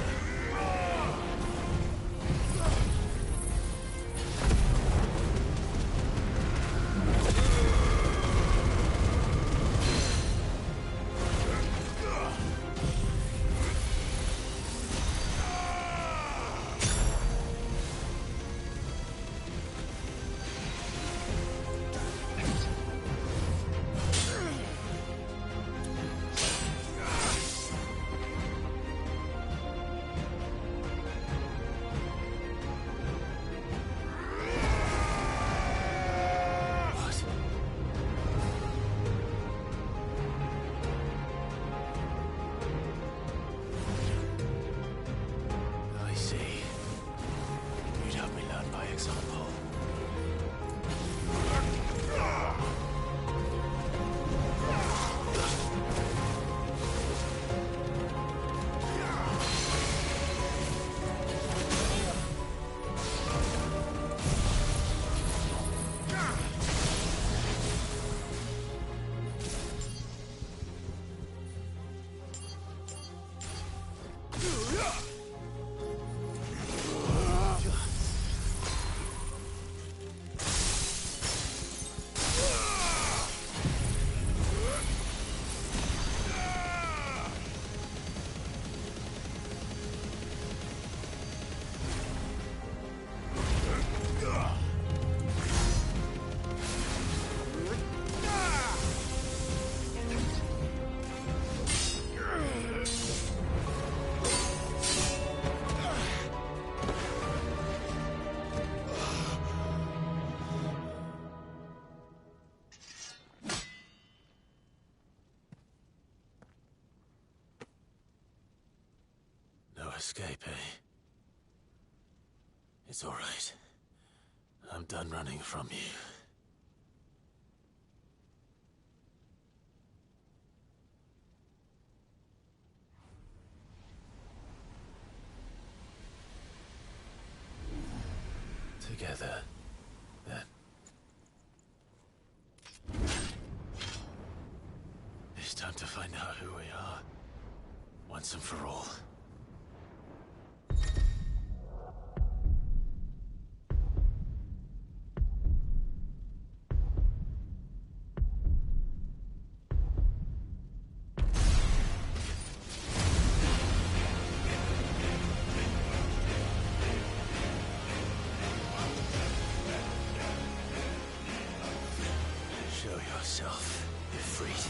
escape, eh? It's all right. I'm done running from you. Together, then. It's time to find out who we are, once and for all. Show yourself, Ifrit.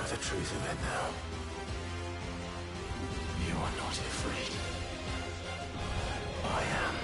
The truth of it now. You are not afraid. I am.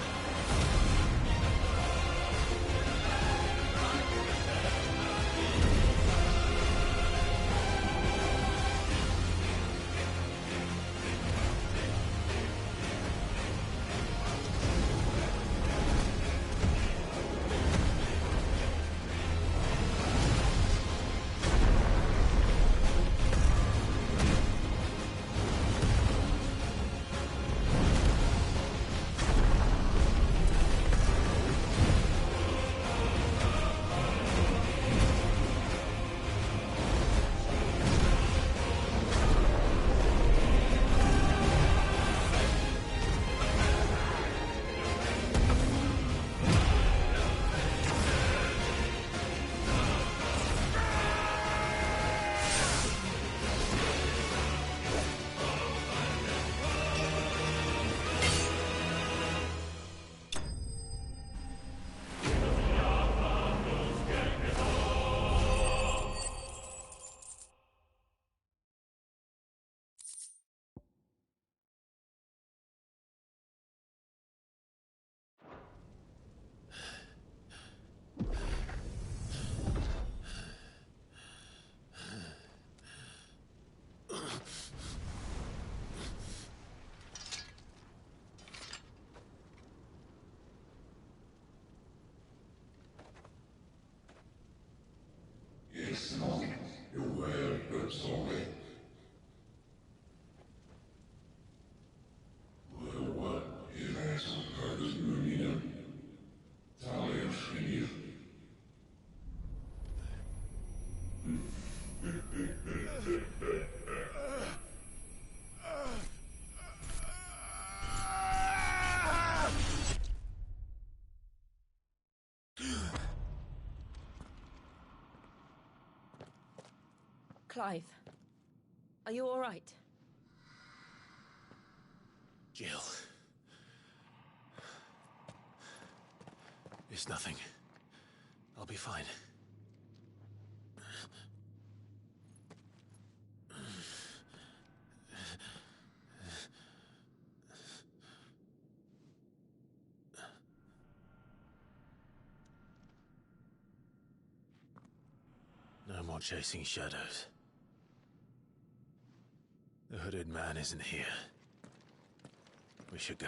Clive, are you all right? Jill. It's nothing. I'll be fine. No more chasing shadows. The hooded man isn't here. We should go.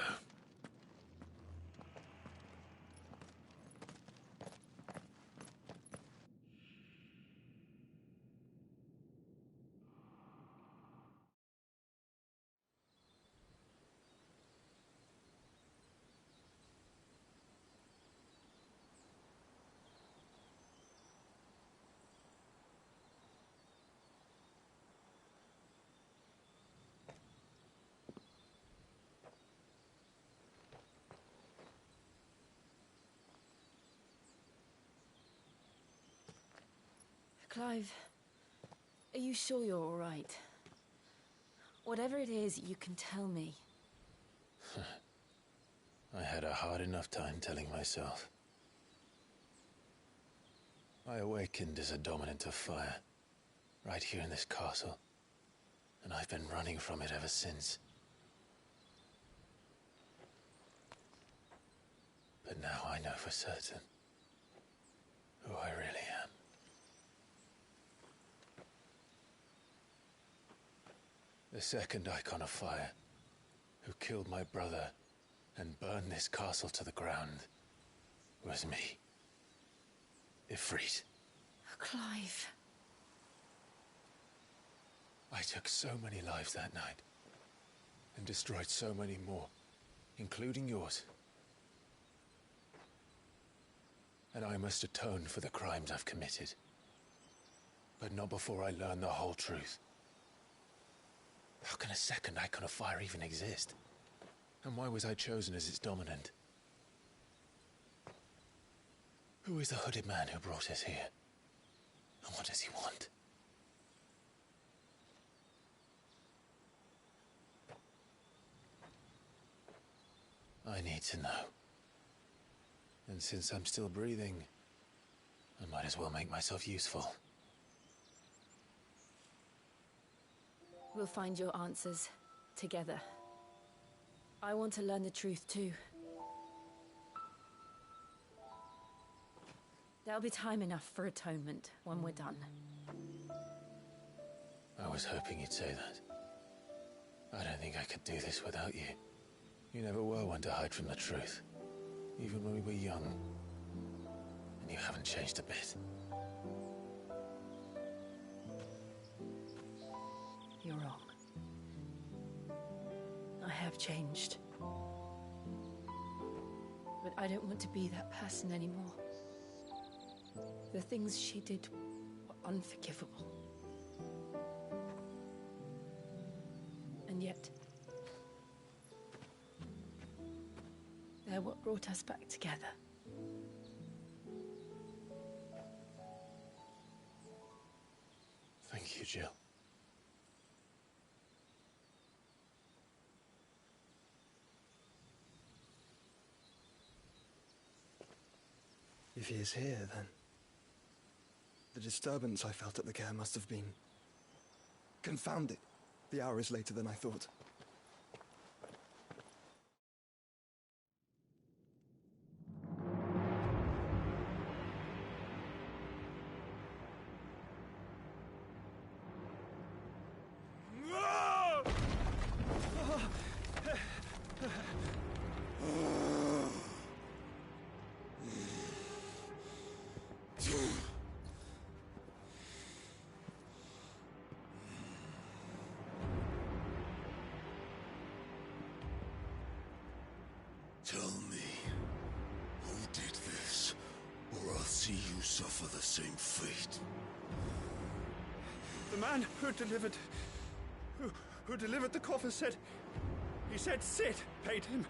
Clive, are you sure you're all right? Whatever it is, you can tell me. I had a hard enough time telling myself. I awakened as a dominant of fire, right here in this castle, and I've been running from it ever since. But now I know for certain who I really am. The second Icon of Fire, who killed my brother and burned this castle to the ground, was me. Ifrit. Clive. I took so many lives that night, and destroyed so many more, including yours. And I must atone for the crimes I've committed. But not before I learn the whole truth. How can a second Icon of Fire even exist? And why was I chosen as its dominant? Who is the hooded man who brought us here? And what does he want? I need to know. And since I'm still breathing, I might as well make myself useful. We'll find your answers together. I want to learn the truth too. There'll be time enough for atonement when we're done. I was hoping you'd say that. I don't think I could do this without you. You never were one to hide from the truth, even when we were young. And you haven't changed a bit. You're wrong. I have changed. But I don't want to be that person anymore. The things she did were unforgivable. And yet, they're what brought us back together. Thank you, Jill. If he is here, then the disturbance I felt at the care must have been confounded. The hour is later than I thought. Tell me, who did this, or I'll see you suffer the same fate. The man who delivered the coffer said... He said Sid paid him.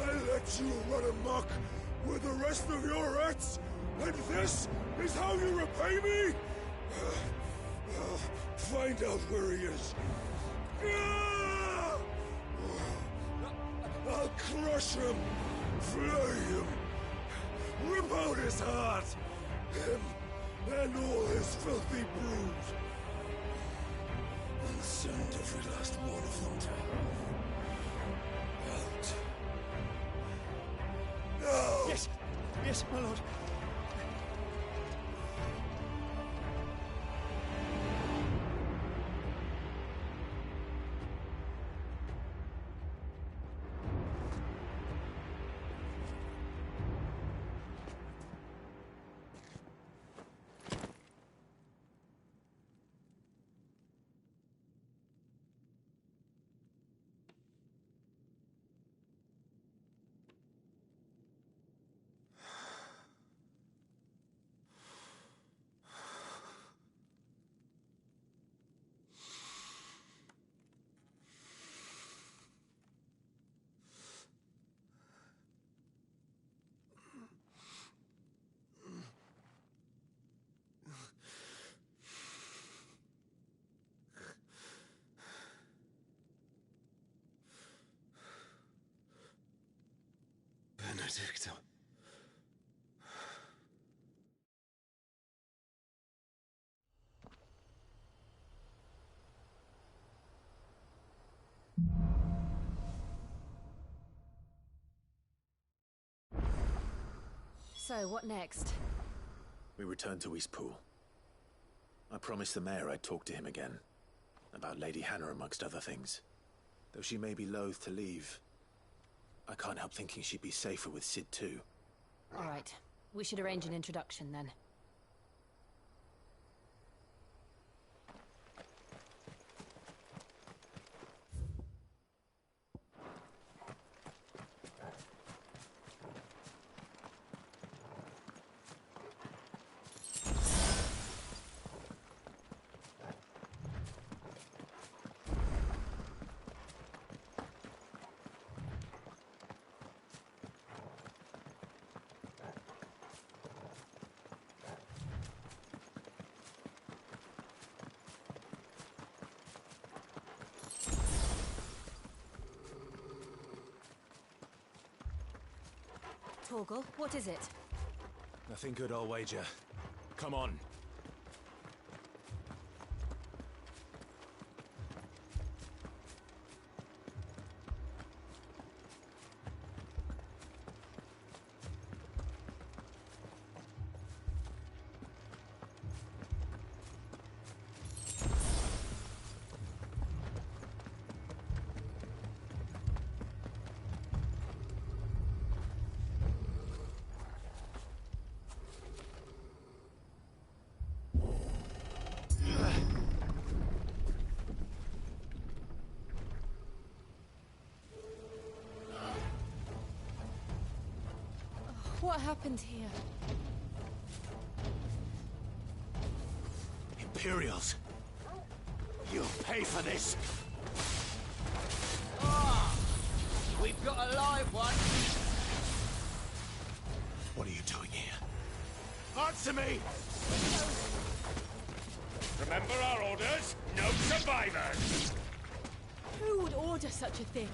I let you run amok with the rest of your rats, and this is how you repay me? Find out where he is. I'll crush him, flay him, rip out his heart, him and all his filthy brood, and send every last one of them to hell. Out. Now! Yes, yes, my lord. Benedicto. So, what next? We return to Eastpool. I promised the mayor I'd talk to him again. About Lady Hannah, amongst other things. Though she may be loath to leave, I can't help thinking she'd be safer with Cid too. All right. We should arrange an introduction then. Torgal, what is it? Nothing good, I'll wager. Come on. What happened here? Imperials! You'll pay for this! We've got a live one! What are you doing here? Answer me! Remember our orders? No survivors! Who would order such a thing?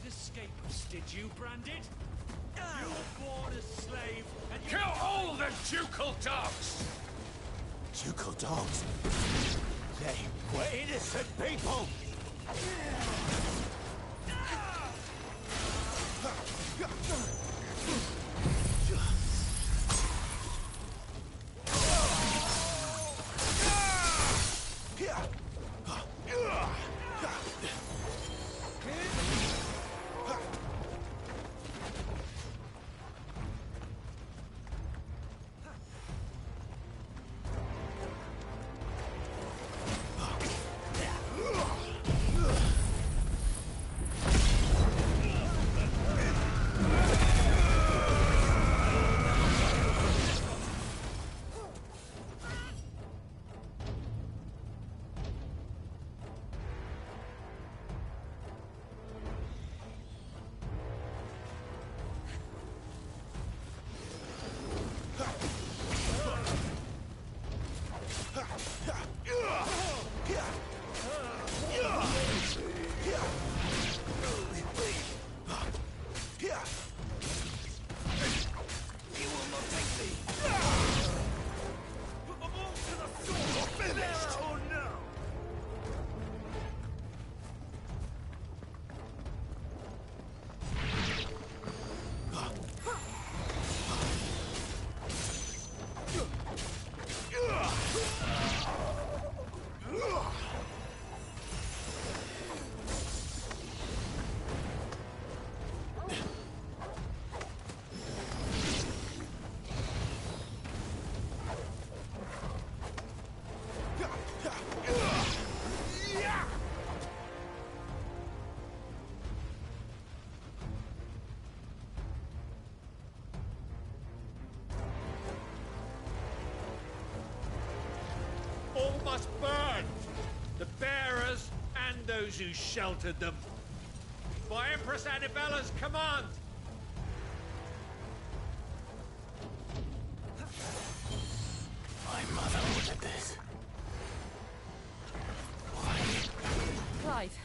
Escape us, did you, Branded? You were born a slave, and you kill all the ducal dogs! Ducal dogs? They were innocent people! must burn! The bearers and those who sheltered them. By Empress Annabella's command! My mother ordered this. Clive.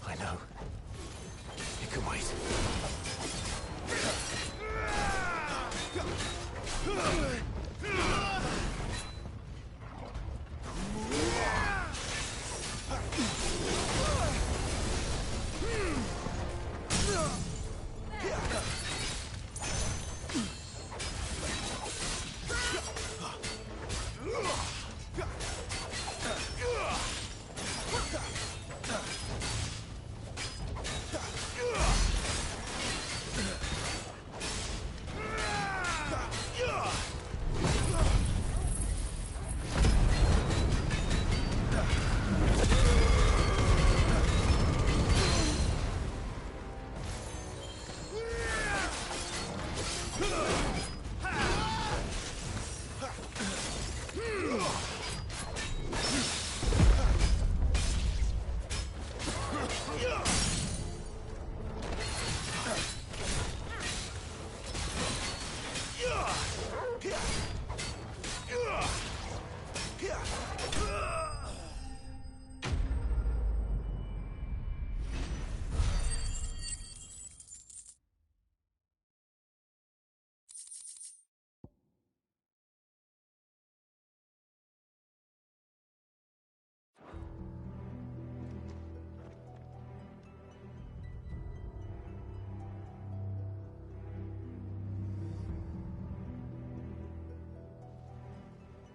I know. It can wait.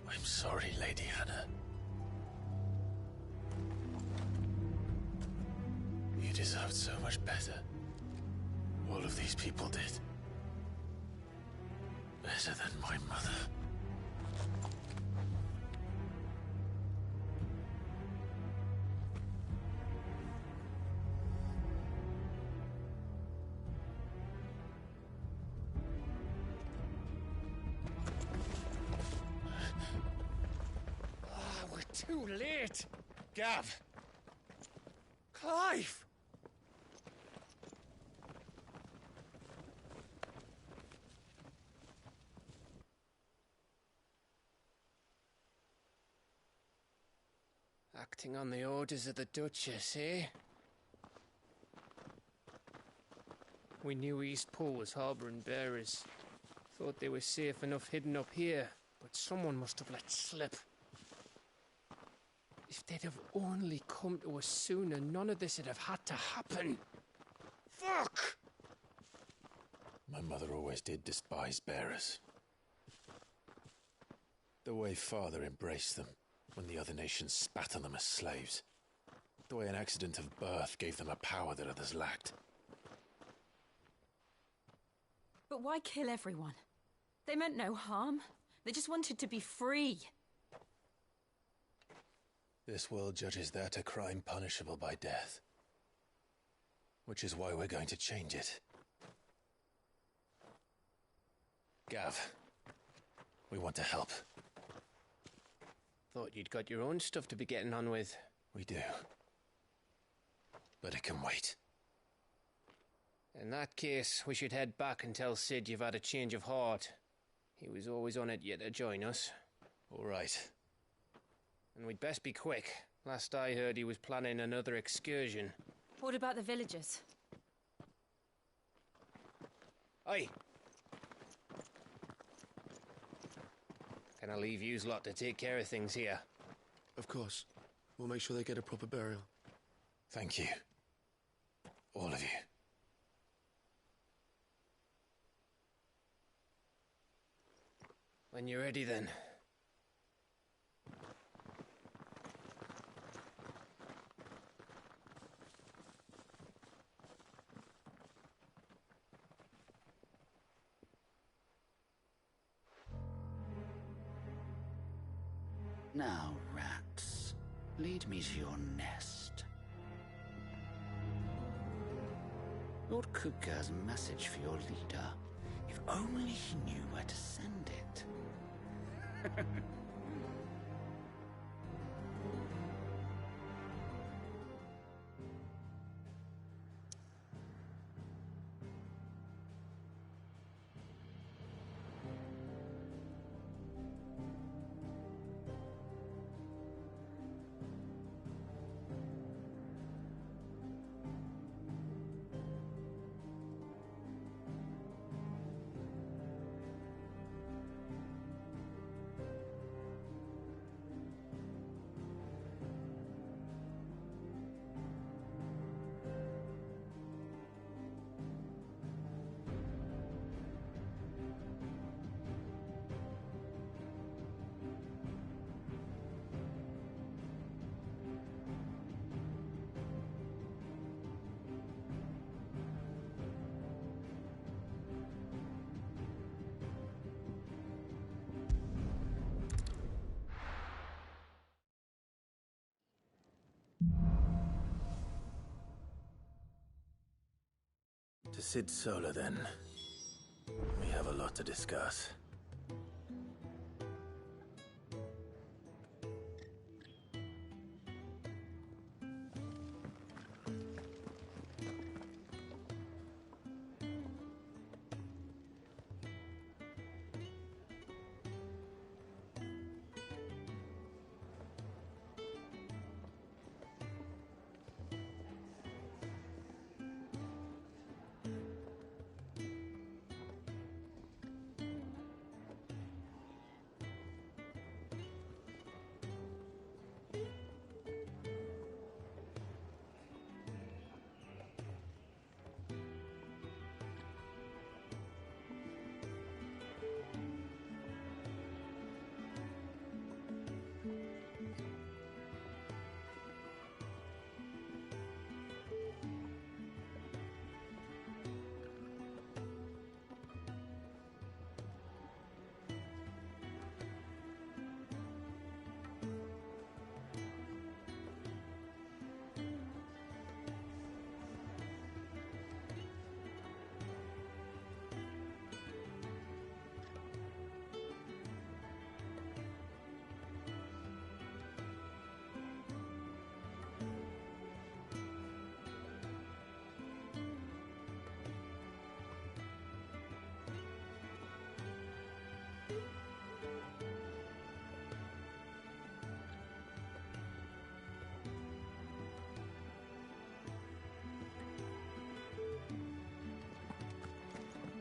I'm sorry, Lady Hannah. You deserved so much better. All of these people did. Better than my mother. Too late! Gav! Clive! Acting on the orders of the Duchess, eh? We knew Eastpool was harbouring bearers. Thought they were safe enough hidden up here, but someone must have let slip. If they'd have only come to us sooner, none of this would have had to happen. Fuck! My mother always did despise bearers. The way Father embraced them when the other nations spat on them as slaves. The way an accident of birth gave them a power that others lacked. But why kill everyone? They meant no harm. They just wanted to be free. This world judges that a crime punishable by death. Which is why we're going to change it. Gav, we want to help. Thought you'd got your own stuff to be getting on with. We do. But it can wait. In that case, we should head back and tell Sid you've had a change of heart. He was always on it yet to join us. All right. And we'd best be quick. Last I heard, he was planning another excursion. What about the villagers? Aye. Can I leave yous lot to take care of things here? Of course. We'll make sure they get a proper burial. Thank you. All of you. When you're ready, then. Now, rats, lead me to your nest. Lord Kupka has a message for your leader. If only he knew where to send it. To Sid Solar, then. We have a lot to discuss.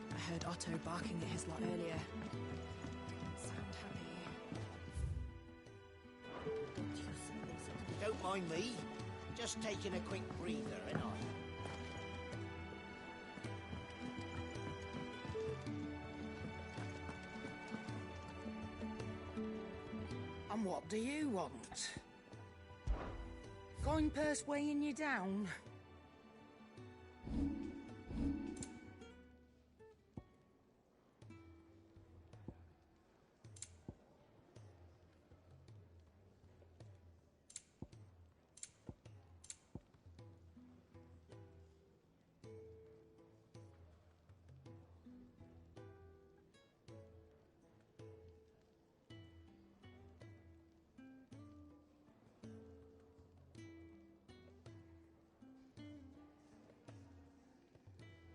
I heard Otto barking at his lot earlier. Sound happy. Don't mind me. Just taking a quick breather, ain't I? And what do you want? Coin purse weighing you down?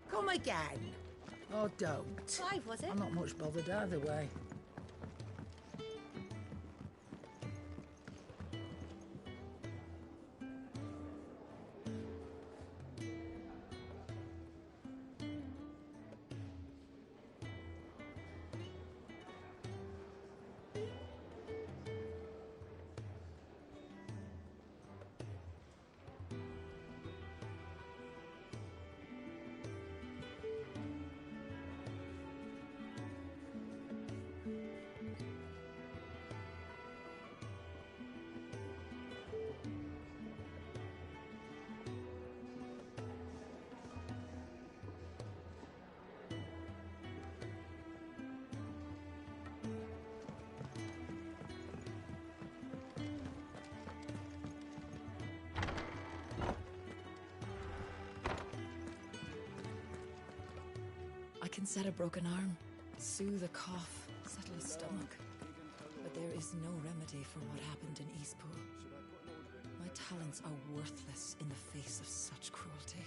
Come again. Or don't. 5, was it? I'm not much bothered either way. can set a broken arm, soothe a cough, settle a stomach. But there is no remedy for what happened in Eastpool. My talents are worthless in the face of such cruelty.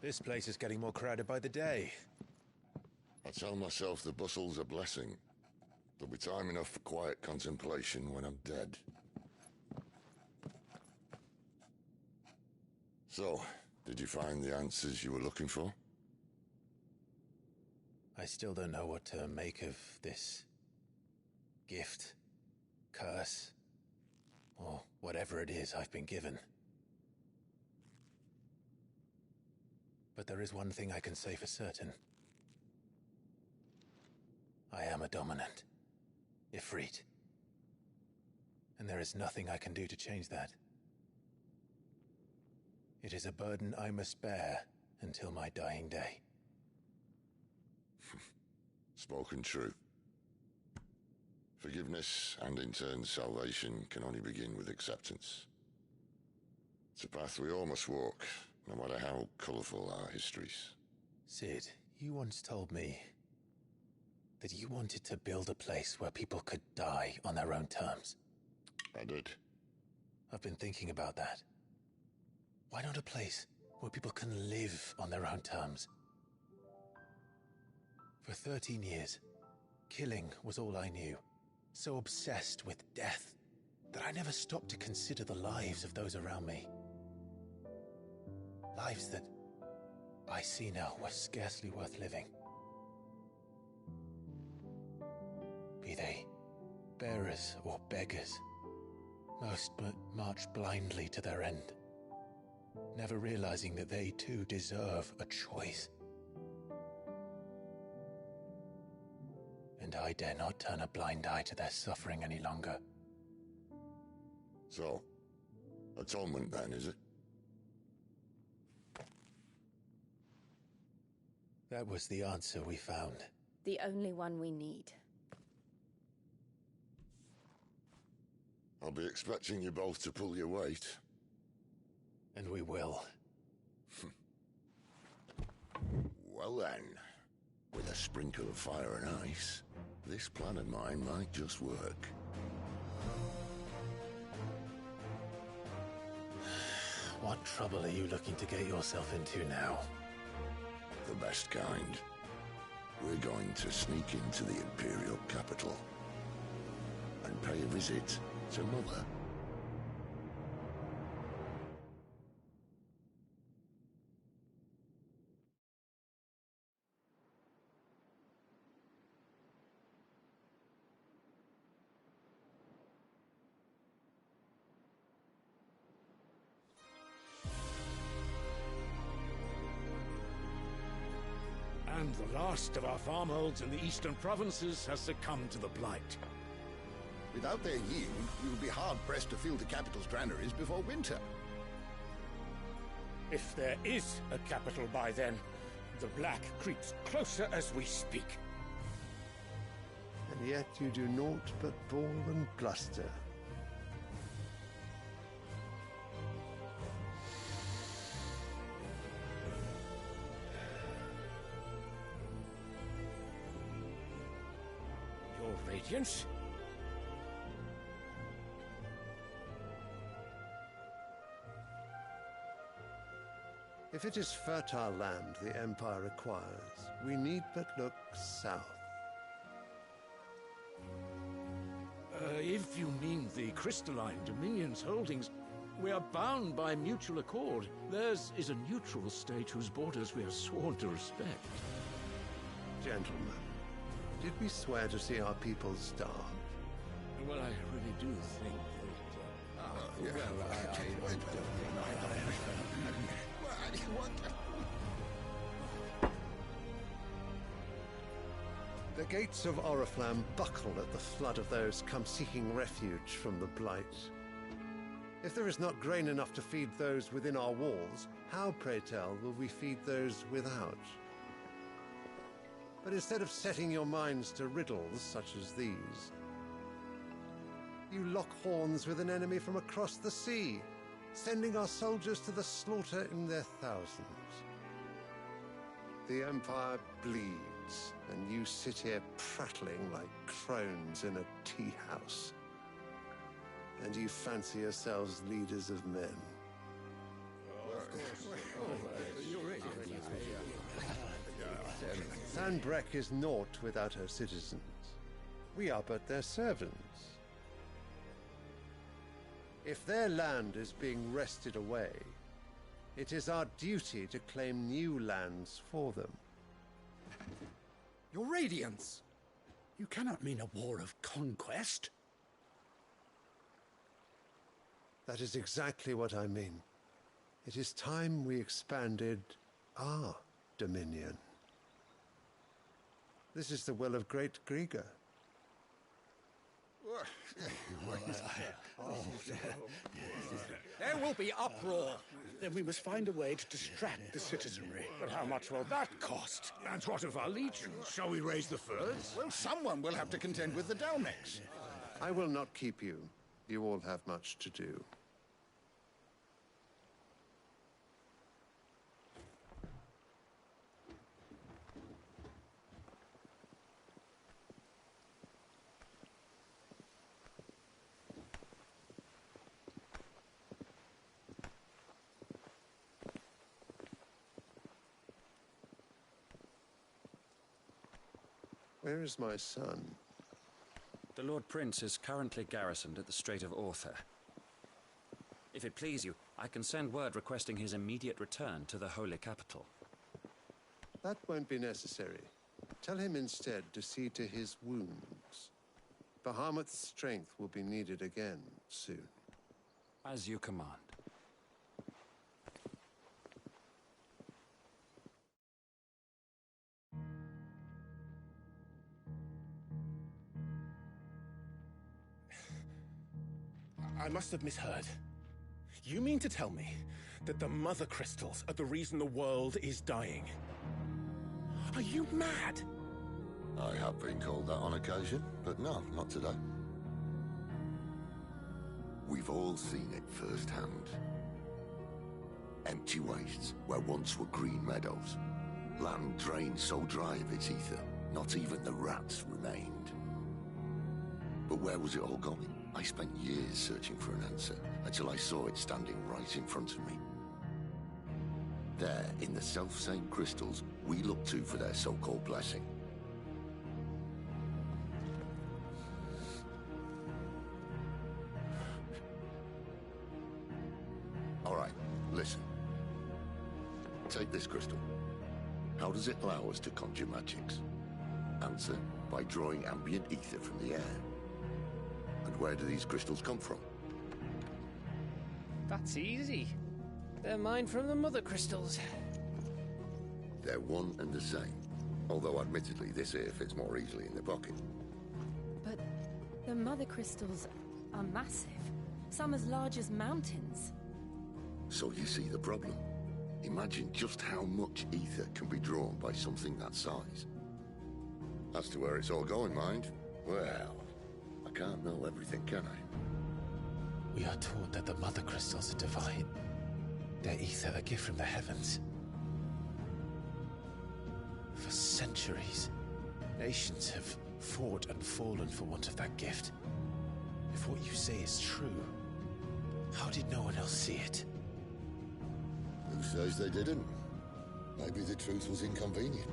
This place is getting more crowded by the day. I tell myself the bustle's a blessing. There'll be time enough for quiet contemplation when I'm dead. So, did you find the answers you were looking for? I still don't know what to make of this gift, curse, or whatever it is I've been given. But there is one thing I can say for certain. I am a dominant, Ifrit. And there is nothing I can do to change that. It is a burden I must bear until my dying day. Spoken true. Forgiveness, and in turn salvation, can only begin with acceptance. It's a path we all must walk, no matter how colourful our histories. Cid, you once told me that you wanted to build a place where people could die on their own terms. I did. I've been thinking about that. Why not a place where people can live on their own terms? For 13 years, killing was all I knew. So obsessed with death that I never stopped to consider the lives of those around me. Lives that I see now were scarcely worth living. Be they bearers or beggars, most but march blindly to their end, never realizing that they too deserve a choice. And I dare not turn a blind eye to their suffering any longer. So, atonement then, is it? That was the answer we found. The only one we need. I'll be expecting you both to pull your weight. And we will. Well then, with a sprinkle of fire and ice, this plan of mine might just work. What trouble are you looking to get yourself into now? The best kind. We're going to sneak into the Imperial capital and pay a visit to Mother. And the last of our farmholds in the eastern provinces has succumbed to the blight. Without their yield, we will be hard-pressed to fill the capital's granaries before winter. If there is a capital by then, the Black creeps closer as we speak. And yet you do naught but bawl and bluster. Your Radiance? If it is fertile land the Empire requires, we need but look south. If you mean the Crystalline Dominion's holdings, we are bound by mutual accord. Theirs is a neutral state whose borders we have sworn to respect. Gentlemen, did we swear to see our people starve? Well, I really do think that... The gates of Oriflamme buckle at the flood of those come seeking refuge from the blight. If there is not grain enough to feed those within our walls, how, pray tell, will we feed those without? But instead of setting your minds to riddles such as these, you lock horns with an enemy from across the sea, sending our soldiers to the slaughter in their thousands. The Empire bleeds, and you sit here prattling like crones in a tea house. And you fancy yourselves leaders of men. Sanbreque is naught without her citizens. We are but their servants. If their land is being wrested away, it is our duty to claim new lands for them. Your Radiance! You cannot mean a war of conquest. That is exactly what I mean. It is time we expanded our dominion. This is the will of great Grieger. There will be uproar. Then we must find a way to distract the citizenry. But how much will that cost? And what of our legion? Shall we raise the furs? Well, someone will have to contend with the Dalniks. I will not keep you. You all have much to do. Where is my son? The Lord Prince is currently garrisoned at the Strait of Arthur. If it please you, I can send word requesting his immediate return to the Holy Capital. That won't be necessary. Tell him instead to see to his wounds. Bahamut's strength will be needed again soon. As you command. I must have misheard. You mean to tell me that the Mother Crystals are the reason the world is dying? Are you mad? I have been called that on occasion, but no, not today. We've all seen it firsthand. Empty wastes where once were green meadows. Land drained so dry of its ether, not even the rats remained. But where was it all going? I spent years searching for an answer, until I saw it standing right in front of me. There, in the self-same crystals we look to for their so-called blessing. All right, listen. Take this crystal. How does it allow us to conjure magics? Answer, by drawing ambient ether from the air. And where do these crystals come from? That's easy. They're mine from the Mother Crystals. They're one and the same. Although admittedly this here fits more easily in the pocket. But the Mother Crystals are massive. Some as large as mountains. So you see the problem. Imagine just how much ether can be drawn by something that size. As to where it's all going, mind, well, I can't know everything, can I? We are taught that the Mother Crystals are divine. Their ether a gift from the heavens. For centuries, nations have fought and fallen for want of that gift. If what you say is true, how did no one else see it? Who says they didn't? Maybe the truth was inconvenient.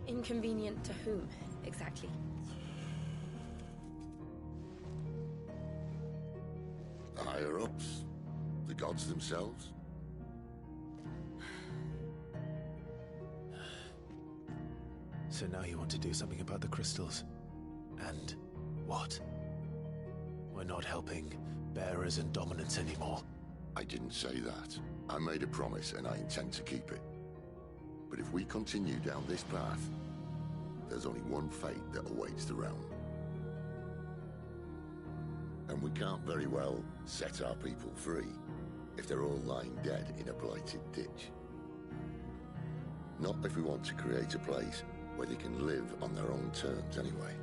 Inconvenient to whom, exactly? The higher-ups? The gods themselves? So now you want to do something about the crystals? And what? We're not helping bearers and dominants anymore. I didn't say that. I made a promise and I intend to keep it. But if we continue down this path, there's only one fate that awaits the realm. And we can't very well set our people free if they're all lying dead in a blighted ditch. Not if we want to create a place where they can live on their own terms anyway.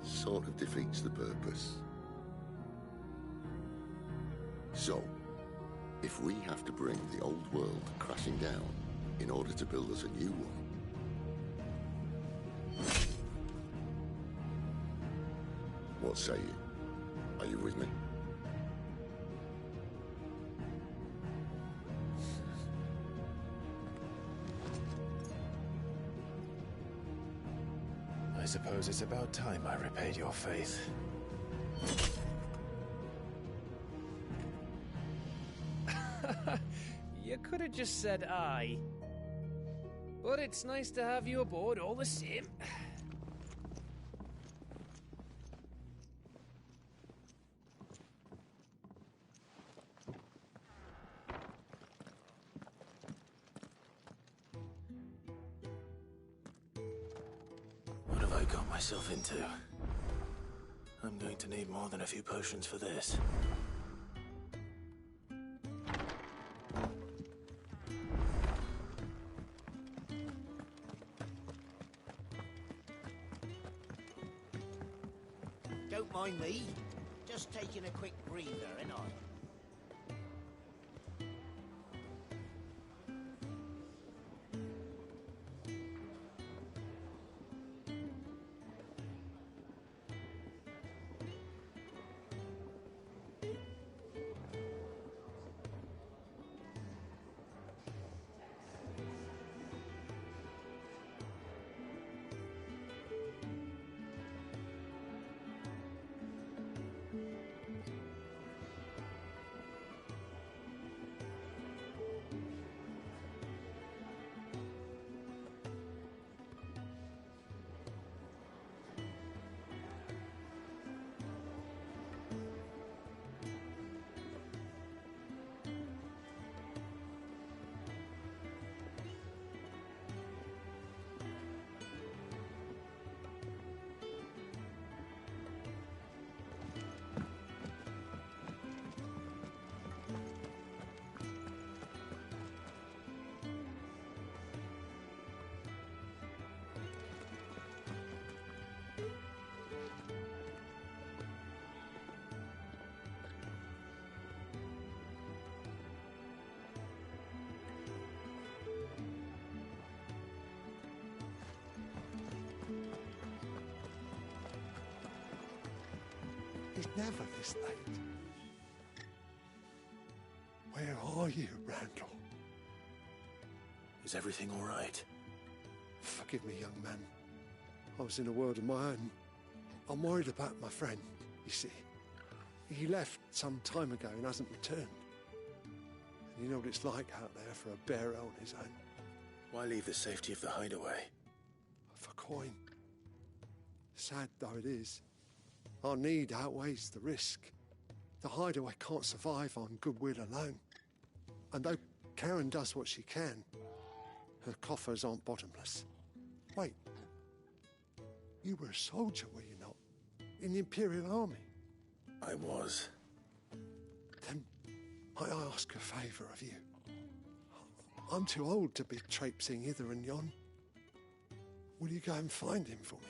Sort of defeats the purpose. So, if we have to bring the old world crashing down in order to build us a new one, what say you? Are you with me? I suppose it's about time I repaid your faith. You could have just said aye. But it's nice to have you aboard all the same. What have I got myself into? I'm going to need more than a few potions for this. Don't mind me. Just taking a quick breather, ain't I? It's never this late. Where are you, Randall? Is everything all right? Forgive me, young man. I was in a world of my own. I'm worried about my friend, you see. He left some time ago and hasn't returned. And you know what it's like out there for a bearer on his own. Why leave the safety of the hideaway? For coin. Sad though it is, our need outweighs the risk. The hideaway can't survive on goodwill alone. And though Karen does what she can, her coffers aren't bottomless. Wait. You were a soldier, were you not? In the Imperial Army? I was. Then might I ask a favour of you? I'm too old to be traipsing hither and yon. Will you go and find him for me?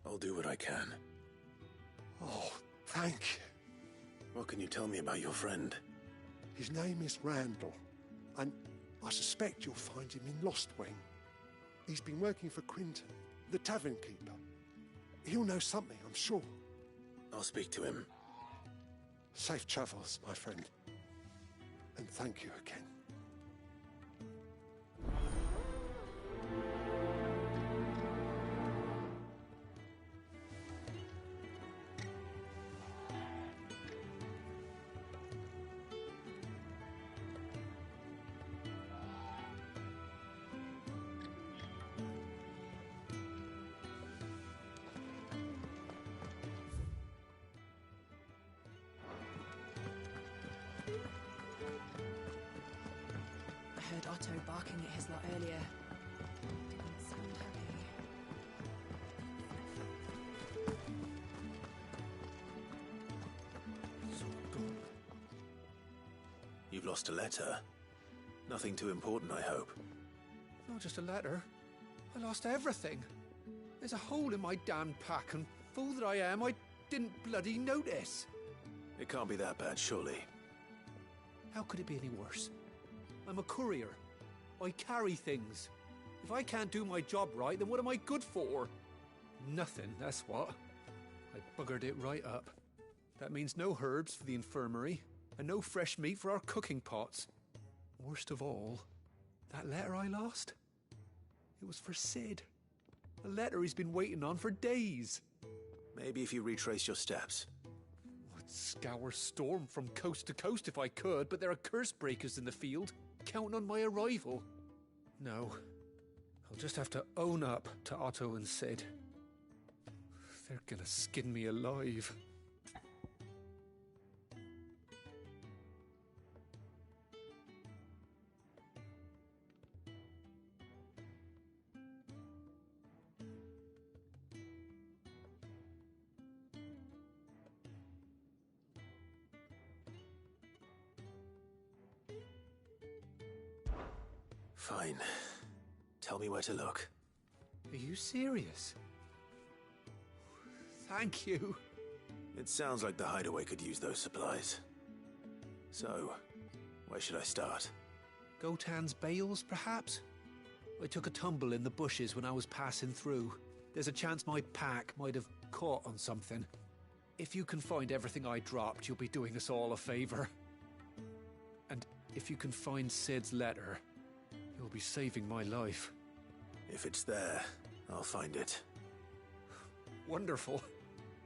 I'll do what I can. Oh, thank you. What can you tell me about your friend? His name is Randall, and I suspect you'll find him in Lostwing. He's been working for Quinton, the tavern keeper. He'll know something, I'm sure. I'll speak to him. Safe travels, my friend. And thank you again. I heard Otto barking at his lot earlier. Didn't sound happy. So gone. You've lost a letter. Nothing too important, I hope. Not just a letter. I lost everything. There's a hole in my damned pack, and fool that I am, I didn't bloody notice. It can't be that bad, surely. How could it be any worse? I'm a courier. I carry things. If I can't do my job right, then what am I good for? Nothing, that's what. I buggered it right up. That means no herbs for the infirmary, and no fresh meat for our cooking pots. Worst of all, that letter I lost? It was for Sid. A letter he's been waiting on for days. Maybe if you retrace your steps. I'd scour Storm from coast to coast if I could, but there are curse breakers in the field, counting on my arrival. No, I'll just have to own up to Otto and Sid. They're gonna skin me alive. Fine. Tell me where to look. Are you serious? Thank you. It sounds like the hideaway could use those supplies. So, where should I start? Gotan's bales, perhaps? I took a tumble in the bushes when I was passing through. There's a chance my pack might have caught on something. If you can find everything I dropped, you'll be doing us all a favor. And if you can find Sid's letter, you'll be saving my life. If it's there, I'll find it. Wonderful.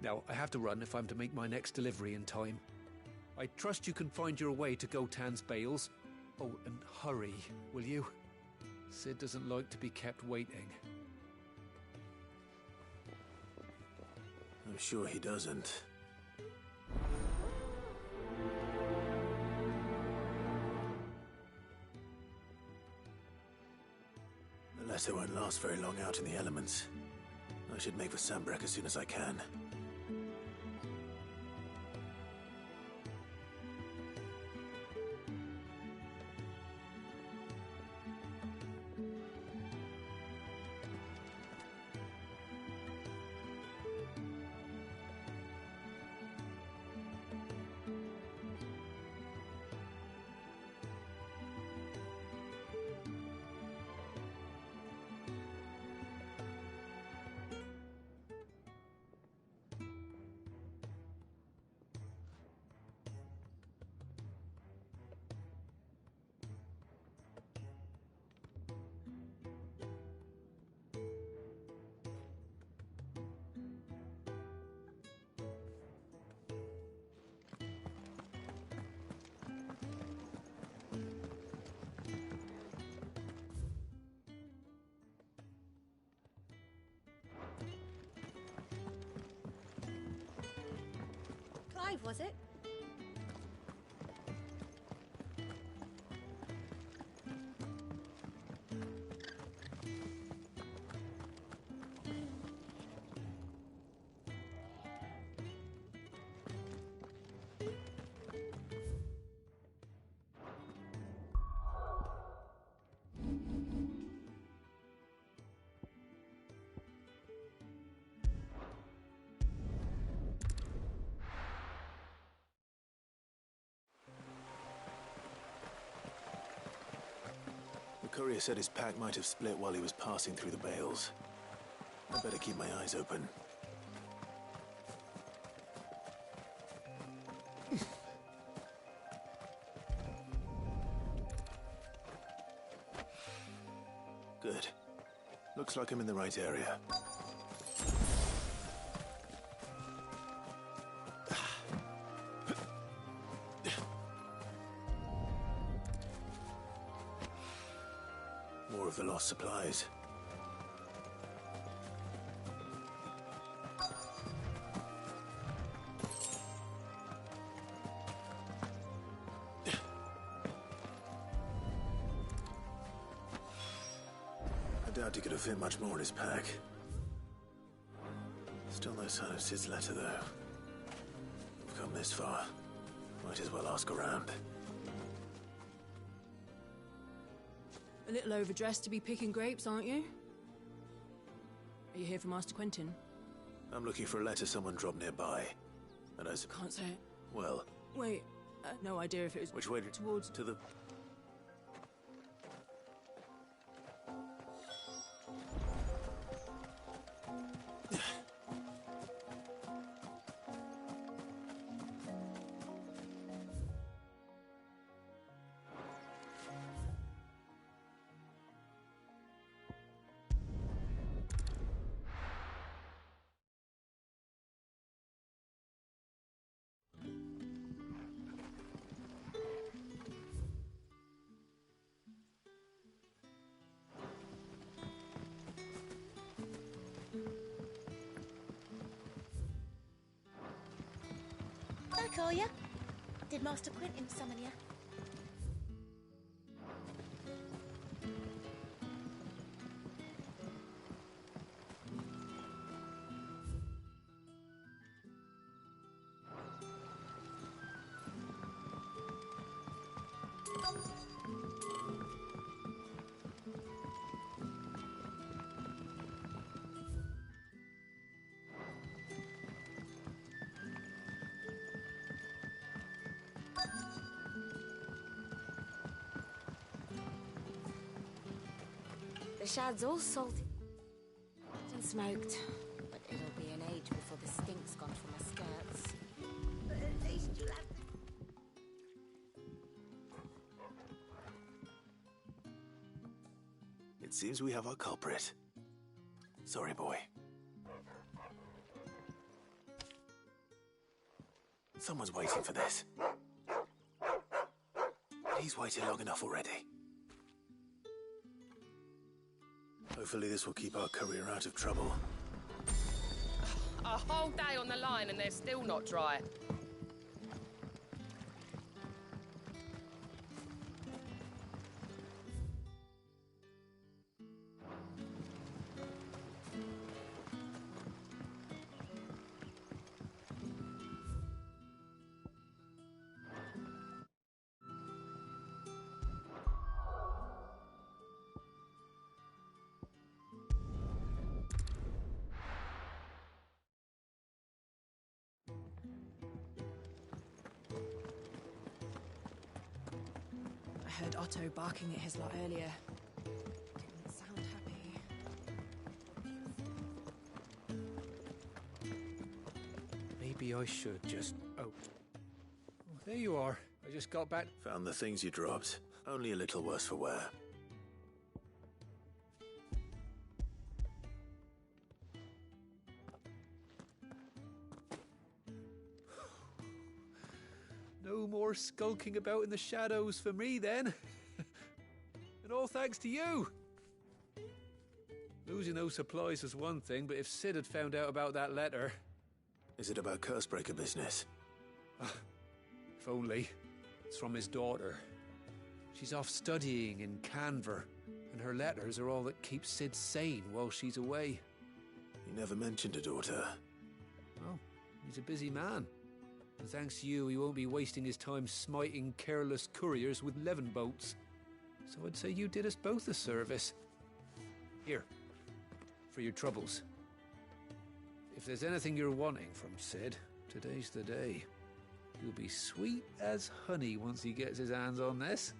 Now, I have to run if I'm to make my next delivery in time. I trust you can find your way to Gotan's bales. Oh, and hurry, will you? Sid doesn't like to be kept waiting. I'm sure he doesn't. The letter won't last very long out in the elements. I should make for Sambrek as soon as I can. Clive, was it? The courier said his pack might have split while he was passing through the bales. I better keep my eyes open. Good. Looks like I'm in the right area. More of the lost supplies. I doubt he could have fit much more in his pack. Still no sign of Sid's letter, though. We've come this far. Might as well ask around. A little overdressed to be picking grapes, aren't you? Are you here for Master Quentin? I'm looking for a letter someone dropped nearby. And as... Can't say it. Well... Wait, no idea if it was... Which way? Towards... To the... I call you? Did Master Quentin summon you? The shad's all salty and smoked, but it'll be an age before the stink's gone from my skirts. But at least you'll have It seems we have our culprit. Sorry, boy. Someone's waiting for this. He's waited long enough already. Hopefully this will keep our career out of trouble. A whole day on the line and they're still not dry. I heard Otto barking at his lot earlier. Didn't sound happy. Maybe I should just... Oh, there you are. I just got back. Found the things you dropped. Only a little worse for wear. No more skulking about in the shadows for me, then. And all thanks to you. Losing those supplies was one thing, but if Sid had found out about that letter... Is it about Cursebreaker business? If only. It's from his daughter. She's off studying in Canver, and her letters are all that keeps Sid sane while she's away. You never mentioned a daughter. Oh, he's a busy man. And thanks to you, he won't be wasting his time smiting careless couriers with levin boats. So I'd say you did us both a service. Here, for your troubles. If there's anything you're wanting from Sid, today's the day. He'll be sweet as honey once he gets his hands on this.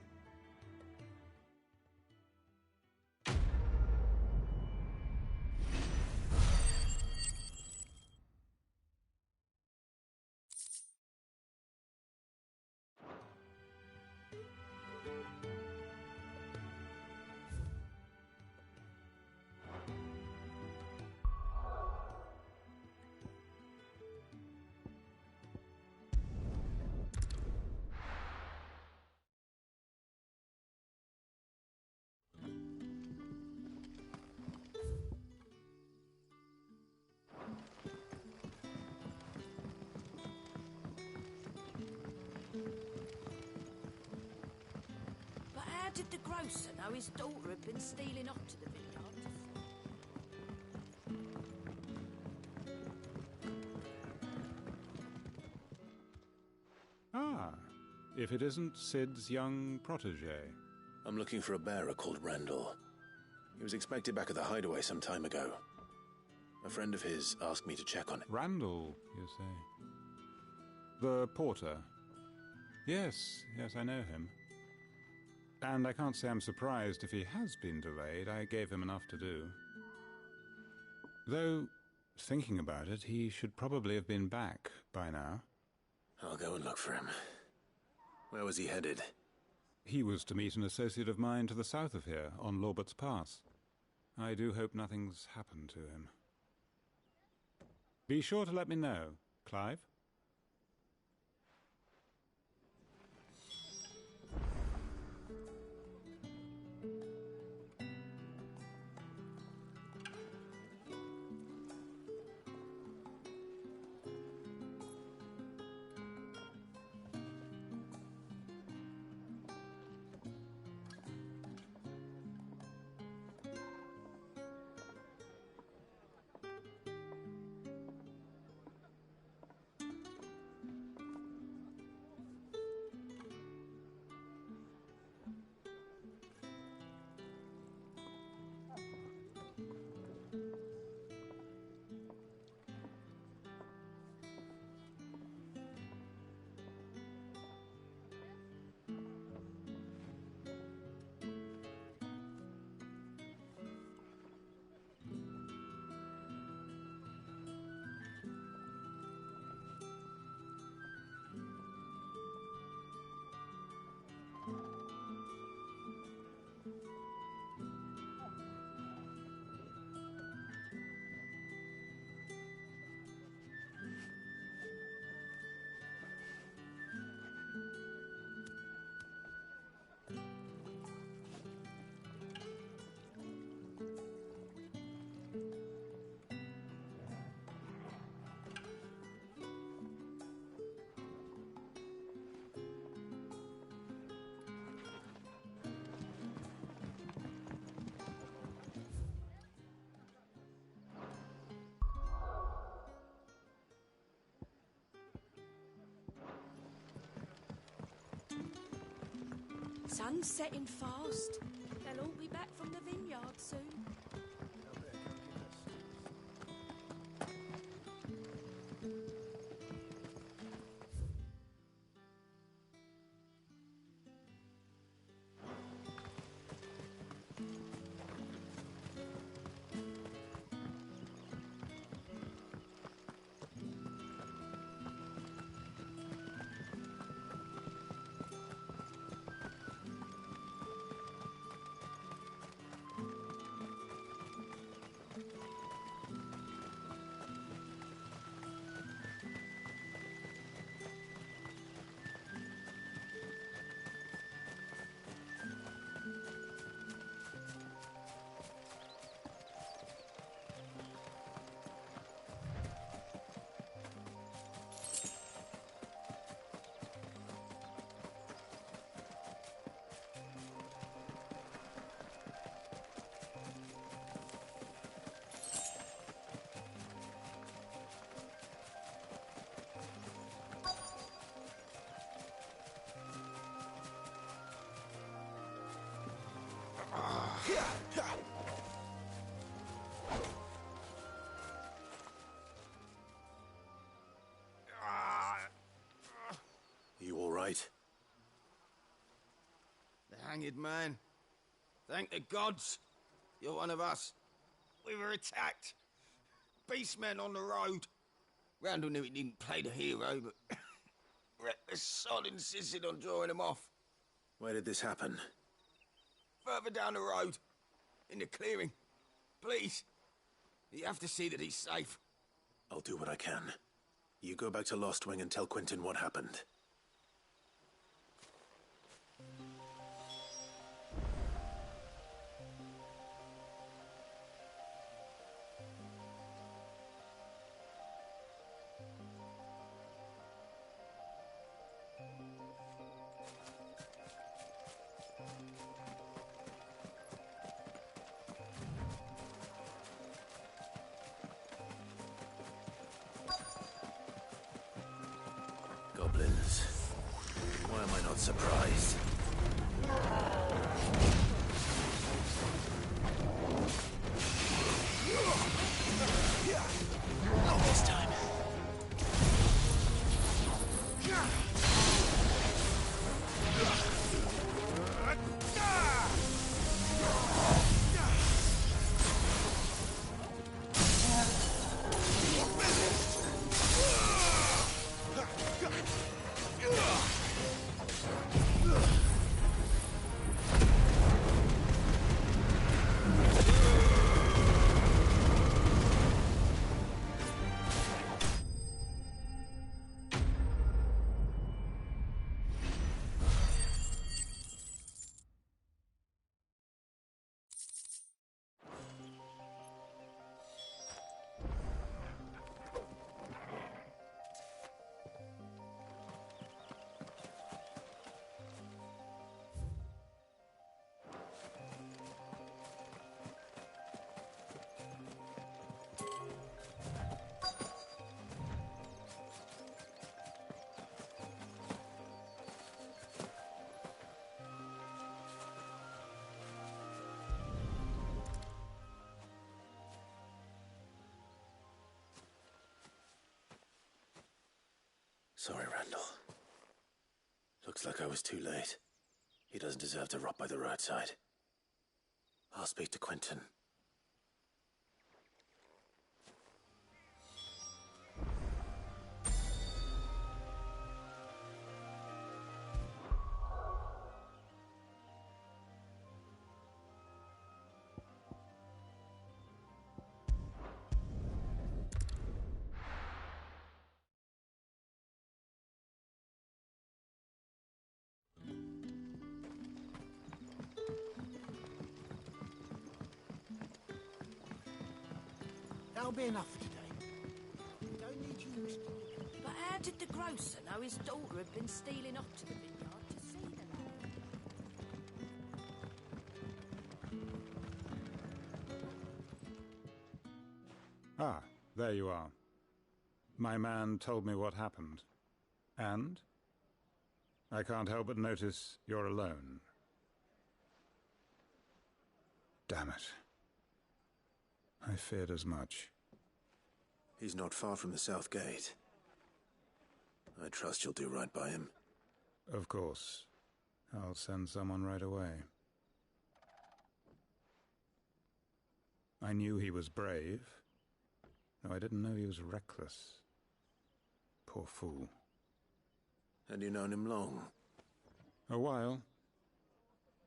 Did the grocer know his daughter had been stealing off to the vineyard? Ah, if it isn't Sid's young protege. I'm looking for a bearer called Randall. He was expected back at the hideaway some time ago. A friend of his asked me to check on him. Randall, you say? The porter? Yes, I know him. And I can't say I'm surprised if he has been delayed. I gave him enough to do. Though, thinking about it, he should probably have been back by now. I'll go and look for him. Where was he headed? He was to meet an associate of mine to the south of here, on Lorbert's Pass. I do hope nothing's happened to him. Be sure to let me know, Clive. Sun's setting fast. They'll all be back from the vineyard soon. You all right? The hanged man. Thank the gods. You're one of us. We were attacked. Beastmen on the road. Randall knew he didn't play the hero, but reckless sod insisted on drawing him off. Where did this happen? Further down the road. In the clearing. Please. You have to see that he's safe. I'll do what I can. You go back to Lost Wing and tell Quentin what happened. Goblins. Why am I not surprised? Not this time. Sorry, Randall. Looks like I was too late. He doesn't deserve to rot by the roadside. I'll speak to Quentin. That'll be enough for today. Don't need you, Mr. But how did the grocer know his daughter had been stealing off to the vineyard to see the lad? Ah, there you are. My man told me what happened. And? I can't help but notice you're alone. Damn it. I feared as much. He's not far from the South Gate. I trust you'll do right by him. Of course. I'll send someone right away. I knew he was brave, though I didn't know he was reckless. Poor fool. Had you known him long? A while.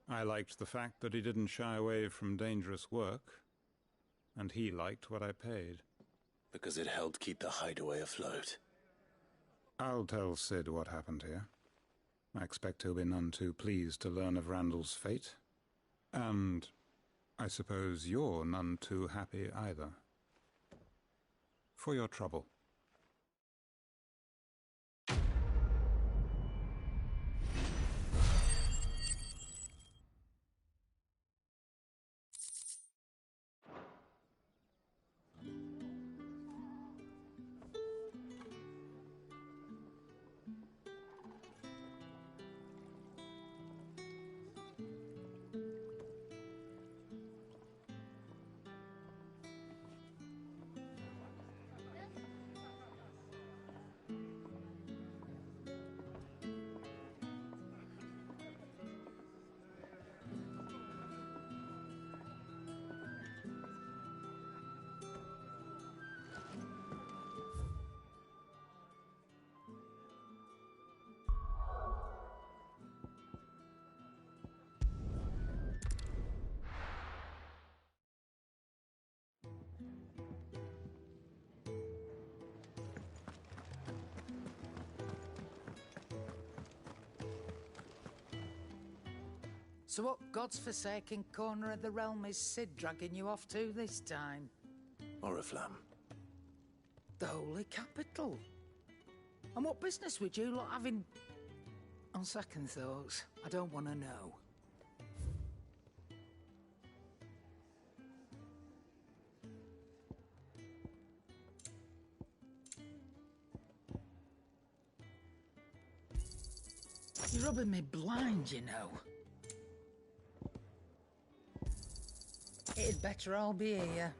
I liked the fact that he didn't shy away from dangerous work, and he liked what I paid. Because it helped keep the hideaway afloat. I'll tell Sid what happened here. I expect he'll be none too pleased to learn of Randall's fate. And I suppose you're none too happy either. For your trouble. So what god's-forsaken corner of the realm is Sid dragging you off to this time? Oriflamme. The Holy Capital. And what business would you lot have in... On second thoughts, I don't want to know. You're rubbing me blind, you know. It'd better all be here.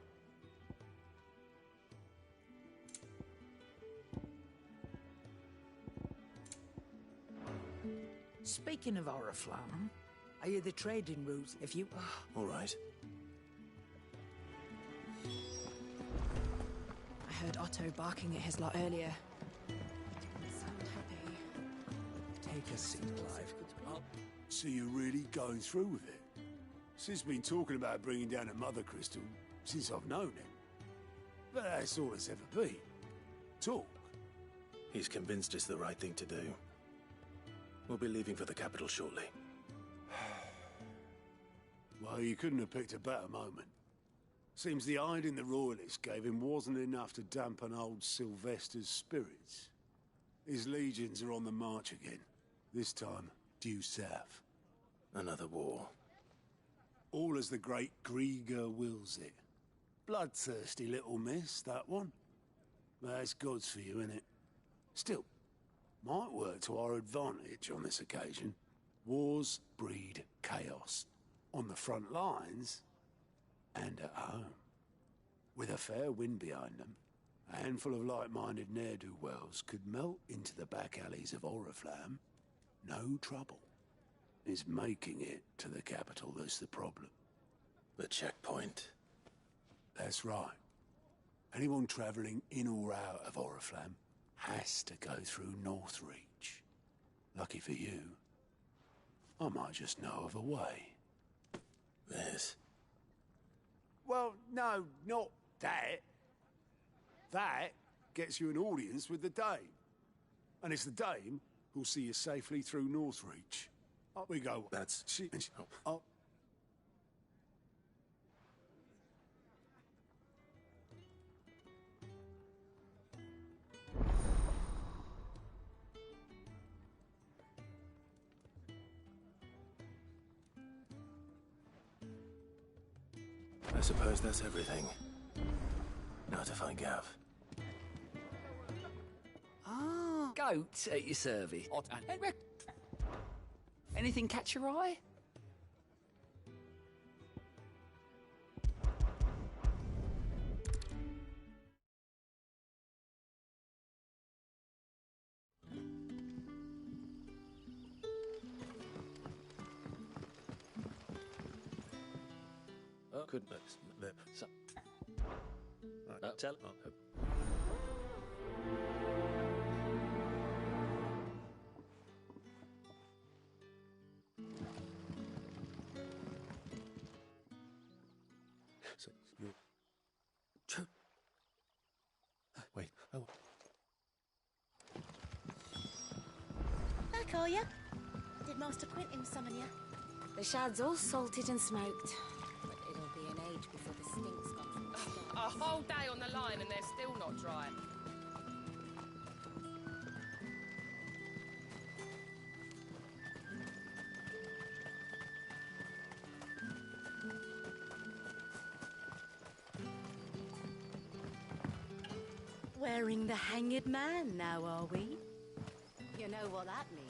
Speaking of Oriflamme, I hear the trading route if you... All right. I heard Otto barking at his lot earlier. Didn't sound happy. Take a seat, Clive. So you're really going through with it? Sid's been talking about bringing down a mother crystal since I've known him. But that's all it's ever been. Talk. He's convinced it's the right thing to do. We'll be leaving for the capital shortly. Well, you couldn't have picked a better moment. Seems the hiding the Royalists gave him wasn't enough to dampen old Sylvester's spirits. His legions are on the march again. This time, due south. Another war. All as the great Grieger wills it. Bloodthirsty little miss, that one. That's God's for you, innit? Still, might work to our advantage on this occasion. Wars breed chaos. On the front lines, and at home. With a fair wind behind them, a handful of like-minded ne'er-do-wells could melt into the back alleys of Oriflamme. No trouble. Is making it to the capital that's the problem. The checkpoint. That's right. Anyone travelling in or out of Oriflamme has to go through Northreach. Lucky for you, I might just know of a way. This? Well, no, not that. That gets you an audience with the Dame. And it's the Dame who'll see you safely through Northreach. Up we go. That's... Oh. I suppose that's everything. Now to find Gav. Ah, goat at your service. Anything catch your eye? couldn't. So, tell. So you. Wait. Oh. Back, are you? Did Master Quentin summon you? The shad's all salted and smoked, but it'll be an age before the stink's gone from the stairs. A whole day on the line and they're still not dry. Wearing the hanged man now, are we? You know what that means.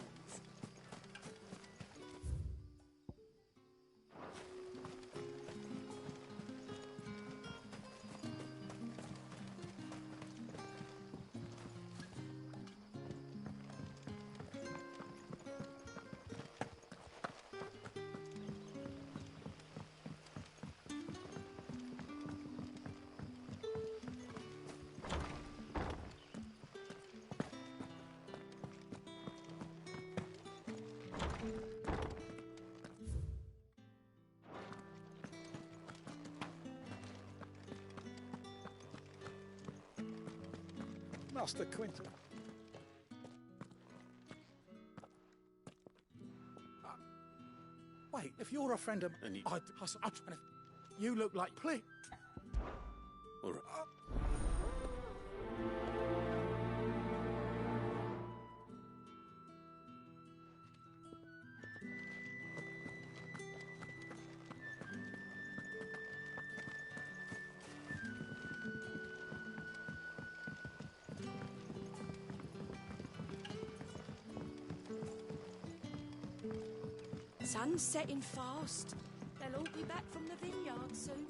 Master Quentin. Wait, if you're a friend of... And you... You look like... Please... All right. Sun's setting fast. They'll all be back from the vineyard soon.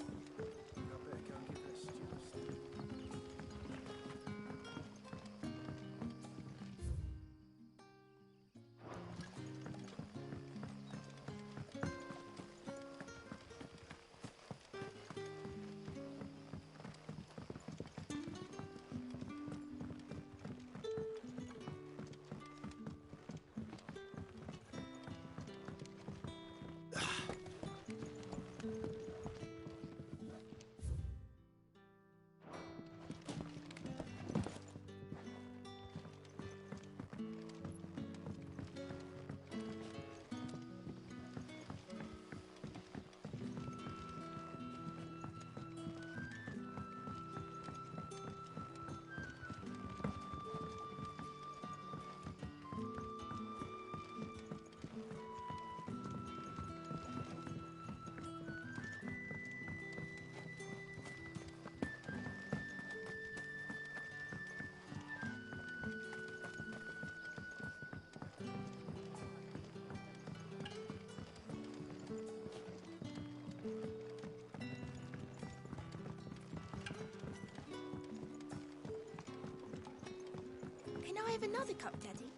Can I have another cup, Daddy?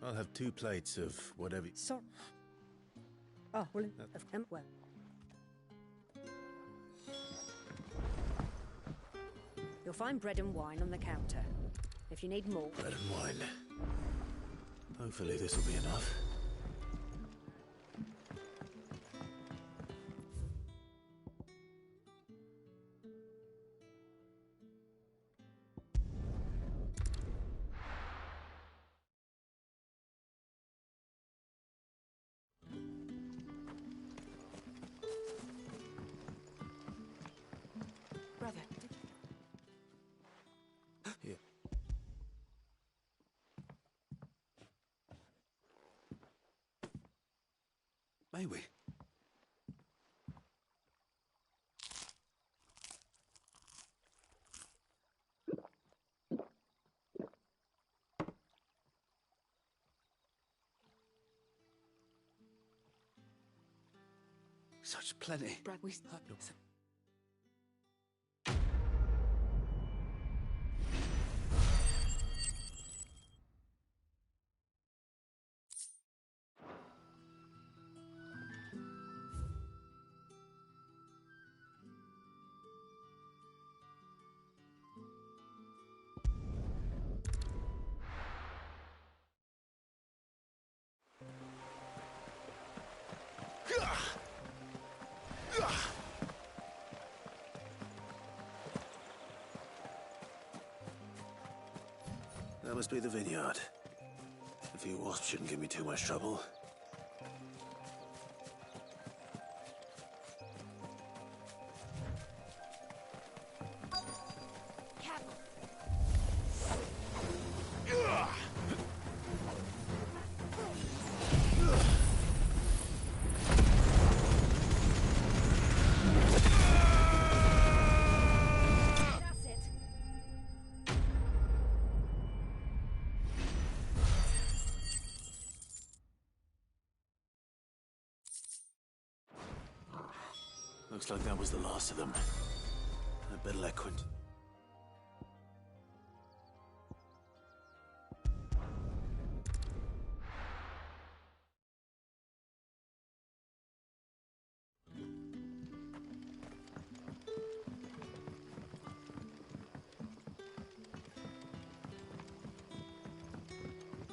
I'll have 2 plates of whatever... Sorry. Oh, well, well. You'll find bread and wine on the counter. If you need more... Bread and wine. Hopefully this will be enough. Brother. Here. May we? Such plenty. Brad, we... must be the vineyard. A few wasps shouldn't give me too much trouble. Looks like that was the last of them. I better let Quint.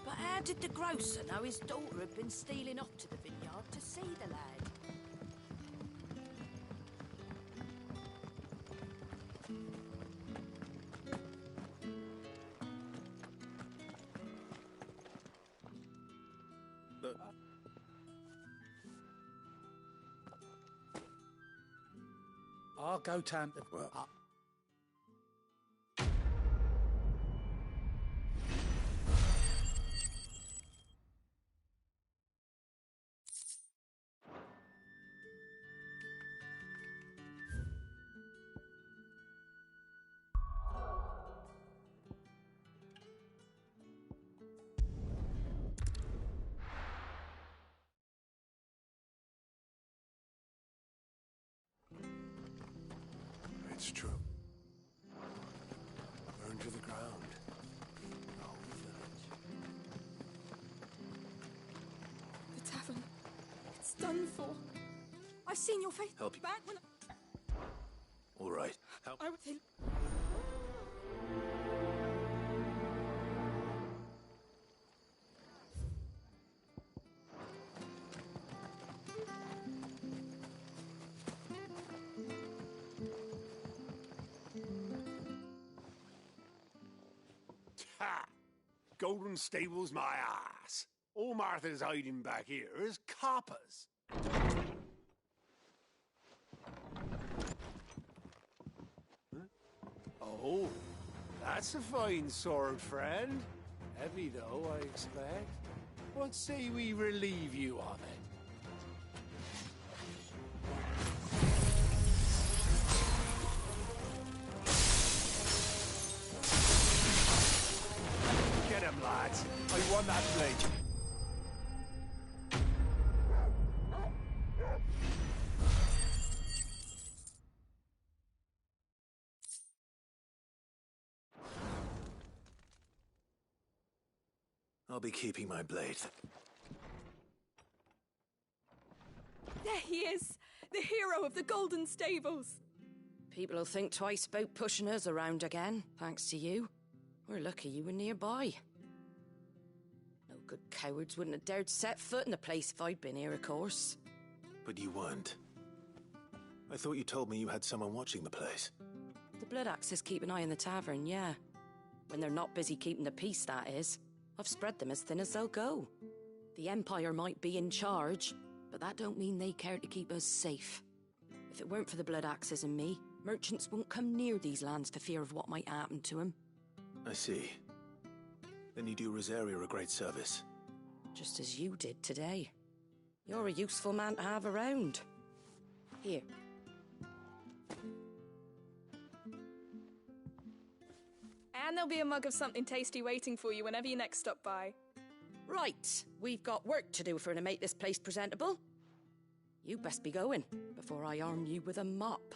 But how did the grocer know his daughter had been stealing off to the vineyard to see the lad? I'll go down to... It's true. Burned to the ground. The whole village. The tavern. It's done for. I've seen your face Help you. back when All right. Help. I was... Ha! Golden Stables, my ass. All Martha's hiding back here is coppers. Huh? Oh, that's a fine sword, friend. Heavy, though, I expect. What say we relieve you of it? Get him, lads. I want that blade. I'll be keeping my blade. There he is! The hero of the Golden Stables! People will think twice about pushing us around again, thanks to you. We're lucky you were nearby. No good cowards wouldn't have dared set foot in the place if I'd been here, of course. But you weren't. I thought you told me you had someone watching the place. The Blood Axes keep an eye on the tavern, yeah. When they're not busy keeping the peace, that is. I've spread them as thin as they'll go. The Empire might be in charge, but that don't mean they care to keep us safe. If it weren't for the Blood Axes and me, merchants won't come near these lands for fear of what might happen to them. I see. Then you do Rosaria a great service. Just as you did today. You're a useful man to have around. Here. And there'll be a mug of something tasty waiting for you whenever you next stop by. Right, we've got work to do for to make this place presentable. You best be going, before I arm you with a mop.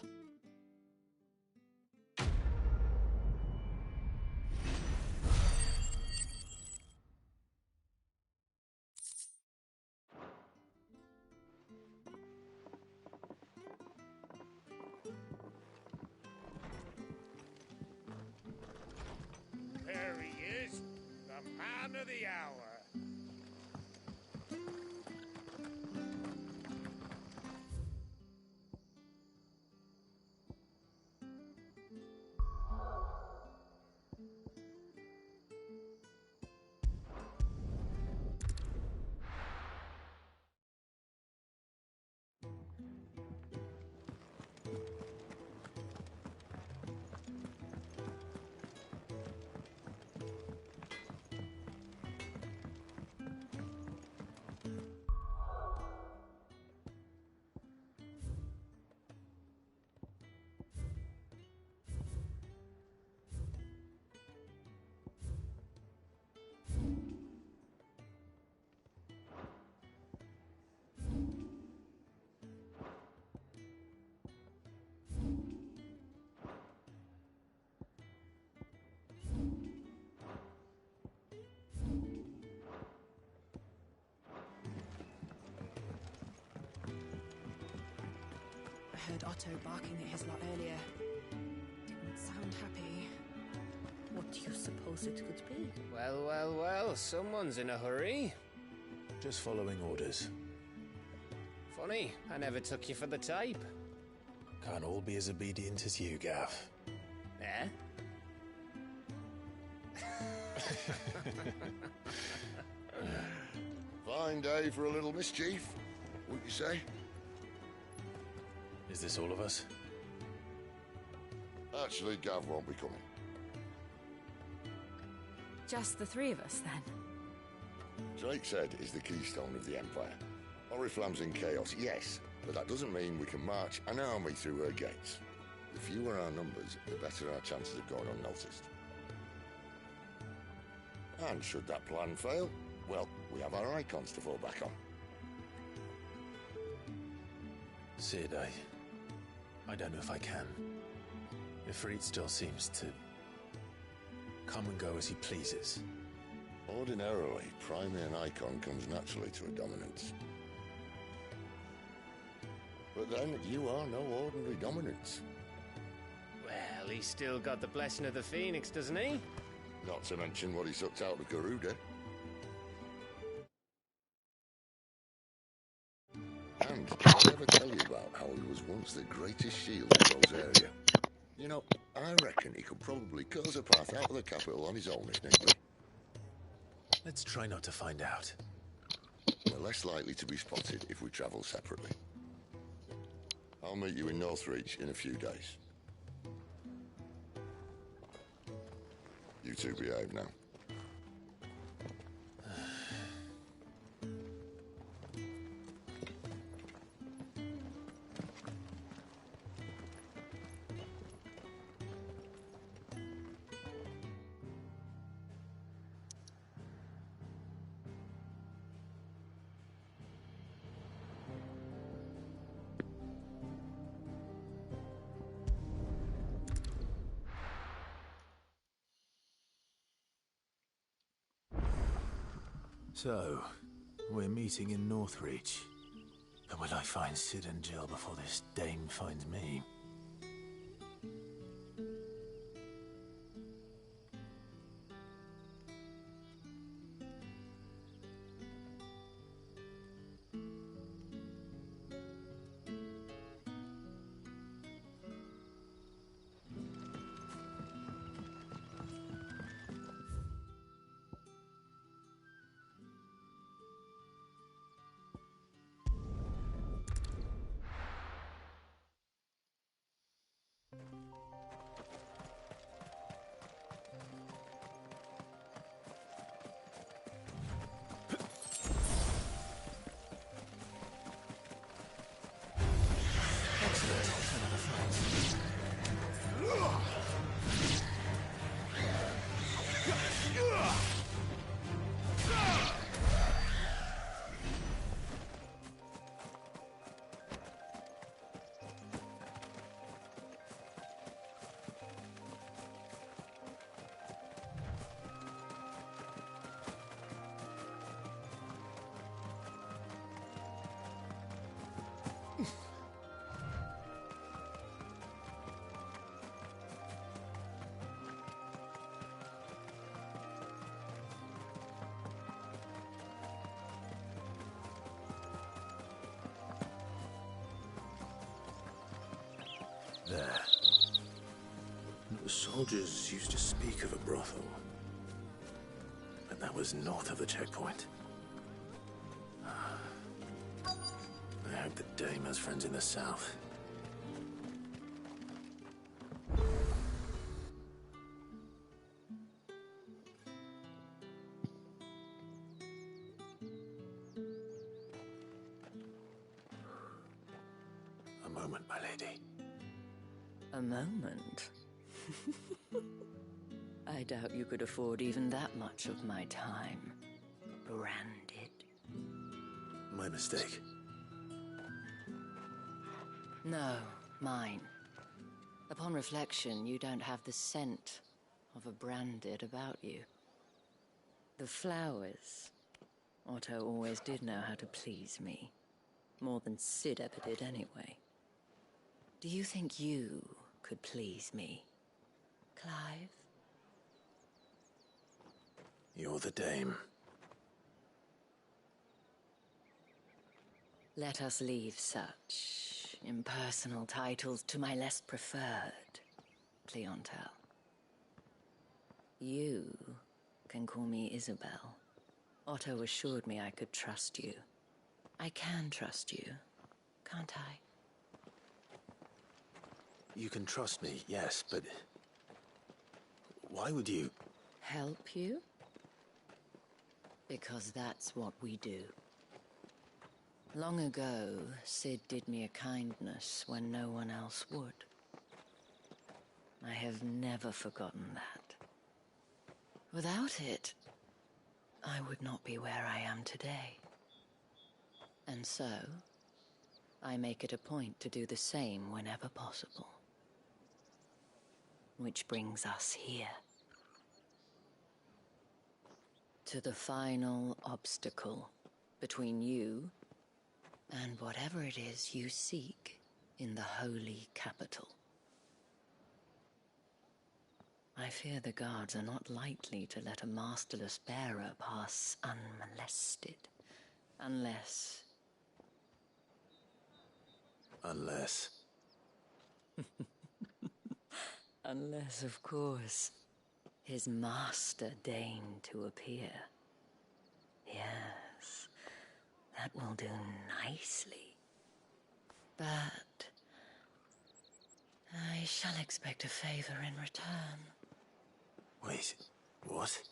There he is, the man of the hour. heard Otto barking at his lot earlier. Didn't sound happy. What do you suppose it could be? Well, well, well, someone's in a hurry. Just following orders. Funny, I never took you for the type. Can't all be as obedient as you, Gav. Eh? Fine day for a little mischief, wouldn't you say? Is this all of us? Actually, Gav won't be coming. Just the three of us, then? Drakeshead is the keystone of the Empire. Oriflamme's in chaos, yes, but that doesn't mean we can march an army through her gates. The fewer our numbers, the better our chances of going unnoticed. And should that plan fail, well, we have our icons to fall back on. Cid, I don't know if I can. Ifrit still seems to come and go as he pleases. Ordinarily, priming an icon comes naturally to a dominance. But then, you are no ordinary dominance. Well, he's still got the blessing of the Phoenix, doesn't he? Not to mention what he sucked out of Garuda. And did I ever tell you about how he was once the greatest shield in Rosaria? You know, I reckon he could probably cut us a path out of the capital on his own if need be. Let's try not to find out. We're less likely to be spotted if we travel separately. I'll meet you in Northreach in a few days. You two behave now. So, we're meeting in Northreach. But will I find Cid and Jill before this dame finds me? There. The soldiers used to speak of a brothel. But that was north of the checkpoint. I hope the dame has friends in the south. A moment, my lady. A moment? I doubt you could afford even that much of my time. Branded. My mistake. No, mine. Upon reflection, you don't have the scent of a branded about you. The flowers. Otto always did know how to please me. More than Cid ever did anyway. Do you think you could please me, Clive? You're the dame. Let us leave such impersonal titles to my less preferred clientele. You can call me Isabel. Otto assured me I could trust you. I can trust you, can't I? You can trust me, yes, but... why would you... Help you? Because that's what we do. Long ago, Cid did me a kindness when no one else would. I have never forgotten that. Without it, I would not be where I am today. And so, I make it a point to do the same whenever possible. Which brings us here. To the final obstacle between you and whatever it is you seek in the holy capital. I fear the guards are not likely to let a masterless bearer pass unmolested. Unless... Unless, of course, his master deigned to appear. Yes, that will do nicely. But I shall expect a favor in return. Wait, what?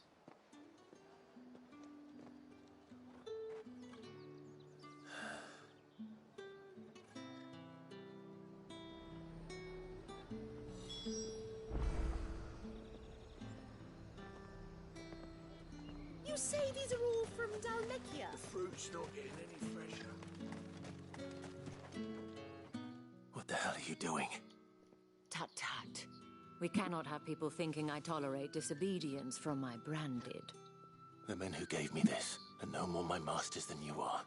You say these are all from Dalmekia? The fruit's not getting any fresher. What the hell are you doing? Tut tut. We cannot have people thinking I tolerate disobedience from my branded. The men who gave me this are no more my masters than you are.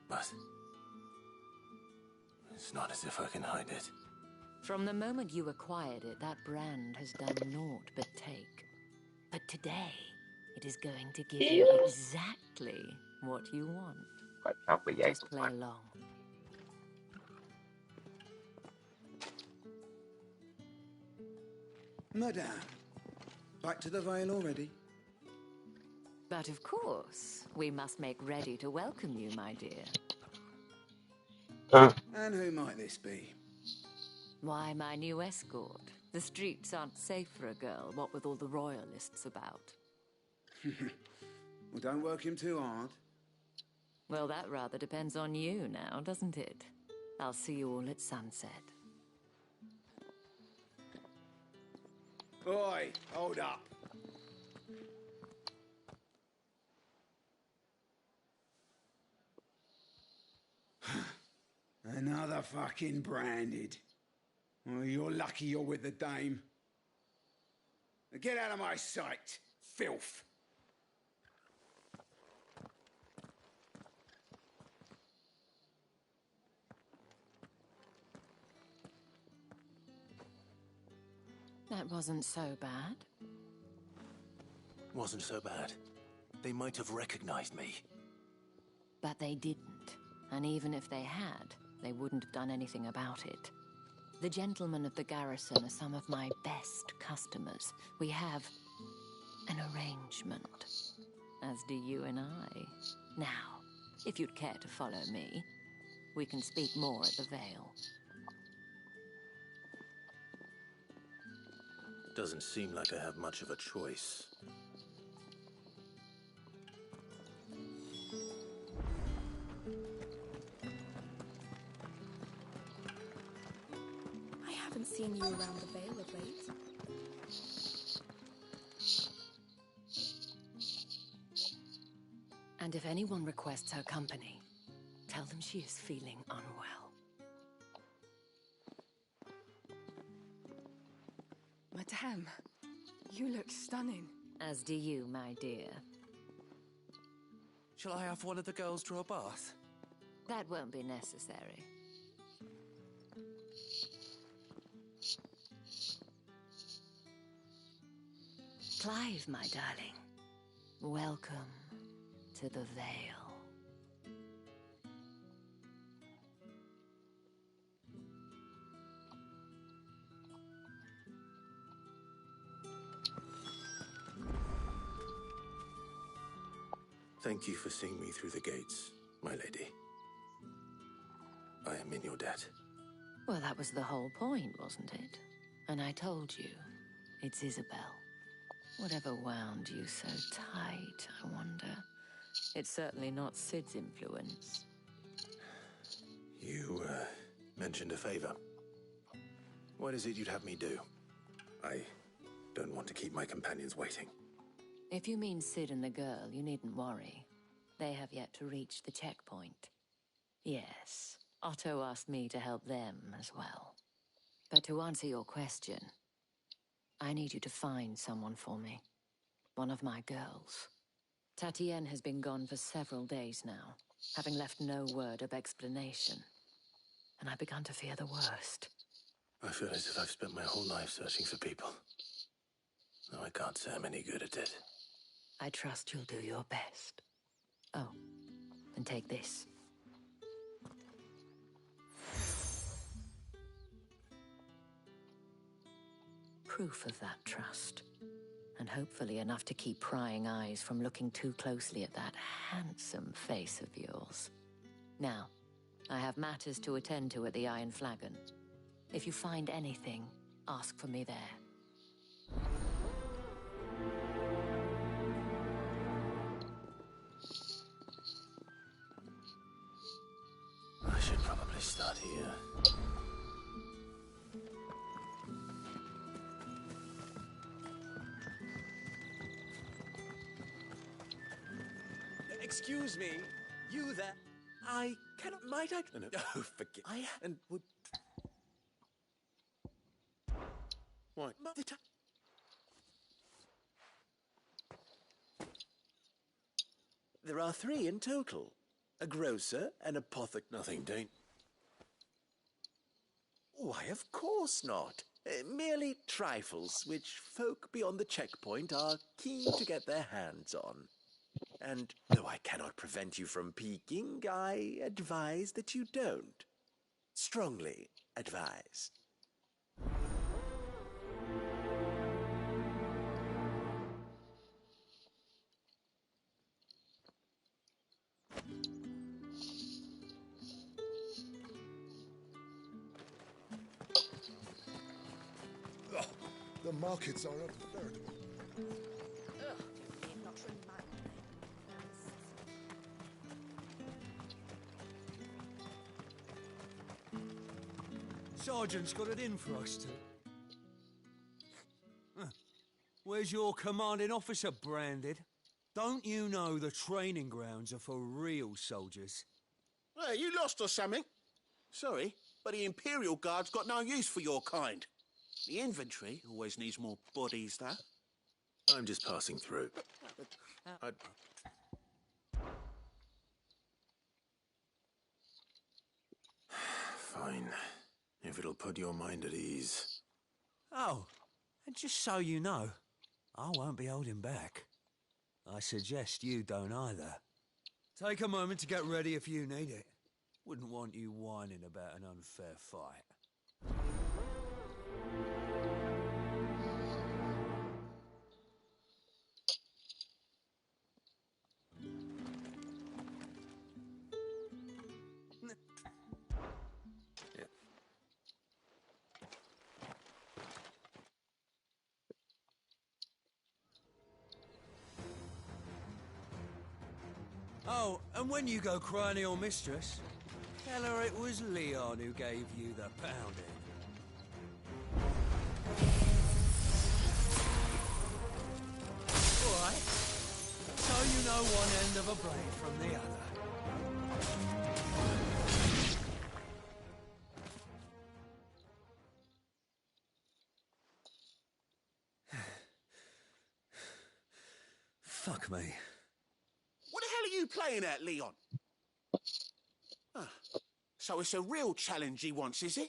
But... it's not as if I can hide it. From the moment you acquired it, that brand has done naught but take. But today, it is going to give you exactly what you want. Just play along. Madame, back to the Vale already? But of course, we must make ready to welcome you, my dear. And who might this be? Why, my new escort. The streets aren't safe for a girl, what with all the royalists about. Well, don't work him too hard. Well, that rather depends on you now, doesn't it? I'll see you all at sunset. Oi, hold up. Another fucking branded. Well, you're lucky you're with the dame. Now get out of my sight, filth. That wasn't so bad. Wasn't so bad. They might have recognized me. But they didn't. And even if they had, they wouldn't have done anything about it. The gentlemen of the garrison are some of my best customers. We have an arrangement, as do you and I. Now, if you'd care to follow me, we can speak more at the Vale. Doesn't seem like I have much of a choice. I haven't seen you around the Vale of late. And if anyone requests her company, tell them she is feeling unwell. Madame, you look stunning. As do you, my dear. Shall I have one of the girls draw a bath? That won't be necessary. Clive, my darling. Welcome to the Vale. Thank you for seeing me through the gates, my lady. I am in your debt. Well, that was the whole point, wasn't it? And I told you, it's Isabel. Whatever wound you so tight, I wonder. It's certainly not Sid's influence. You, mentioned a favor. What is it you'd have me do? I don't want to keep my companions waiting. If you mean Sid and the girl, you needn't worry. They have yet to reach the checkpoint. Yes, Otto asked me to help them as well. But to answer your question, I need you to find someone for me. One of my girls. Tatienne has been gone for several days now, having left no word of explanation. And I've begun to fear the worst. I feel as if I've spent my whole life searching for people. Though I can't say I'm any good at it. I trust you'll do your best. Oh, and take this. Proof of that trust. And hopefully enough to keep prying eyes from looking too closely at that handsome face of yours. Now, I have matters to attend to at the Iron Flagon. If you find anything, ask for me there. I should probably start here. Excuse me, you there? Might I? No. Oh, forgive. And would. What? There are 3 in total. A grocer, an apothecary. Nothing, Dane. Why, of course not. Merely trifles, which folk beyond the checkpoint are keen to get their hands on. And though I cannot prevent you from peeking, I advise that you don't. Strongly advise. The markets are a third. Sergeant's got it in for us two. Where's your commanding officer branded? Don't you know the training grounds are for real soldiers? Hey, you lost or something? Sorry, but the Imperial Guard's got no use for your kind. The infantry always needs more bodies, though. I'm just passing through. Fine. If it'll put your mind at ease. Oh, and just so you know, I won't be holding back. I suggest you don't either. Take a moment to get ready if you need it. Wouldn't want you whining about an unfair fight. Oh, and when you go crying to your mistress, tell her it was Leon who gave you the pounding. All right. So you know one end of a blade from the other. Fuck me. What the hell are you playing at, Leon? So it's a real challenge he wants, is it?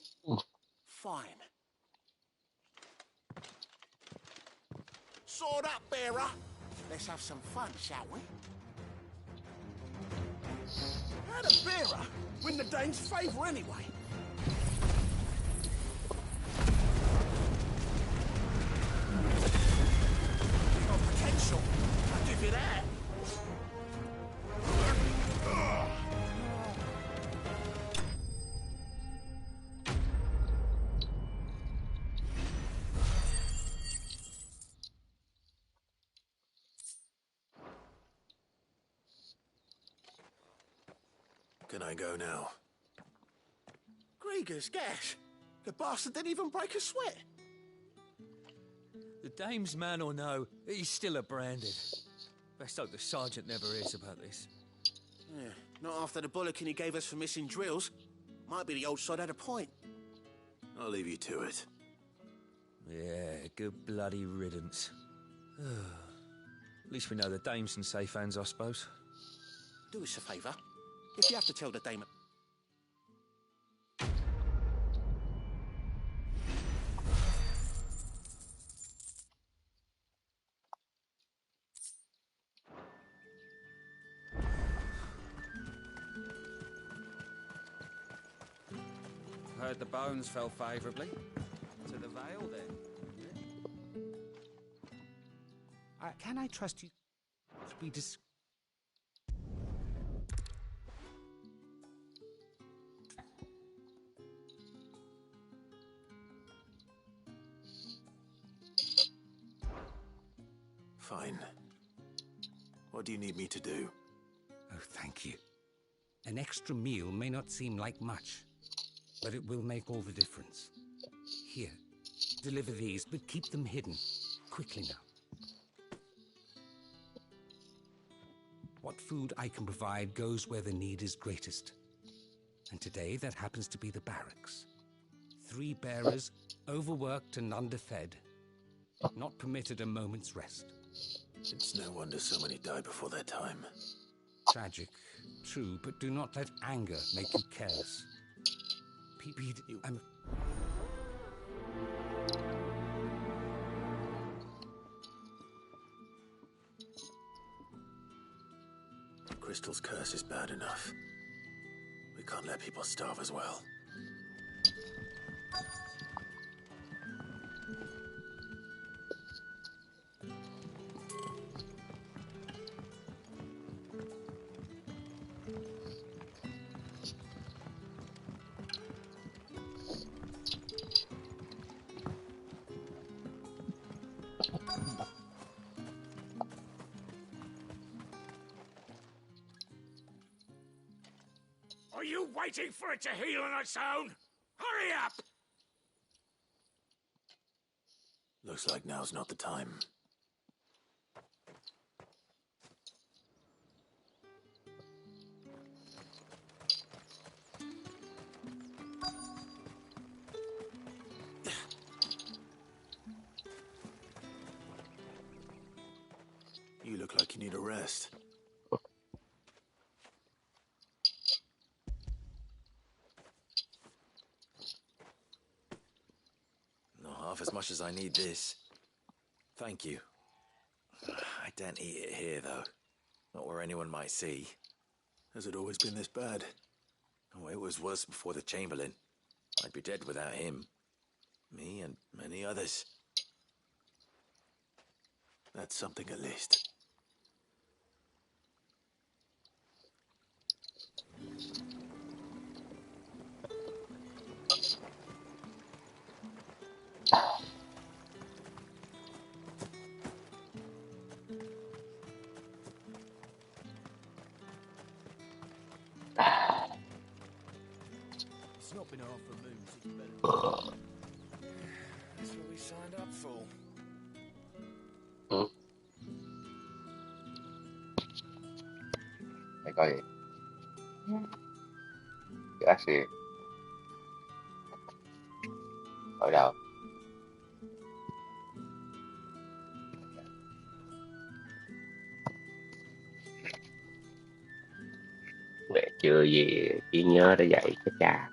Fine. Sword up, bearer. Let's have some fun, shall we? How'd a bearer win the Dane's favour anyway? Got potential, I'll give you that. Can I go now? Grieger's gas. The bastard didn't even break a sweat. The dame's man or no, he's still a branded. Best hope the sergeant never hears about this. Yeah, not after the bollocking he gave us for missing drills. Might be the old sod had a point. I'll leave you to it. Yeah, good bloody riddance. At least we know the dame's in safe hands, I suppose. Do us a favour. If you have to tell the dame... Heard the bones fell favourably. To the Vale, then. Can I trust you to be Fine. What do you need me to do? Oh, thank you. An extra meal may not seem like much, but it will make all the difference. Here, deliver these, but keep them hidden. Quickly now. What food I can provide goes where the need is greatest. And today that happens to be the barracks. 3 bearers, overworked and underfed, not permitted a moment's rest. It's no wonder so many die before their time. Tragic, true, but do not let anger make you careless. I'm... Crystal's curse is bad enough. We can't let people starve as well. Are you waiting for it to heal on its own? Hurry up! Looks like now's not the time. You look like you need a rest. Not half as much as I need this. Thank you. I don't eat it here, though. Not where anyone might see. Has it always been this bad? Oh, it was worse before the Chamberlain. I'd be dead without him. Me and many others. That's something at least. It's not been half a moon since better. That's what we signed up for. Để coi gì? Chữ gì? Ở đâu? Mẹ chưa gì chỉ nhớ đã dạy cái cha.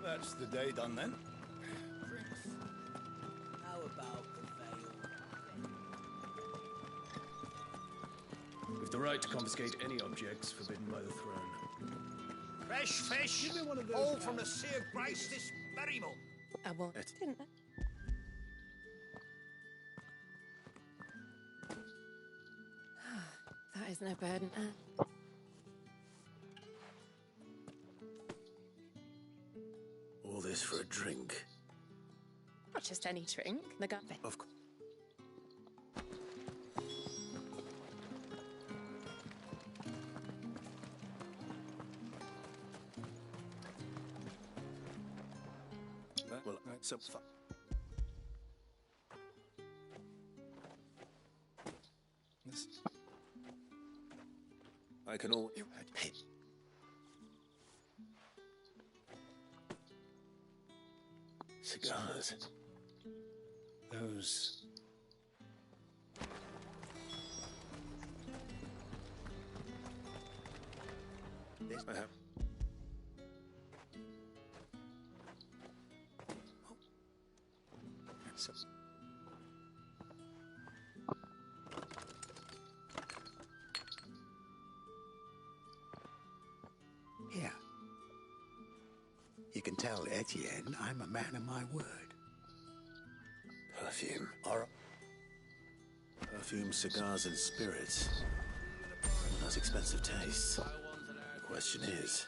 That's the day done then. How about the veil? With the right to confiscate any objects forbidden by the throne. Fresh fish, all from the Sea of Grace this very moment. I won't. Didn't I? That is no burden. All this for a drink. Not just any drink. The guy. Of course. Well, so far. Listen. I can all. Hey. Cigars. Those. This I have. So. Here. You can tell Etienne I'm a man of my word. Perfume. Perfume, cigars, and spirits. Those expensive tastes. The question is,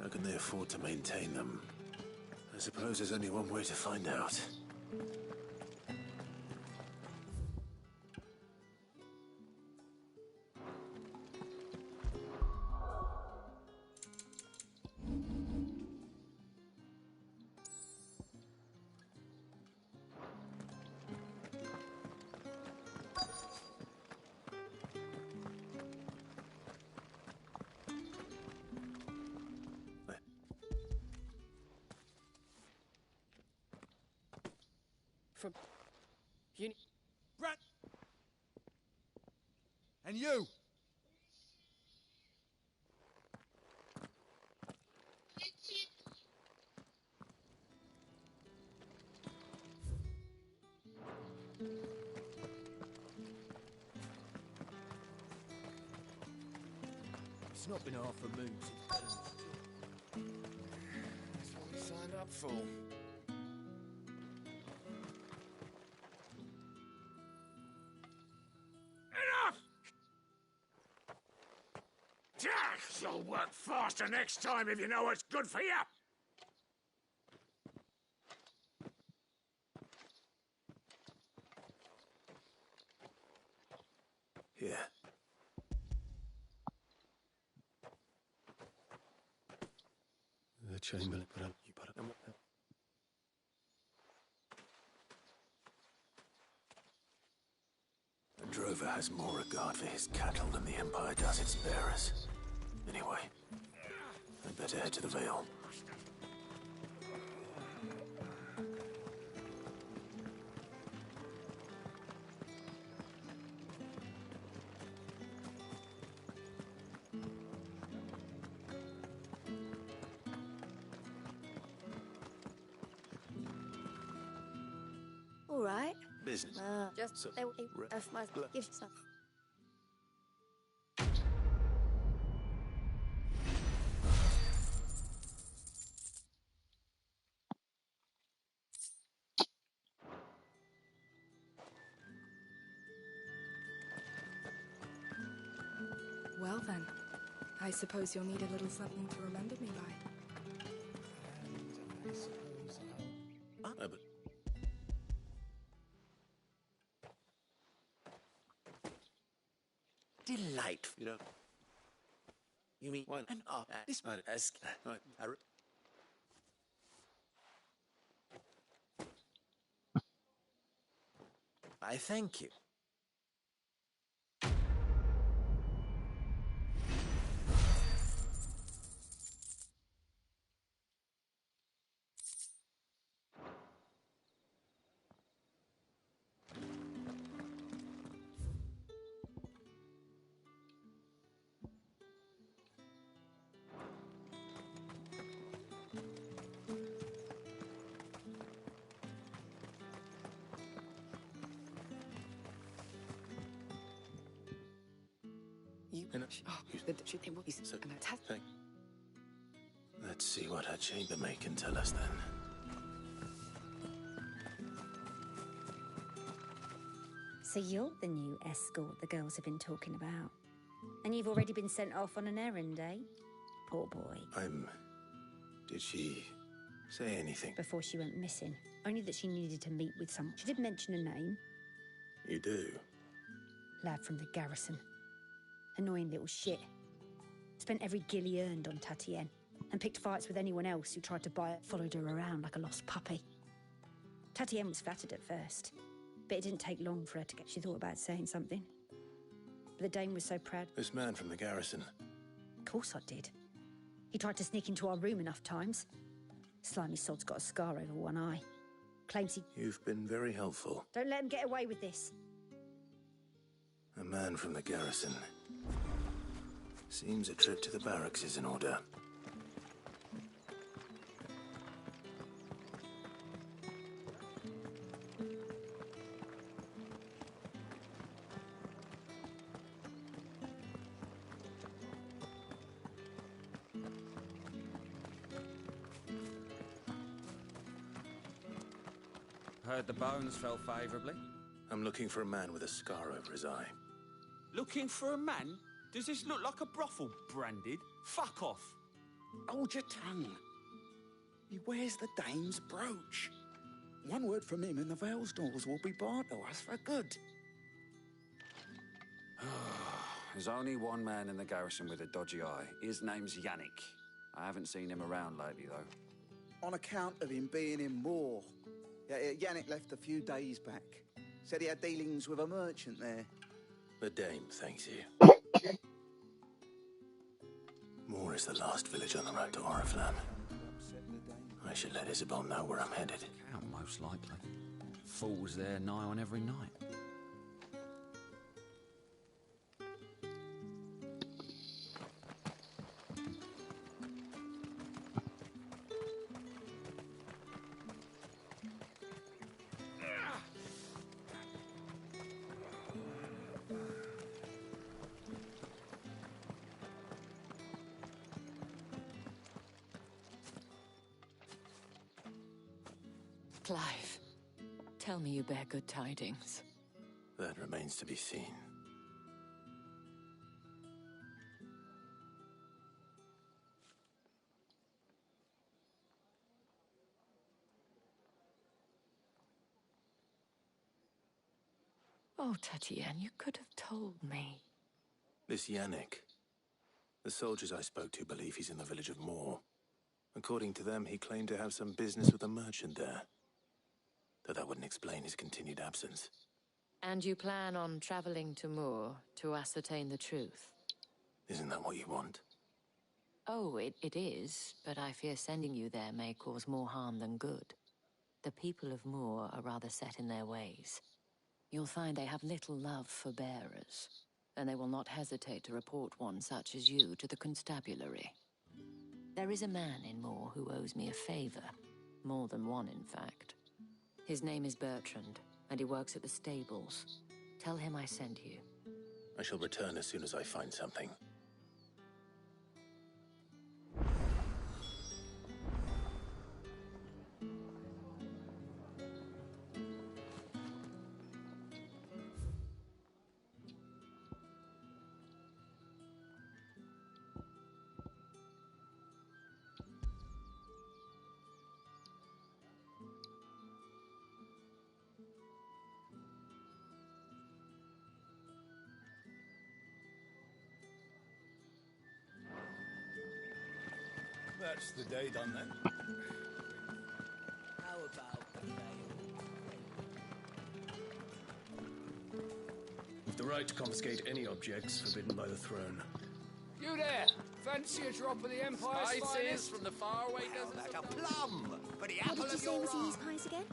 how can they afford to maintain them? I suppose there's only one way to find out. from... You... Brett! And you! It's not been half a moon since Bellum's. That's what we signed up for. Enough! You'll work faster next time if you know what's good for you. Here. The Chamberlain put up. You put up. The drover has more regard for his cattle than the Empire does its bearers. Anyway, I'd better head to the Vale. All right. Business. Just So- they must give some. Well then, I suppose you'll need a little something to remember me by. And I suppose I'll... But Delightful. you know, You mean Why- an artist? As right. I thank you. You... And, It will be... So, thank. Let's see what her chambermaid can tell us then. So you're the new escort the girls have been talking about. And you've already been sent off on an errand, eh? Poor boy. Did she say anything? Before she went missing. Only that she needed to meet with someone. She did mention a name. You do? Lad from the garrison. Annoying little shit. Spent every guil he earned on Tatienne. And picked fights with anyone else who tried to buy it. Followed her around like a lost puppy. Tatienne was flattered at first. But it didn't take long for her to get... She thought about saying something. But the Dane was so proud. This man from the garrison. Of course I did. He tried to sneak into our room enough times. Slimy sod's got a scar over one eye. Claims he... You've been very helpful. Don't let him get away with this. A man from the garrison. Seems a trip to the barracks is in order. Heard the bones fell favourably. I'm looking for a man with a scar over his eye. Looking for a man? Does this look like a brothel, Branded? Fuck off. Hold your tongue. He wears the dame's brooch. One word from him and the Vale's doors will be barred to us for good. There's only one man in the garrison with a dodgy eye. His name's Yannick. I haven't seen him around lately, though. On account of him being in war. Yannick left a few days back. Said he had dealings with a merchant there. The dame thanks you. Moor is the last village on the road to Oriflamme. I should let Isabel know where I'm headed. Most likely. Fools there nigh on every night. Clive, tell me you bear good tidings. That remains to be seen. Oh, Tatienne, you could have told me. This Yannick. The soldiers I spoke to believe he's in the village of Moor. According to them, he claimed to have some business with a merchant there. Though that wouldn't explain his continued absence. And you plan on traveling to Moor to ascertain the truth? Isn't that what you want? Oh, it is, but I fear sending you there may cause more harm than good. The people of Moor are rather set in their ways. You'll find they have little love for bearers, and they will not hesitate to report one such as you to the constabulary. There is a man in Moor who owes me a favor. More than one, in fact. His name is Bertrand, and he works at the stables. Tell him I sent you. I shall return as soon as I find something. That's the day done then. How about the veil? With the right to confiscate any objects forbidden by the throne. You there! Fancy a drop of the Empire's Spices finest? from the faraway deserts Like a plum for the What apple did you of say your was in eye. his pies again?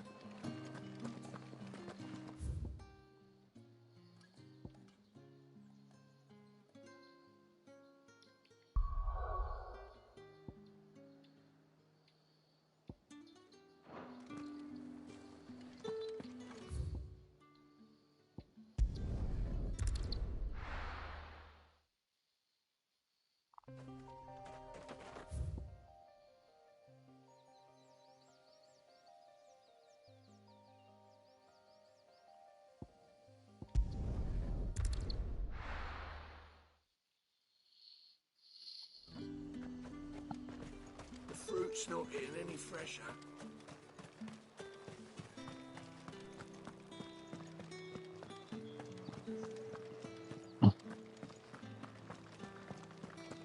The fruit's not getting any fresher.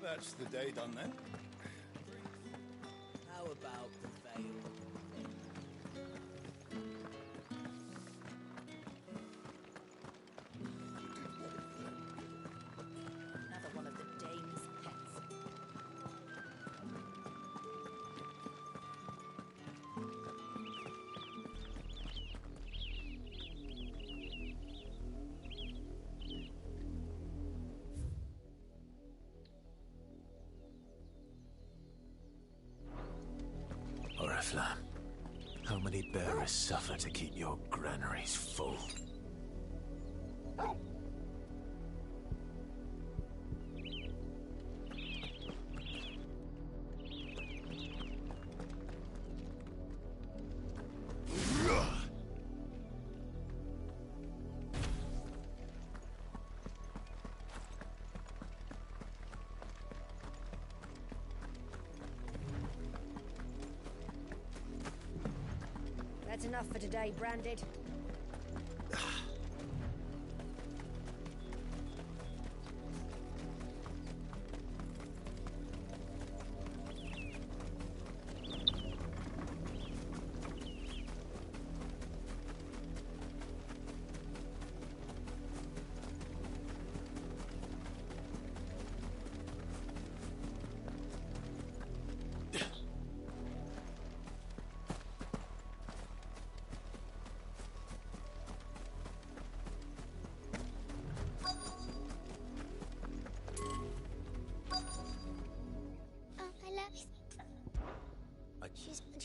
That's the day done then. How about the veil? Another one of the dame's pets. Oriflamme, how many bearers suffer to keep your granaries full? That's enough for today, Branded.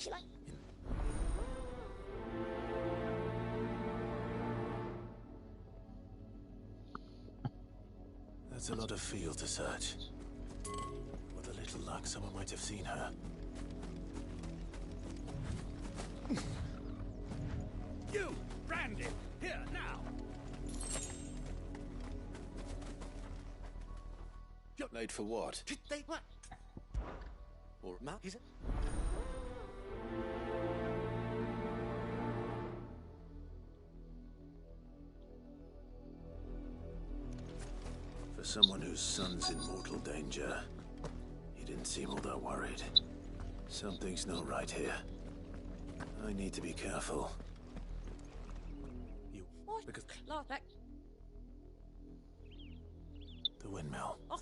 shit like... That's a lot of field to search. With a little luck, someone might have seen her. You, Brandon, here, now! Late for what? They what? Or Mount, is it? For someone whose son's in mortal danger, he didn't seem all that worried. Something's not right here. I need to be careful. You... What? Because... That... The windmill. Oh.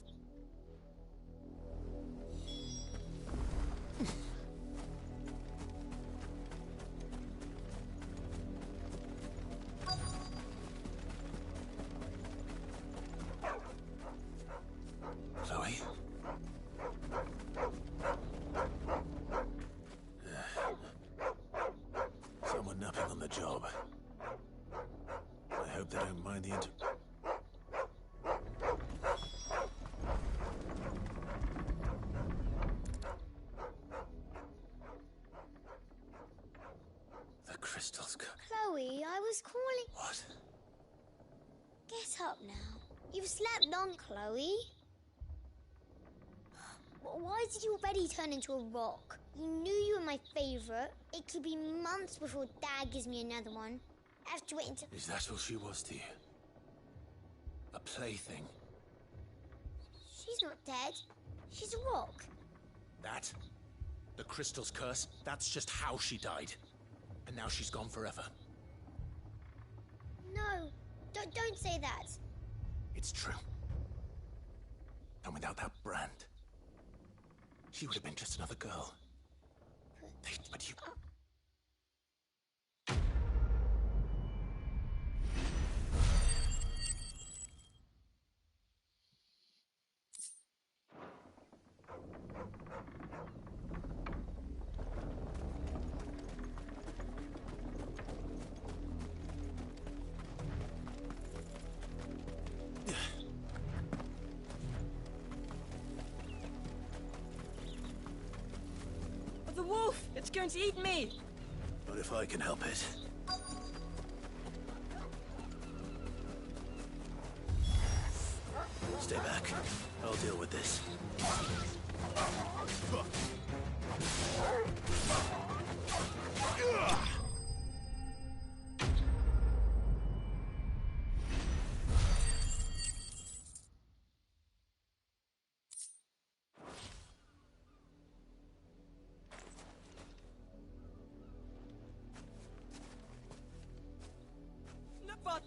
Chloe? Someone napping on the job. I hope they don't mind the The crystals go. Chloe, I was calling... What? Get up now. You've slept long, Chloe. Why did you already turn into a rock? You knew you were my favourite. It could be months before Dad gives me another one. I have to wait until... Is that all she was to you? A plaything? She's not dead. She's a rock. That? The crystal's curse? That's just how she died. And now she's gone forever. No, don't say that. It's true. And without that brand, she would have been just another girl. But you... The wolf! It's going to eat me! Not if I can help it. Stay back. I'll deal with this.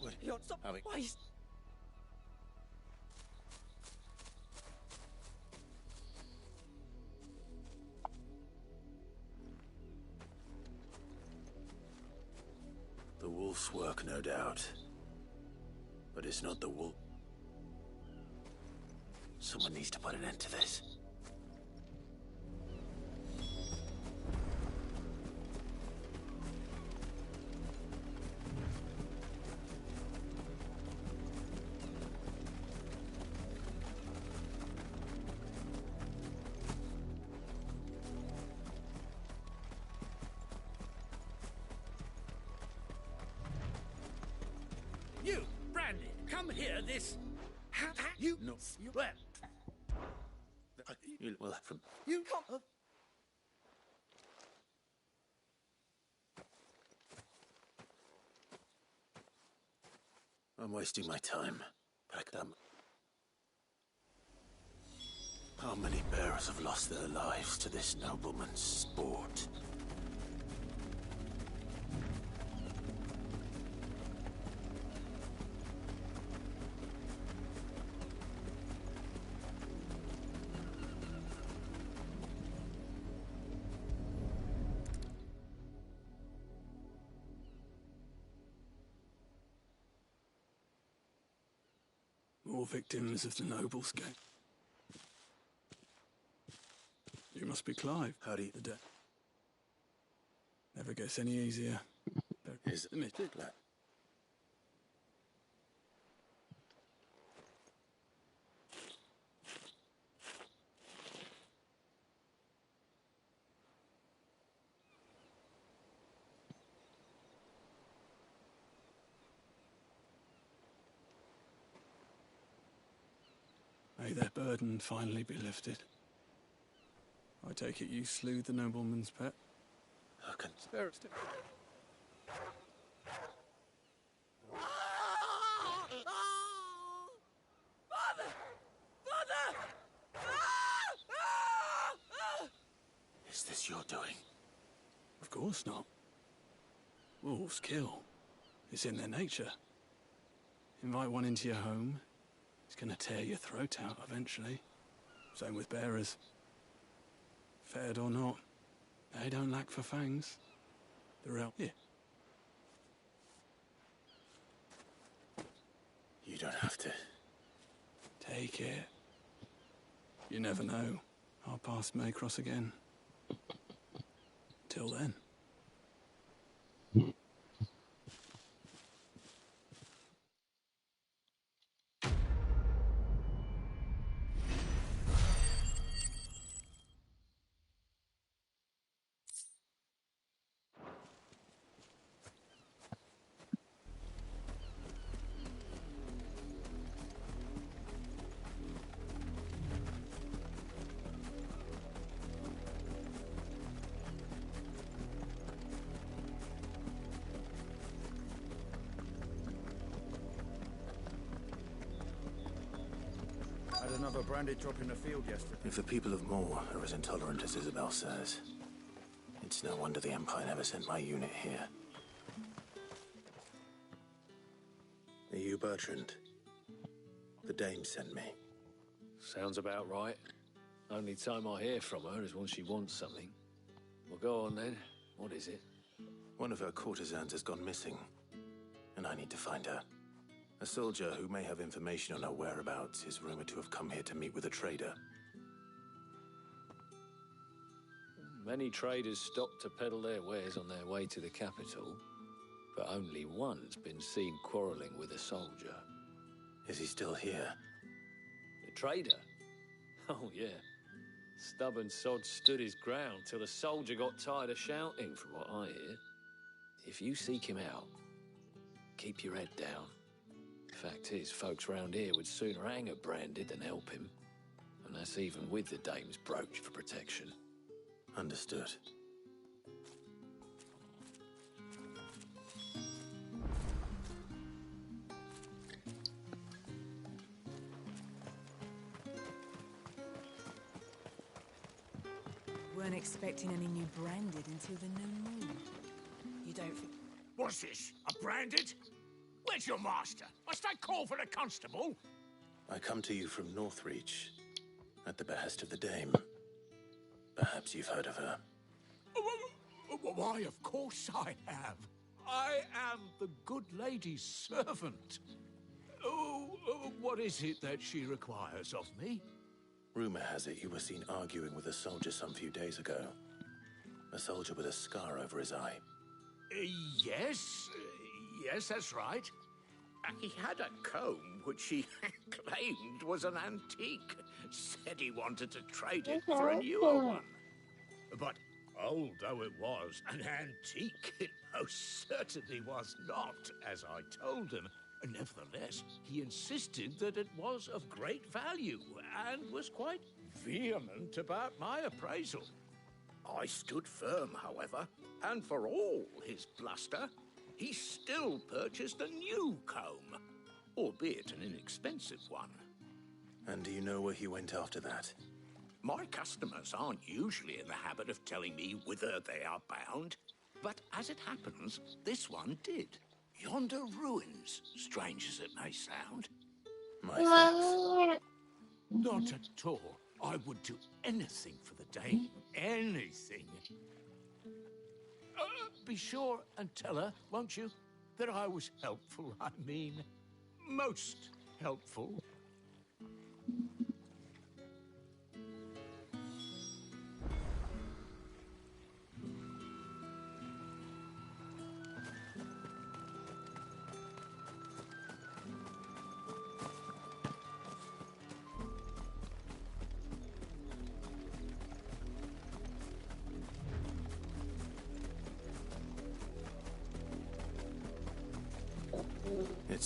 But you're so wise. The wolf's work, no doubt. But it's not the wolf. Someone needs to put an end to this. You, Brandon, come here, this... You... No. You... Where? Well, from... You... Come... I'm wasting my time. Back them. How many bearers have lost their lives to this nobleman's sport? More victims of the Noble's Game. You must be Clive. How do you... The dead. Never gets any easier. Is admitted, lad. May their burden finally be lifted. I take it you slew the nobleman's pet? I can spare it. Is this your doing? Of course not. Wolves kill. It's in their nature. Invite one into your home, he's gonna tear your throat out eventually. Same with bearers. Fed or not, they don't lack for fangs. They're out here. You don't have to. Take it. You never know. Our paths may cross again. Till then. Had another branded drop in the field yesterday. If the people of Moor are as intolerant as Isabel says, it's no wonder the Empire never sent my unit here. Are you Bertrand? The Dame sent me. Sounds about right. Only time I hear from her is when she wants something. Well, go on then. What is it? One of her courtesans has gone missing, and I need to find her. A soldier who may have information on her whereabouts is rumored to have come here to meet with a trader. Many traders stop to peddle their wares on their way to the capital, but only one's been seen quarrelling with a soldier. Is he still here? The trader? Oh, yeah. Stubborn sod stood his ground till the soldier got tired of shouting, from what I hear. If you seek him out, keep your head down. Fact is, folks round here would sooner hang a Branded than help him. And that's even with the Dame's brooch for protection. Understood. Weren't expecting any new Branded until the new moon. You don't think... What's this? A Branded? Where's your master? Must I call for the constable? I come to you from Northreach, at the behest of the Dame. Perhaps you've heard of her. Why, of course I have. I am the good lady's servant. What is it that she requires of me? Rumor has it you were seen arguing with a soldier some few days ago. A soldier with a scar over his eye. Yes, that's right. He had a comb which he claimed was an antique. Said he wanted to trade it for a newer one. But old though it was, an antique it most certainly was not, as I told him. Nevertheless, he insisted that it was of great value and was quite vehement about my appraisal. I stood firm, however, and for all his bluster, he still purchased a new comb, albeit an inexpensive one. And do you know where he went after that? My customers aren't usually in the habit of telling me whither they are bound, but as it happens, this one did. Yonder ruins, strange as it may sound. My thanks. Not at all. I would do anything for the Dame. Anything. Be sure and tell her, won't you, that I was helpful, I mean, most helpful.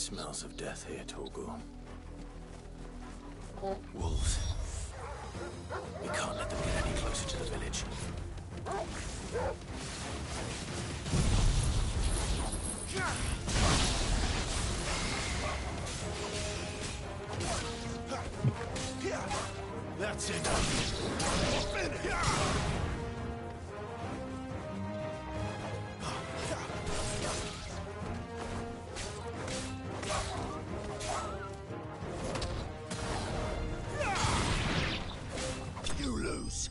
smells of death here, Torgul. Wolves. We can't let them get any closer to the village. That's it. You lose.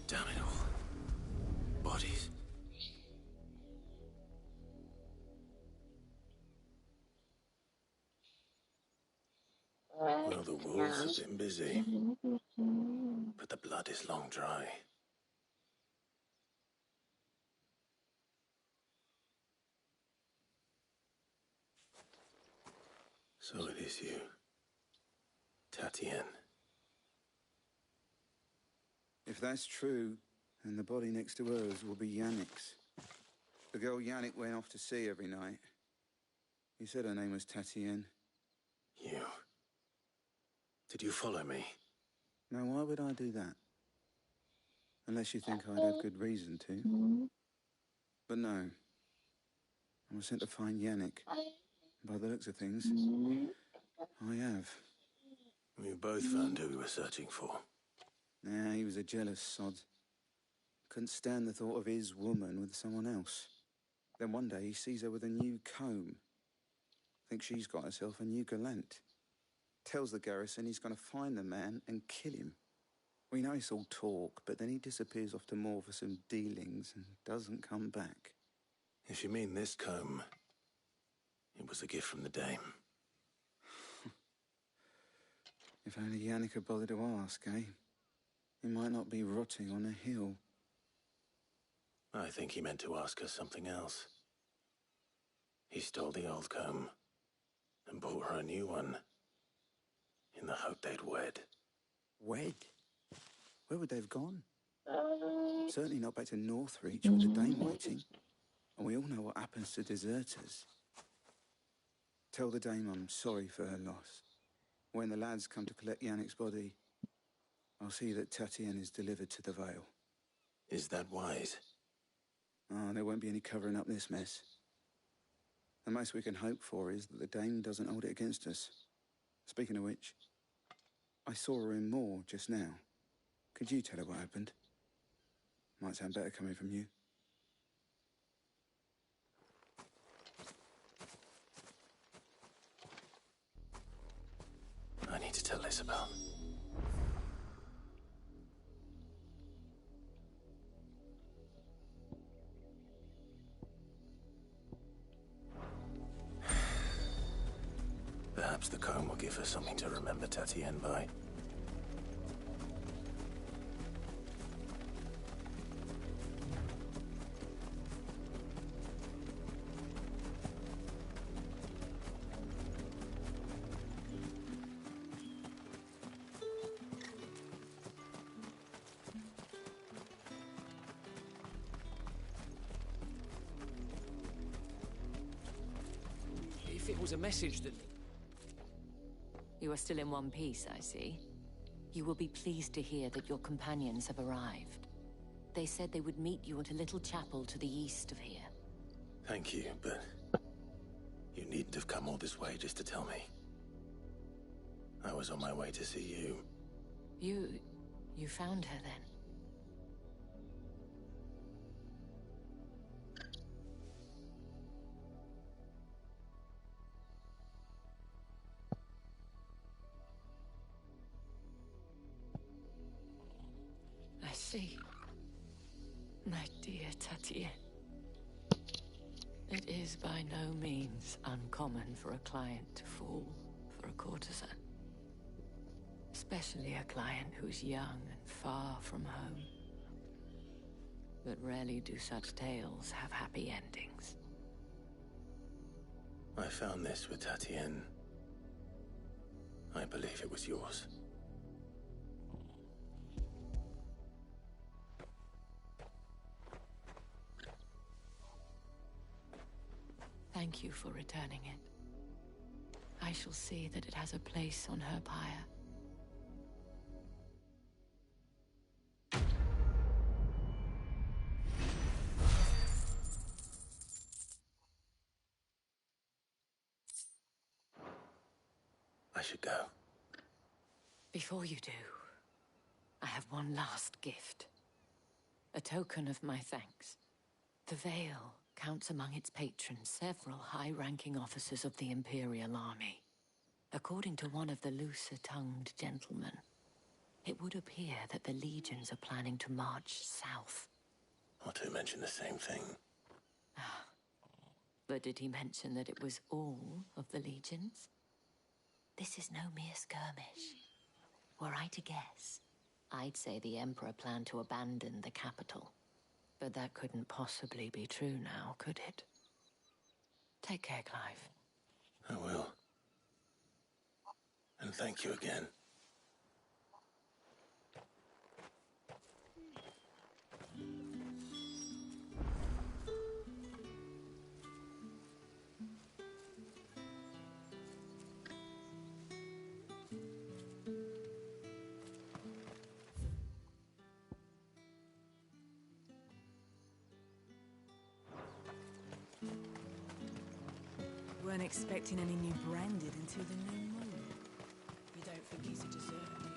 Damn it all. Bodies. Well, the wolves have been busy. But the blood is long dry. So it is you, Tatien. If that's true, then the body next to hers will be Yannick's. The girl Yannick went off to sea every night. He said her name was Tatien. You. Did you follow me? Now, why would I do that? Unless you think I'd have good reason to. But no. I was sent to find Yannick. By the looks of things, I have. We both found who we were searching for. Nah, he was a jealous sod. Couldn't stand the thought of his woman with someone else. Then one day he sees her with a new comb. Thinks she's got herself a new gallant. Tells the garrison he's going to find the man and kill him. We know it's all talk, but then he disappears off to Moor for some dealings and doesn't come back. If you mean this comb, it was a gift from the dame. If only Yannick had bothered to ask, eh? He might not be rotting on a hill. I think he meant to ask her something else. He stole the old comb and bought her a new one in the hope they'd wed. Wed? Where would they have gone? Certainly not back to Northreach with the dame waiting. And we all know what happens to deserters. Tell the dame I'm sorry for her loss. When the lads come to collect Yannick's body, I'll see that Tatien is delivered to the Vale. Is that wise? Oh, there won't be any covering up this mess. The most we can hope for is that the dame doesn't hold it against us. Speaking of which, I saw her in Moor just now. Could you tell her what happened? Might sound better coming from you. I need to tell Isabel. Perhaps the comb will give her something to remember Tatien by. If it was a message that... You are still in one piece, I see. You will be pleased to hear that your companions have arrived. They said they would meet you at a little chapel to the east of here. Thank you, but you needn't have come all this way just to tell me. I was on my way to see you. You found her then? I see. My dear Tatien. It is by no means uncommon for a client to fall for a courtesan. Especially a client who's young and far from home. But rarely do such tales have happy endings. I found this with Tatien. I believe it was yours. Thank you for returning it. I shall see that it has a place on her pyre. I should go. Before you do, I have one last gift. A token of my thanks. The Vale counts among its patrons several high-ranking officers of the Imperial Army. According to one of the looser-tongued gentlemen, it would appear that the legions are planning to march south. Or to mention the same thing. But did he mention that it was all of the legions? This is no mere skirmish. Were I to guess, I'd say the Emperor planned to abandon the capital. But that couldn't possibly be true now, could it? Take care, Clive. I will. And thank you again. Weren't expecting any new branded until the new moon. You don't think he's a deserter, do you?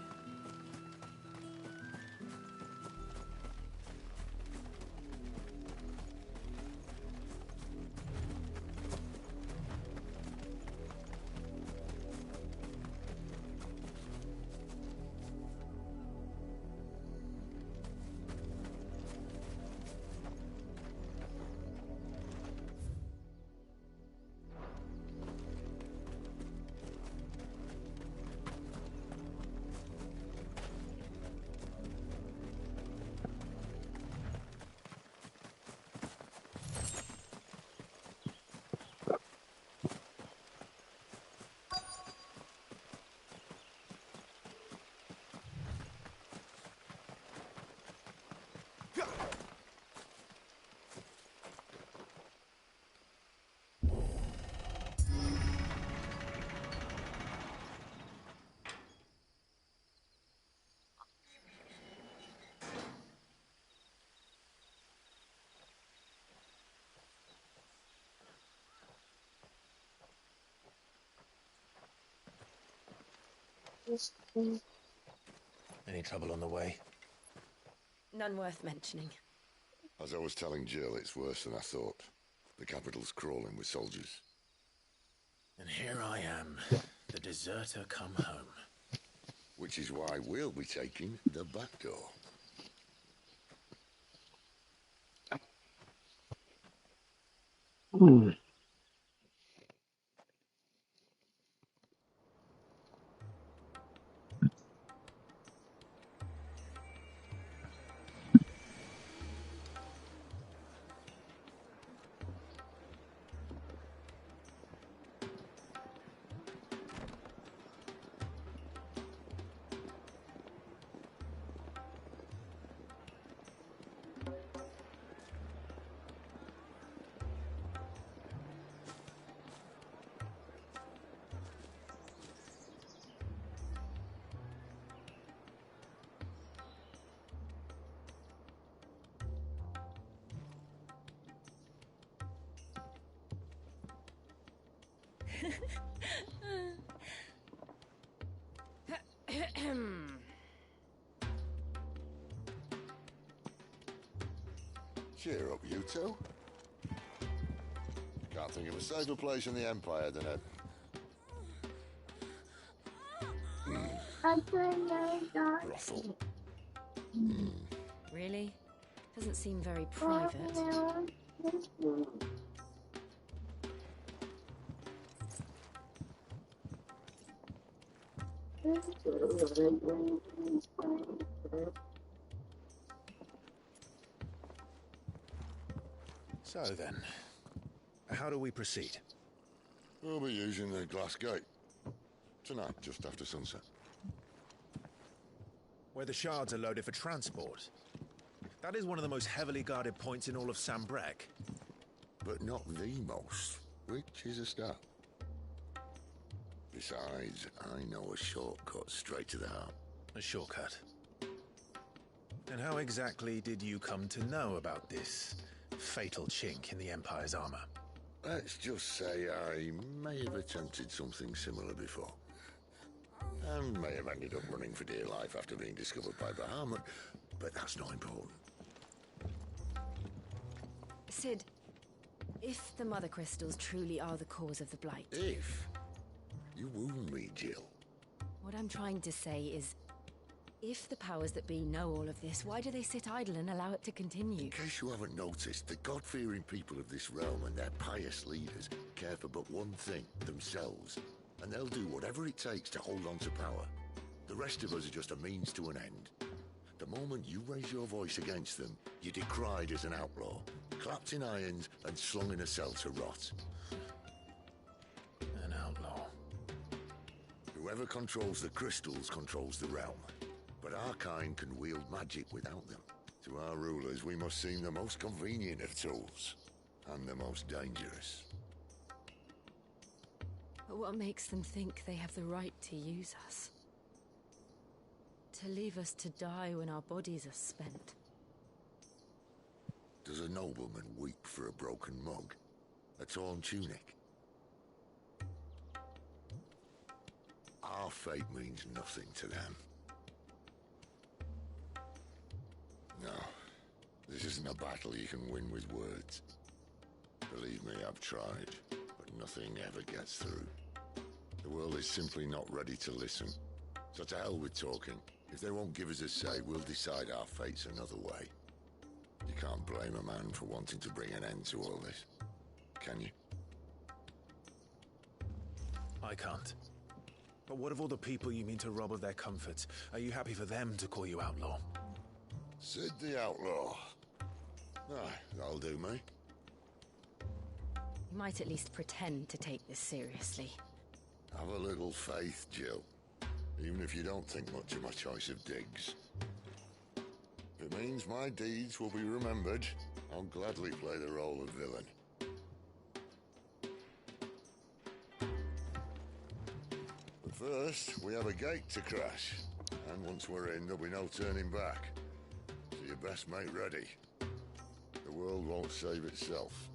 Any trouble on the way? None worth mentioning. As I was telling Jill, it's worse than I thought. The capital's crawling with soldiers. And here I am, the deserter come home. Which is why we'll be taking the back door. Cheer up, you two. Can't think of a safer place in the Empire than a... brothel. Really? Doesn't seem very private. So then, how do we proceed? We'll be using the glass gate. Tonight, just after sunset. Where the shards are loaded for transport. That is one of the most heavily guarded points in all of Sambrek. But not the most, which is a start. Besides, I know a shortcut straight to the heart. A shortcut? And how exactly did you come to know about this fatal chink in the Empire's armor? Let's just say I may have attempted something similar before. And may have ended up running for dear life after being discovered by Bahamut, but that's not important. Sid, if the Mother Crystals truly are the cause of the Blight... If? You wound me, Jill. What I'm trying to say is, if the powers that be know all of this, why do they sit idle and allow it to continue? In case you haven't noticed, the God-fearing people of this realm and their pious leaders care for but one thing, themselves. And they'll do whatever it takes to hold on to power. The rest of us are just a means to an end. The moment you raise your voice against them, you're decried as an outlaw, clapped in irons and slung in a cell to rot. An outlaw. Whoever controls the crystals controls the realm. But our kind can wield magic without them. To our rulers, we must seem the most convenient of tools, and the most dangerous. But what makes them think they have the right to use us? To leave us to die when our bodies are spent? Does a nobleman weep for a broken mug? A torn tunic? Our fate means nothing to them. No, this isn't a battle you can win with words. Believe me, I've tried, but nothing ever gets through. The world is simply not ready to listen. So to hell with talking. If they won't give us a say, we'll decide our fates another way. You can't blame a man for wanting to bring an end to all this, can you? I can't. But what of all the people you mean to rob of their comforts? Are you happy for them to call you outlaw? Sid the Outlaw. That'll do me. You might at least pretend to take this seriously. Have a little faith, Jill. Even if you don't think much of my choice of digs. If it means my deeds will be remembered, I'll gladly play the role of villain. But first, we have a gate to crash. And once we're in, there'll be no turning back. So you best make ready. The world won't save itself.